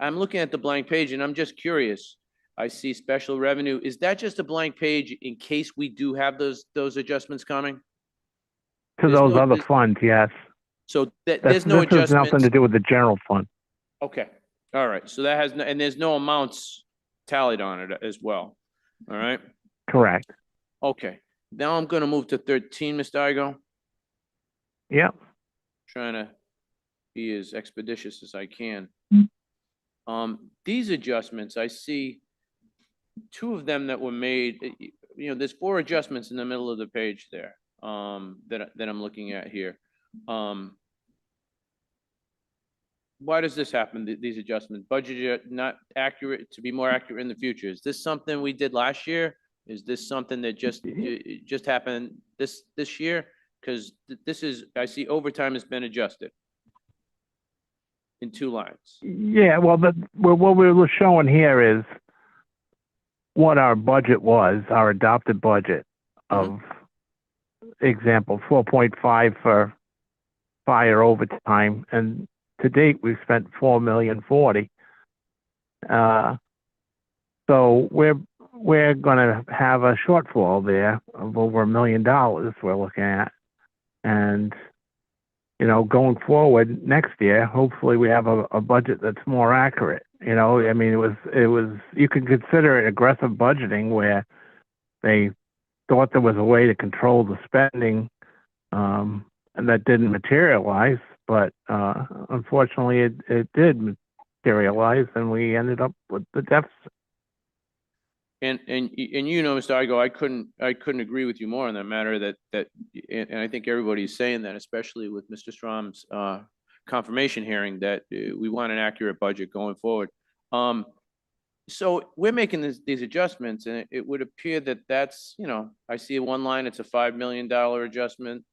I'm looking at the blank page and I'm just curious. I see special revenue. Is that just a blank page in case we do have those adjustments coming? To those other funds, yes. So there's no This has nothing adjustments. to do with the general fund. Okay, all right. So that has, and there's no amounts tallied on it as well. All right, Correct. okay. Now I'm gonna move to 13, Mr. Igo. Yep. Trying to be as expeditious as I can. These adjustments, I see 2 of them that were made, there's 4 adjustments in the middle of the page there, that I'm looking at here. Why does this happen, these adjustments? Budget not accurate, to be more accurate in the future. Is this something we did last year? Is this something that just happened this year? Because this is, I see overtime has been adjusted in 2 lines. Yeah, well, what we were showing here is what our budget was, our adopted budget of, example, 4.5 for fire overtime, and to date, we've spent $4,040,000. So we're gonna have a shortfall there of over $1 million we're looking at. And, going forward next year, hopefully we have a budget that's more accurate. I mean, it was, you could consider it aggressive budgeting where they thought there was a way to control the spending, and that didn't materialize. But unfortunately, it did materialize, and we ended up with the deficit. And Mr. Igo, I couldn't agree with you more on that matter, and I think everybody's saying that, especially with Mr. Strom's confirmation hearing, that we want an accurate budget going forward. So we're making these adjustments, and it would appear that's, I see one line, it's a $5 million adjustment.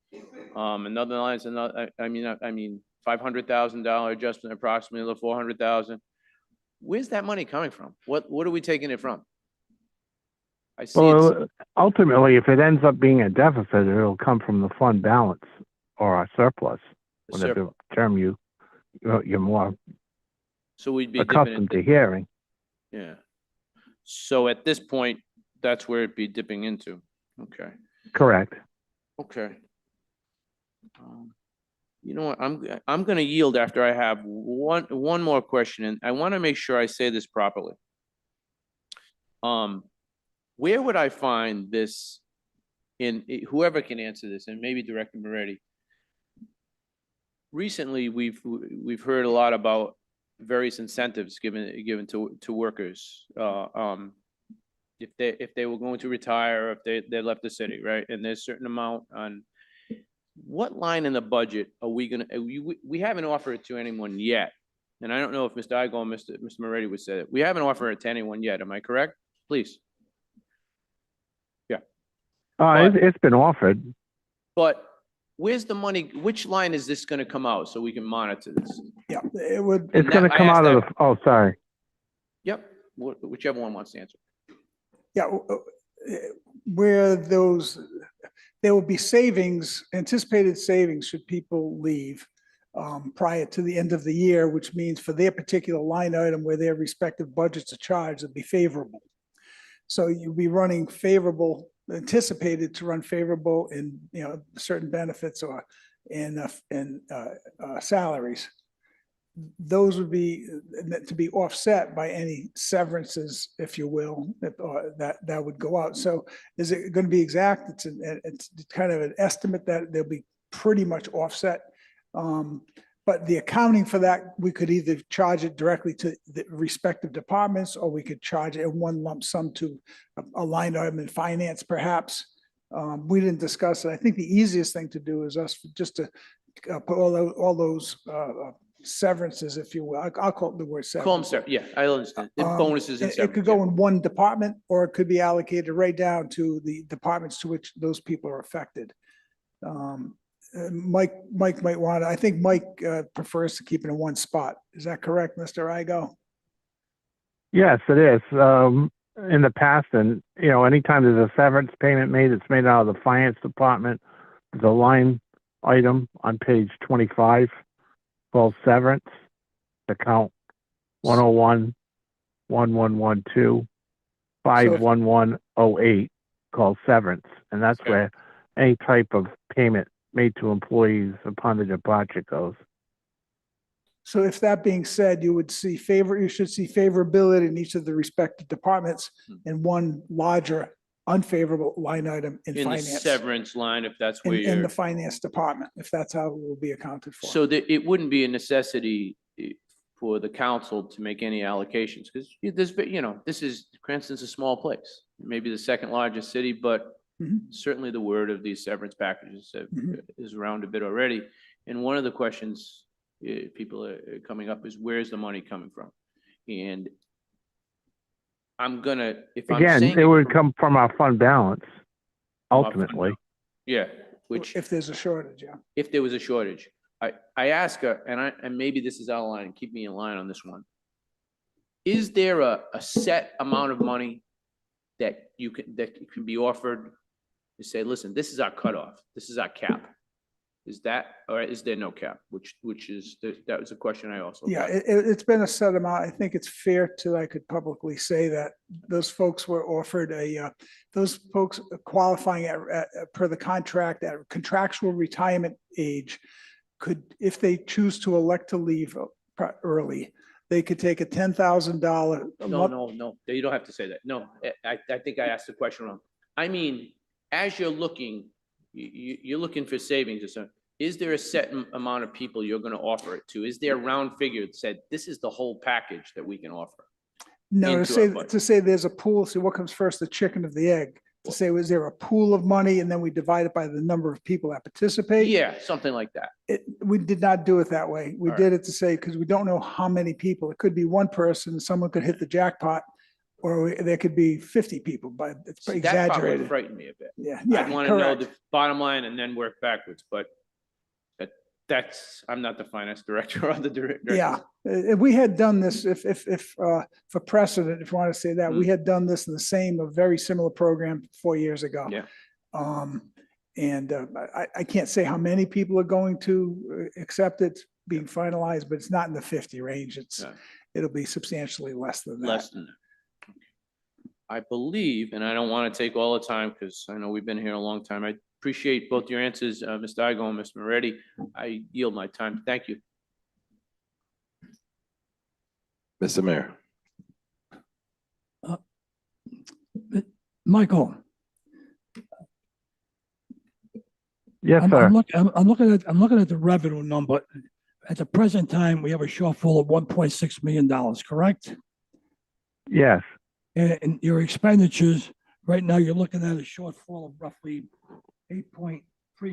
Another line is another, I mean, $500,000 adjustment, approximately $400,000. Where's that money coming from? What are we taking it from? I see Well, ultimately, if it ends up being a deficit, it'll come from the fund balance or our surplus, whatever term you're more so we'd be accustomed to hearing. Yeah. So at this point, that's where it'd be dipping into. Okay. Correct. Okay. You know what? I'm going to yield after I have one more question, and I want to make sure I say this properly. Where would I find this in whoever can answer this, and maybe Director Moretti? Recently, we've heard a lot about various incentives given to workers. If they were going to retire, or if they left the city, right? And there's a certain amount on what line in the budget are we gonna? We haven't offered it to anyone yet, and I don't know if Mr. Igo and Mr. Moretti would say it. We haven't offered it to anyone yet. Am I correct? Please. Yeah. It's been offered. But where's the money? Which line is this going to come out so we can monitor this? Yeah, it would. It's going to come out of the, oh, sorry. Yep, whichever one wants to answer. Yeah, where there will be savings, anticipated savings should people leave prior to the end of the year, which means for their particular line item where their respective budgets are charged, it'd be favorable. So you'll be running favorable, anticipated to run favorable in, certain benefits or in salaries. Those would be to be offset by any severances, if you will, that would go out. So is it going to be exact? It's kind of an estimate that they'll be pretty much offset. But the accounting for that, we could either charge it directly to the respective departments, or we could charge it in one lump sum to a line item in finance perhaps. We didn't discuss it. I think the easiest thing to do is us just to put all those severances, if you will. I'll call it the word severance. Call them, sir. Yeah, I understand. The bonuses and It could severance. go in one department, or it could be allocated right down to the departments to which those people are affected. Mike might want, I think Mike prefers to keep it in one spot. Is that correct, Mr. Igo? Yes, it is. In the past, and anytime there's a severance payment made, it's made out of the finance department. The line item on page 25 called severance, account 101-1112-51108 called severance, and that's where any type of payment made to employees upon the departure goes. So if that being said, you should see favorability in each of the respective departments and one larger unfavorable line item in In the finance. severance line, if that's where In you're. the finance department, if that's how it will be accounted for. So that it wouldn't be a necessity for the council to make any allocations, because Cranston's a small place, maybe the second largest city, but certainly the word of these severance packages is around a bit already. And one of the questions people are coming up is, where's the money coming from? And if I'm Again, saying. it would come from our fund balance, From our fund ultimately. Yeah, which. If there's a shortage, yeah. If there was a shortage, I ask her, and maybe this is out of line, keep me in line on this one. Is there a set amount of money that can be offered to say, listen, this is our cutoff, this is our cap? Is that, or is there no cap? That was a question I also. Yeah, got. it's been a set amount. I think it's fair I could publicly say that those folks were offered those folks qualifying per the contract at contractual retirement age could, if they choose to elect to leave early, they could take a $10,000. No, you don't have to say that. No, I think I asked the question wrong. I mean, as you're looking, you're looking for savings or something. Is there a set amount of people you're going to offer it to? Is there a round figure that said, this is the whole package that we can offer? No, into our budget? to say there's a pool, see what comes first, the chicken or the egg? To say, was there a pool of money and then we divide it by the number of people that participate? Yeah, something like that. We did not do it that way. We All did it to say, because we don't know how many people. It could be one person, someone could hit the jackpot, or there could be 50 people, but it's See, that part would exaggerated. frighten me a bit. Yeah, I'd want to know correct. the bottom line and then work backwards, but I'm not the finance director or the director. Yeah, if we had done this, for precedent, if you want to say that, we had done this in a very similar program 4 years ago. Yeah. I can't say how many people are going to accept it being finalized, but it's not in the 50 range. It'll be substantially less than that. Less than that. I believe, and I don't want to take all the time because I know we've been here a long time. I appreciate both your answers, Mr. Igo and Mr. Moretti. I yield my time. Thank you. Mr. Mayor. Michael. Yes, sir. I'm looking at the revenue number. At the present time, we have a shortfall of $1.6 million, correct? Yes. And your expenditures, right now, you're looking at a shortfall of roughly $8.3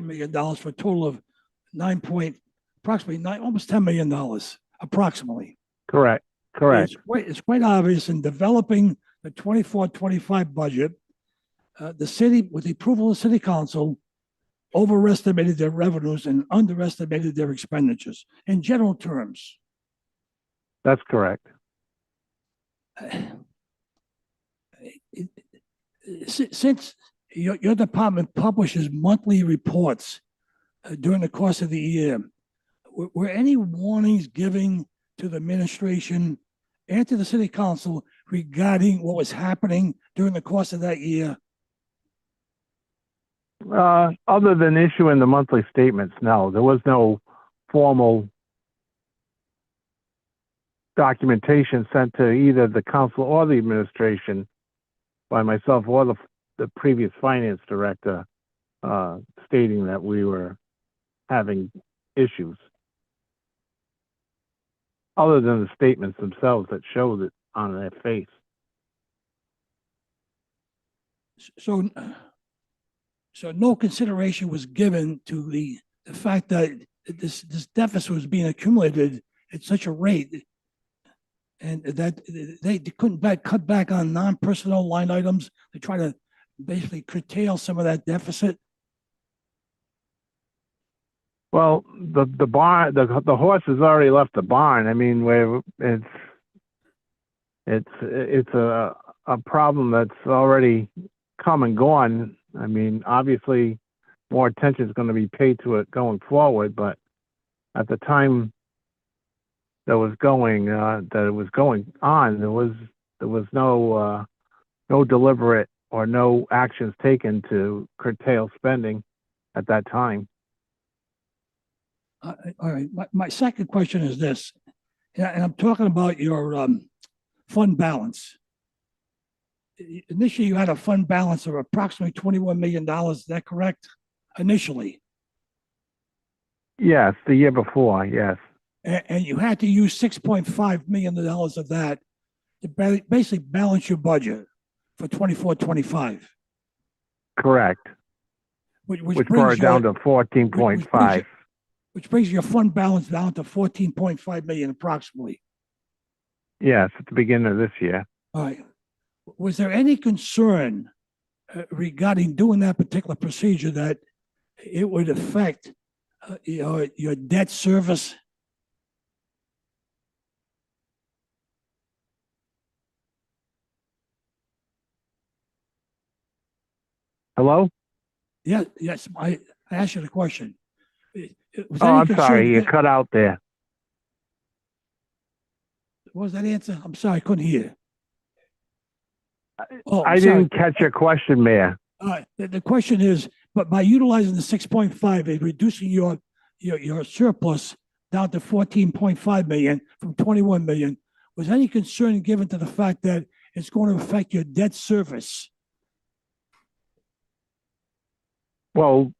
million for a total of approximately almost $10 million, approximately. Correct. It's quite obvious in developing the 24-25 budget, the city, with the approval of the city council, overestimated their revenues and underestimated their expenditures in general terms. That's correct. Since your department publishes monthly reports during the course of the year, were any warnings given to the administration and to the city council regarding what was happening during the course of that year? Other than issuing the monthly statements, no, there was no formal documentation sent to either the council or the administration by myself or the previous finance director stating that we were having issues. other than the statements themselves that show that on their face. So, so no consideration was given to the fact that this deficit was being accumulated at such a rate, and that they couldn't cut back on non-personnel line items to try to basically curtail some of that deficit. Well, the barn, the horse has already left the barn. I mean, where it's a problem that's already come and gone. I mean, obviously, more attention is going to be paid to it going forward, but at the time that was going on, there was no deliberate or no actions taken to curtail spending at that time. All right, my second question is this, and I'm talking about your fund balance. Initially, you had a fund balance of approximately $21 million. Is that correct? Initially, Yes, the year before, yes. and you had to use $6.5 million of that to basically balance your budget for 24-25. Correct. Which Which brought brings it down your- to 14.5. Which brings your fund balance down to 14.5 million approximately. Yes, at the beginning of this year. All right. Was there any concern regarding doing that particular procedure that it would affect your debt service? Hello? Yeah, yes, I asked you the question. Was Oh, any I'm concern sorry, you that- cut out there. What was that answer? I'm sorry, I couldn't hear. Oh, I I'm sorry. didn't catch your question, Mayor. The question is, but by utilizing the 6.5 and reducing your surplus down to 14.5 million from 21 million, was any concern given to the fact that it's going to affect your debt service? Well,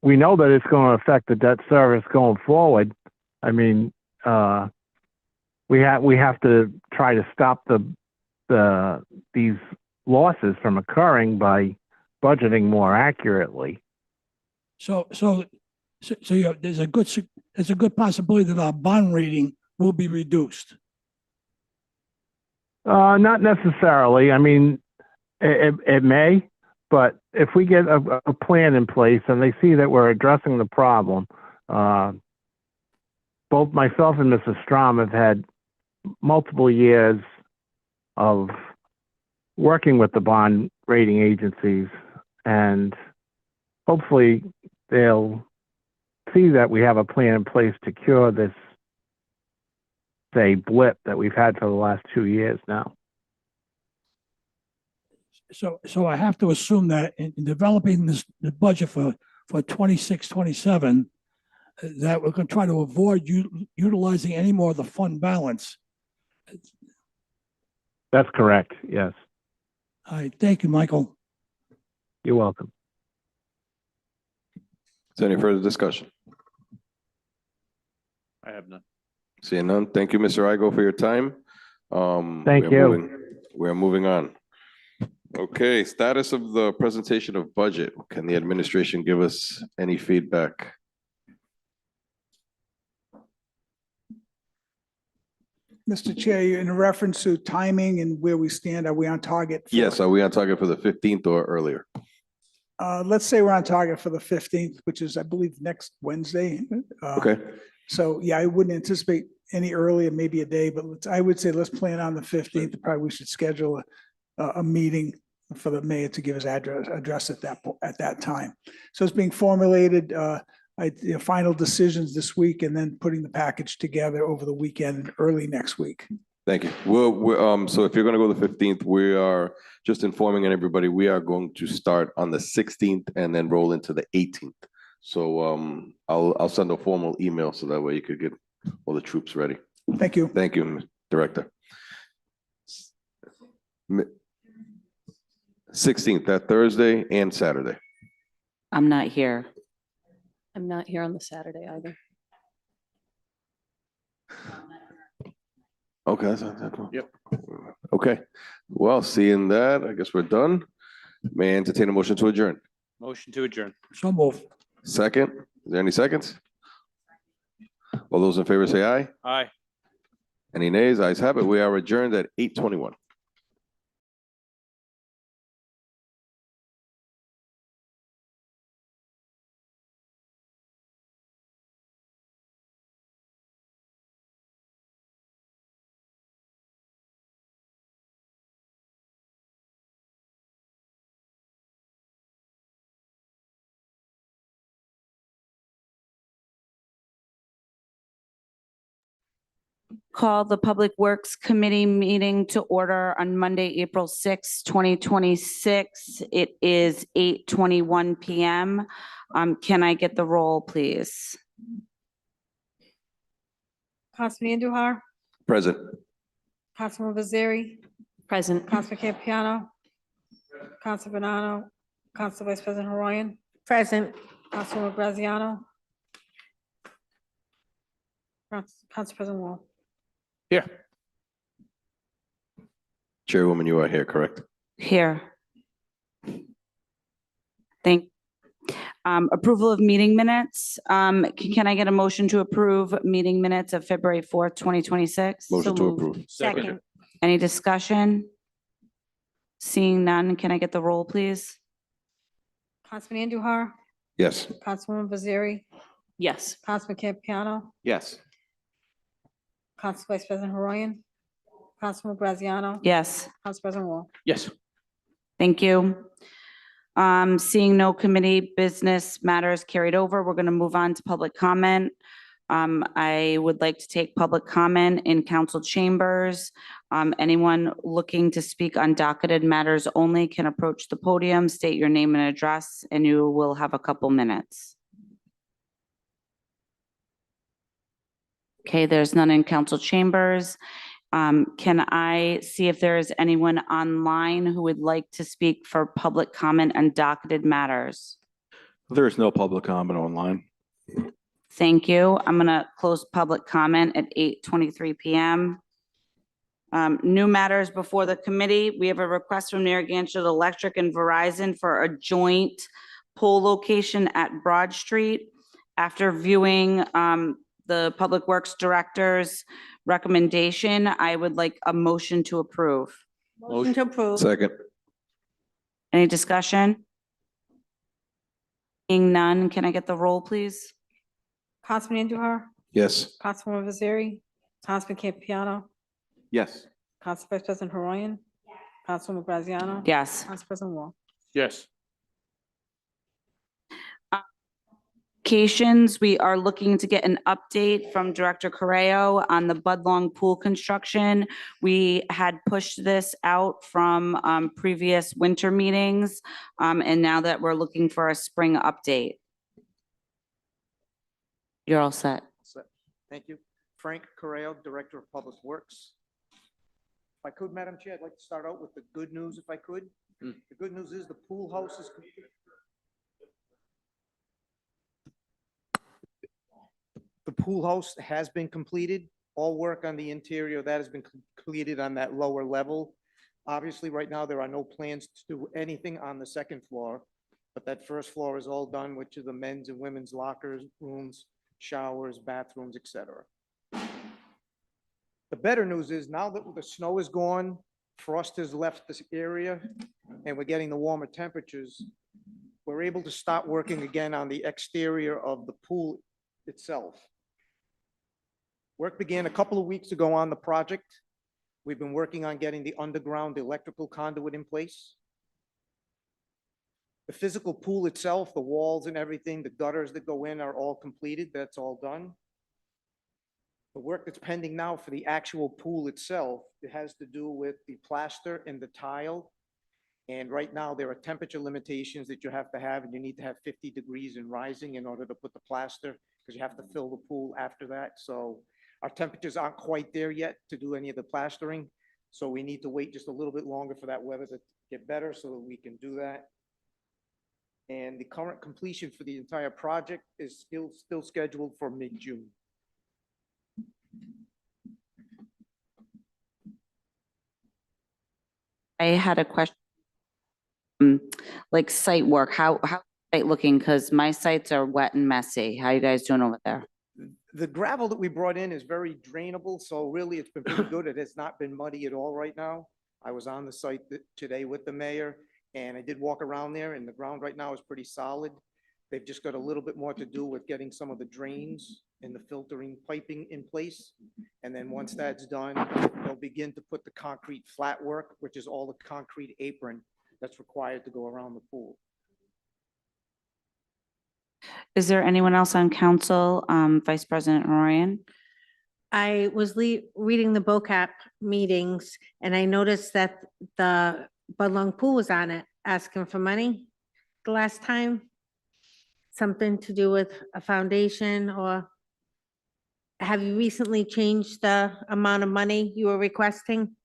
we know that it's going to affect the debt service going forward. I mean, we have to try to stop these losses from occurring by budgeting more accurately. So there's a good possibility that our bond rating will be reduced. Not necessarily. I mean, it may, but if we get a plan in place and they see that we're addressing the problem, both myself and Mrs. Strom have had multiple years of working with the bond rating agencies, and hopefully they'll see that we have a plan in place to cure this, say, blip that we've had for the last 2 years now. So I have to assume that in developing the budget for 26, 27, that we're going to try to avoid utilizing any more of the fund balance. That's correct, yes. All right, thank you, Michael. You're welcome. Is there any further discussion? I have none. Seeing none, thank you, Mr. Igo, for your time. Thank you. We're moving on. Okay, status of the presentation of budget. Can the administration give us any feedback? Mr. Chair, in reference to timing and where we stand, are we on target? Yes, are we on target for the 15th or earlier? Let's say we're on target for the 15th, which is, I believe, next Wednesday. Okay. So, yeah, I wouldn't anticipate any earlier, maybe a day, but I would say let's plan on the 15th. Probably we should schedule a meeting for the mayor to give his address at that time. So it's being formulated, final decisions this week, and then putting the package together over the weekend and early next week. Thank you. So if you're going to go the 15th, we are just informing everybody, we are going to start on the 16th and then roll into the 18th. So I'll send a formal email so that way you could get all the troops ready. Thank you. Thank you, Director. 16th, that Thursday and Saturday. I'm not here. I'm not here on the Saturday either. Okay. Yep. Okay, well, seeing that, I guess we're done. May I entertain a motion to adjourn? Motion to adjourn. So move. Second, is there any seconds? All those in favor say aye. Aye. Any nays? Ayes have it. We are adjourned at 8:21. Call the Public Works Committee meeting to order on Monday, April 6, 2026. It is 8:21 PM. Can I get the roll, please? Councilman Andujar, Present. Councilman Bazari, Present. Councilman Campiano, Council Banano, Council Vice President Haroyan, Present. Councilwoman Graziano, Council President Wall. Here. Chairwoman, you are here, correct? Here. Approval of meeting minutes. Can I get a motion to approve meeting minutes of February 4th, 2026? Motion to approve. Second. Any discussion? Seeing none, can I get the roll, please? Councilman Andujar, Yes. Councilwoman Bazari, Yes. Councilman Campiano, Yes. Council Vice President Haroyan, Councilwoman Graziano. Yes. Council President Wall. Yes. Thank you. Seeing no committee business matters carried over, we're going to move on to public comment. I would like to take public comment in council chambers. Anyone looking to speak on docketed matters only can approach the podium, state your name and address, and you will have a couple minutes. Okay, there's none in council chambers. Can I see if there is anyone online who would like to speak for public comment on docketed matters? There is no public comment online. Thank you. I'm gonna close public comment at 8:23 PM. New matters before the committee. We have a request from Narragansett Electric and Verizon for a joint pole location at Broad Street. After viewing the Public Works Director's recommendation, I would like a motion to approve. Motion to approve. Second. Any discussion? Seeing none, can I get the roll, please? Councilman Andujar, Yes. Councilwoman Bazari, Councilman Campiano, Yes. Council Vice President Haroyan, Councilwoman Graziano. Yes. Council President Wall. Yes. We are looking to get an update from Director Correo on the Budlong Pool construction. We had pushed this out from previous winter meetings, and now that we're looking for a spring update. You're all set. Thank you. Frank Correo, Director of Public Works. If I could, Madam Chair, I'd like to start out with the good news, if I could. The good news is the pool house is complete. The pool house has been completed. All work on the interior of that has been completed on that lower level. Obviously, right now, there are no plans to do anything on the second floor, but that first floor is all done, which is the men's and women's lockers, rooms, showers, bathrooms, etc. The better news is now that the snow is gone, frost has left this area, and we're getting the warmer temperatures, we're able to start working again on the exterior of the pool itself. Work began a couple of weeks ago on the project. We've been working on getting the underground electrical conduit in place. The physical pool itself, the walls and everything, the gutters that go in are all completed. That's all done. The work that's pending now for the actual pool itself, it has to do with the plaster and the tile. And right now, there are temperature limitations that you have, and you need to have 50 degrees and rising in order to put the plaster, because you have to fill the pool after that. So our temperatures aren't quite there yet to do any of the plastering. So we need to wait just a little bit longer for that weather to get better so that we can do that. And the current completion for the entire project is still scheduled for mid-June. I had a question. Like site work, how site looking? Because my sites are wet and messy. How you guys doing over there? The gravel that we brought in is very drainable, so really it's been pretty good. It has not been muddy at all right now. I was on the site today with the mayor, and I did walk around there, and the ground right now is pretty solid. They've just got a little bit more to do with getting some of the drains and the filtering piping in place. And then once that's done, they'll begin to put the concrete flat work, which is all the concrete apron that's required to go around the pool. Is there anyone else on council? Vice President Ryan? I was reading the BOCAP meetings and I noticed that the Budlong Pool was on it, asking for money the last time. Something to do with a foundation, or have you recently changed the amount of money you were requesting?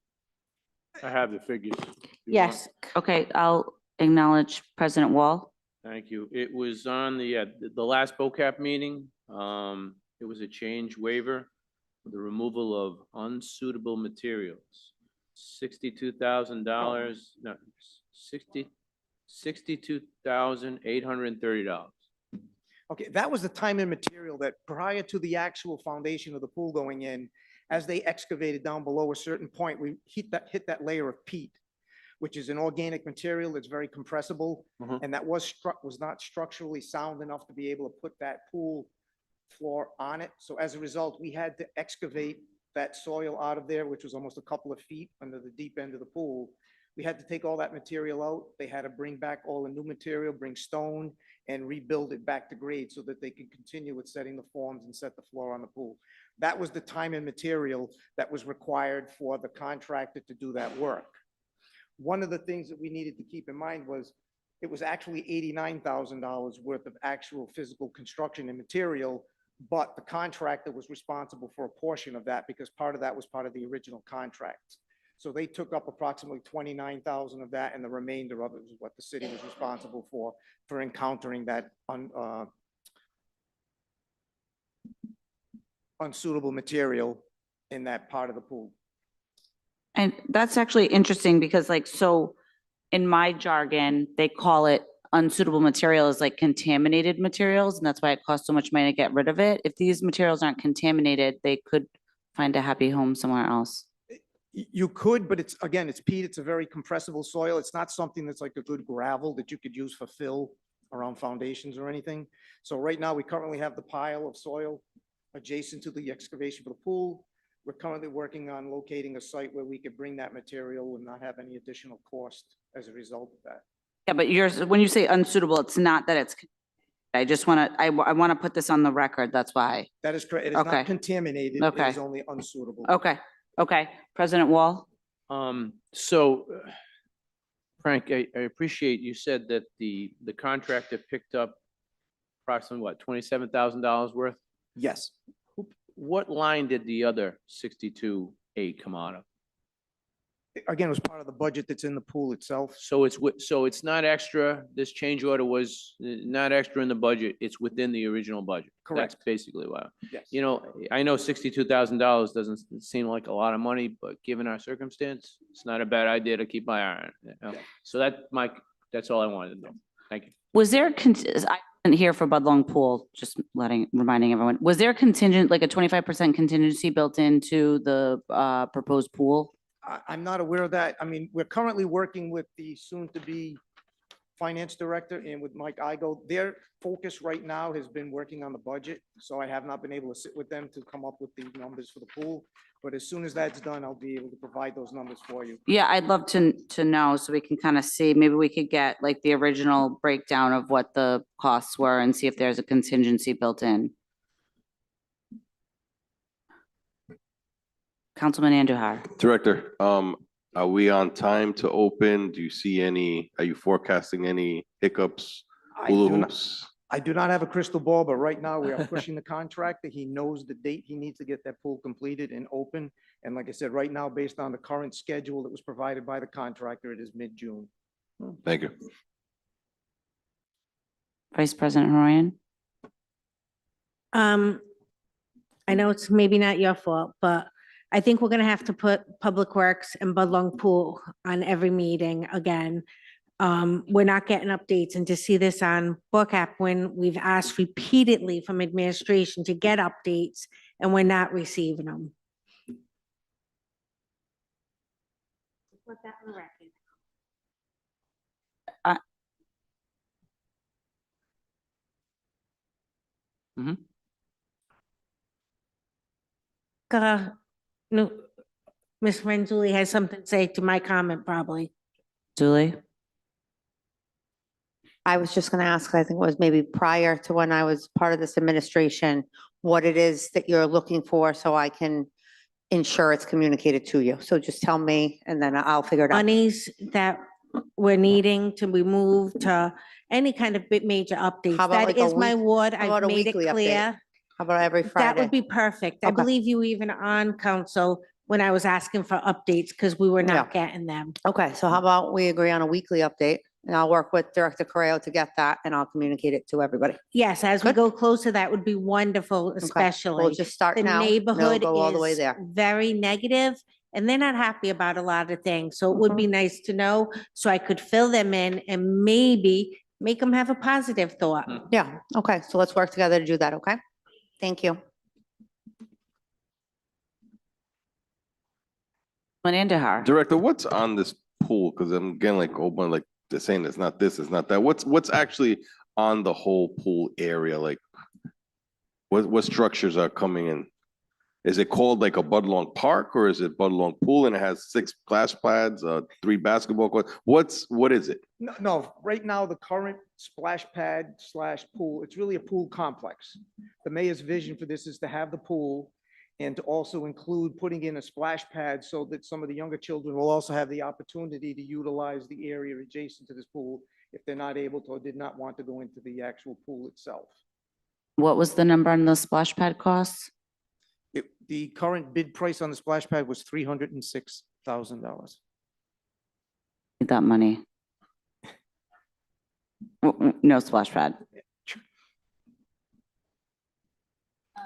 I have the figures. if you want. Yes. Okay, I'll acknowledge President Wall. Thank you. It was on the last BOCAP meeting. It was a change waiver for the removal of unsuitable materials. $62,000, no, $62,830. Okay, that was the time and material that prior to the actual foundation of the pool going in, as they excavated down below a certain point, we hit that layer of peat, which is an organic material that's very compressible. And that was not structurally sound enough to be able to put that pool floor on it. So as a result, we had to excavate that soil out of there, which was almost a couple of feet under the deep end of the pool. We had to take all that material out. They had to bring back all the new material, bring stone, and rebuild it back to grade so that they could continue with setting the forms and set the floor on the pool. That was the time and material that was required for the contractor to do that work. One of the things that we needed to keep in mind was it was actually $89,000 worth of actual physical construction and material, but the contractor was responsible for a portion of that because part of that was part of the original contract. So they took up approximately 29,000 of that, and the remainder of it was what the city was responsible for encountering that unsuitable material in that part of the pool. And that's actually interesting because like, so in my jargon, they call it unsuitable materials, like contaminated materials. And that's why it costs so much money to get rid of it. If these materials aren't contaminated, they could find a happy home somewhere else. You could, but it's, again, it's peat. It's a very compressible soil. It's not something that's like a good gravel that you could use for fill around foundations or anything. So right now, we currently have the pile of soil adjacent to the excavation for the pool. We're currently working on locating a site where we could bring that material and not have any additional cost as a result of that. Yeah, but when you say unsuitable, it's not that it's, I just want to, I want to put this on the record. That's why. That is correct. It is Okay. not contaminated. It Okay. is only unsuitable. Okay. Okay. President Wall? So Frank, I appreciate you said that the contractor picked up approximately what, $27,000 worth? Yes. What line did the other 62.8 come out of? Again, it was part of the budget that's in the pool itself. So it's not extra, this change order was not extra in the budget, it's within the original budget. Correct. That's basically why. Yes. You know, I know $62,000 doesn't seem like a lot of money, but given our circumstance, it's not a bad idea to keep my eye on it. You know? So that's all I wanted to know. Thank you. Was there, I wasn't here for Budlong Pool, just reminding everyone, was there contingent, like a 25% contingency built into the proposed pool? I'm not aware of that. I mean, we're currently working with the soon-to-be finance director and with Mike Igo. Their focus right now has been working on the budget, so I have not been able to sit with them to come up with the numbers for the pool. But as soon as that's done, I'll be able to provide those numbers for you. Yeah, I'd love to know so we can kind of see, maybe we could get like the original breakdown of what the costs were and see if there's a contingency built in. Councilman Andujar. Director, are we on time to open? Do you see are you forecasting any hiccups, hula hoops? I do not have a crystal ball, but right now we are pushing the contractor. He knows the date he needs to get that pool completed and open. And like I said, right now, based on the current schedule that was provided by the contractor, it is mid-June. Thank you. Vice President Ryan. I know it's maybe not your fault, but I think we're gonna have to put Public Works and Budlong Pool on every meeting again. We're not getting updates, and to see this on Book App when we've asked repeatedly from administration to get updates and we're not receiving them. Put that on the record. No, Ms. Renzulli has something to say to my comment, probably. Julie? I was just going to ask, I think it was maybe prior to when I was part of this administration, what it is that you're looking for so I can ensure it's communicated to you. So just tell me and then I'll figure it out. Monies that we're needing to be moved to any kind of big major updates. How about That like a is my week- ward. how about I've a made it weekly update? clear. How about every That Friday? would be perfect. I Okay. believe you even on council when I was asking for updates because we were not Yeah. getting them. Okay, so how about we agree on a weekly update and I'll work with Director Correo to get that and I'll communicate it to everybody. Yes, as we go closer, that would be wonderful, especially. We'll just start The now. and it'll neighborhood go all the way is there. very negative and they're not happy about a lot of things. So it would Mm-hmm. be nice to know so I could fill them in and maybe make them have a positive thought. Yeah, okay, so let's work together to do that, okay? Thank you. Manandahar? Director, what's on this pool? Because I'm getting like, oh, but like they're saying it's not this, it's not that. What's actually on the whole pool area? Like, what structures are coming in? Is it called like a Budlong Park or is it Budlong Pool and it has 6 splash pads, 3 basketball courts? What is it? No, no, right now, the current splash pad / pool, it's really a pool complex. The mayor's vision for this is to have the pool and to also include putting in a splash pad so that some of the younger children will also have the opportunity to utilize the area adjacent to this pool if they're not able to or did not want to go into the actual pool itself. What was the number on the splash pad costs? The current bid price on the splash pad was $306,000. Need that money. No splash pad.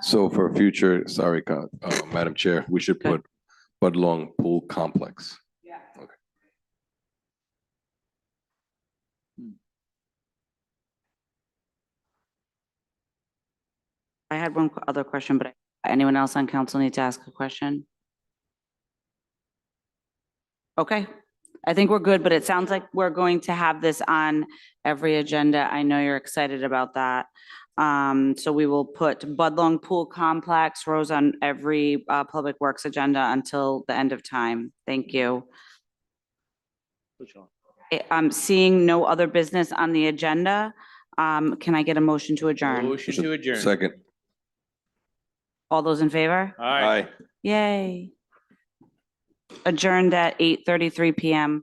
So for future, sorry, Madam Chair, we should put Budlong Pool Complex. I had one other question, but anyone else on council need to ask a question? Okay, I think we're good, but it sounds like we're going to have this on every agenda. I know you're excited about that. So we will put Budlong Pool Complex, Rose, on every Public Works agenda until the end of time. Thank you. I'm seeing no other business on the agenda. Can I get a motion to adjourn? Motion to adjourn. Second. All those in favor? Aye. Yay. Adjourned at 8:33 PM.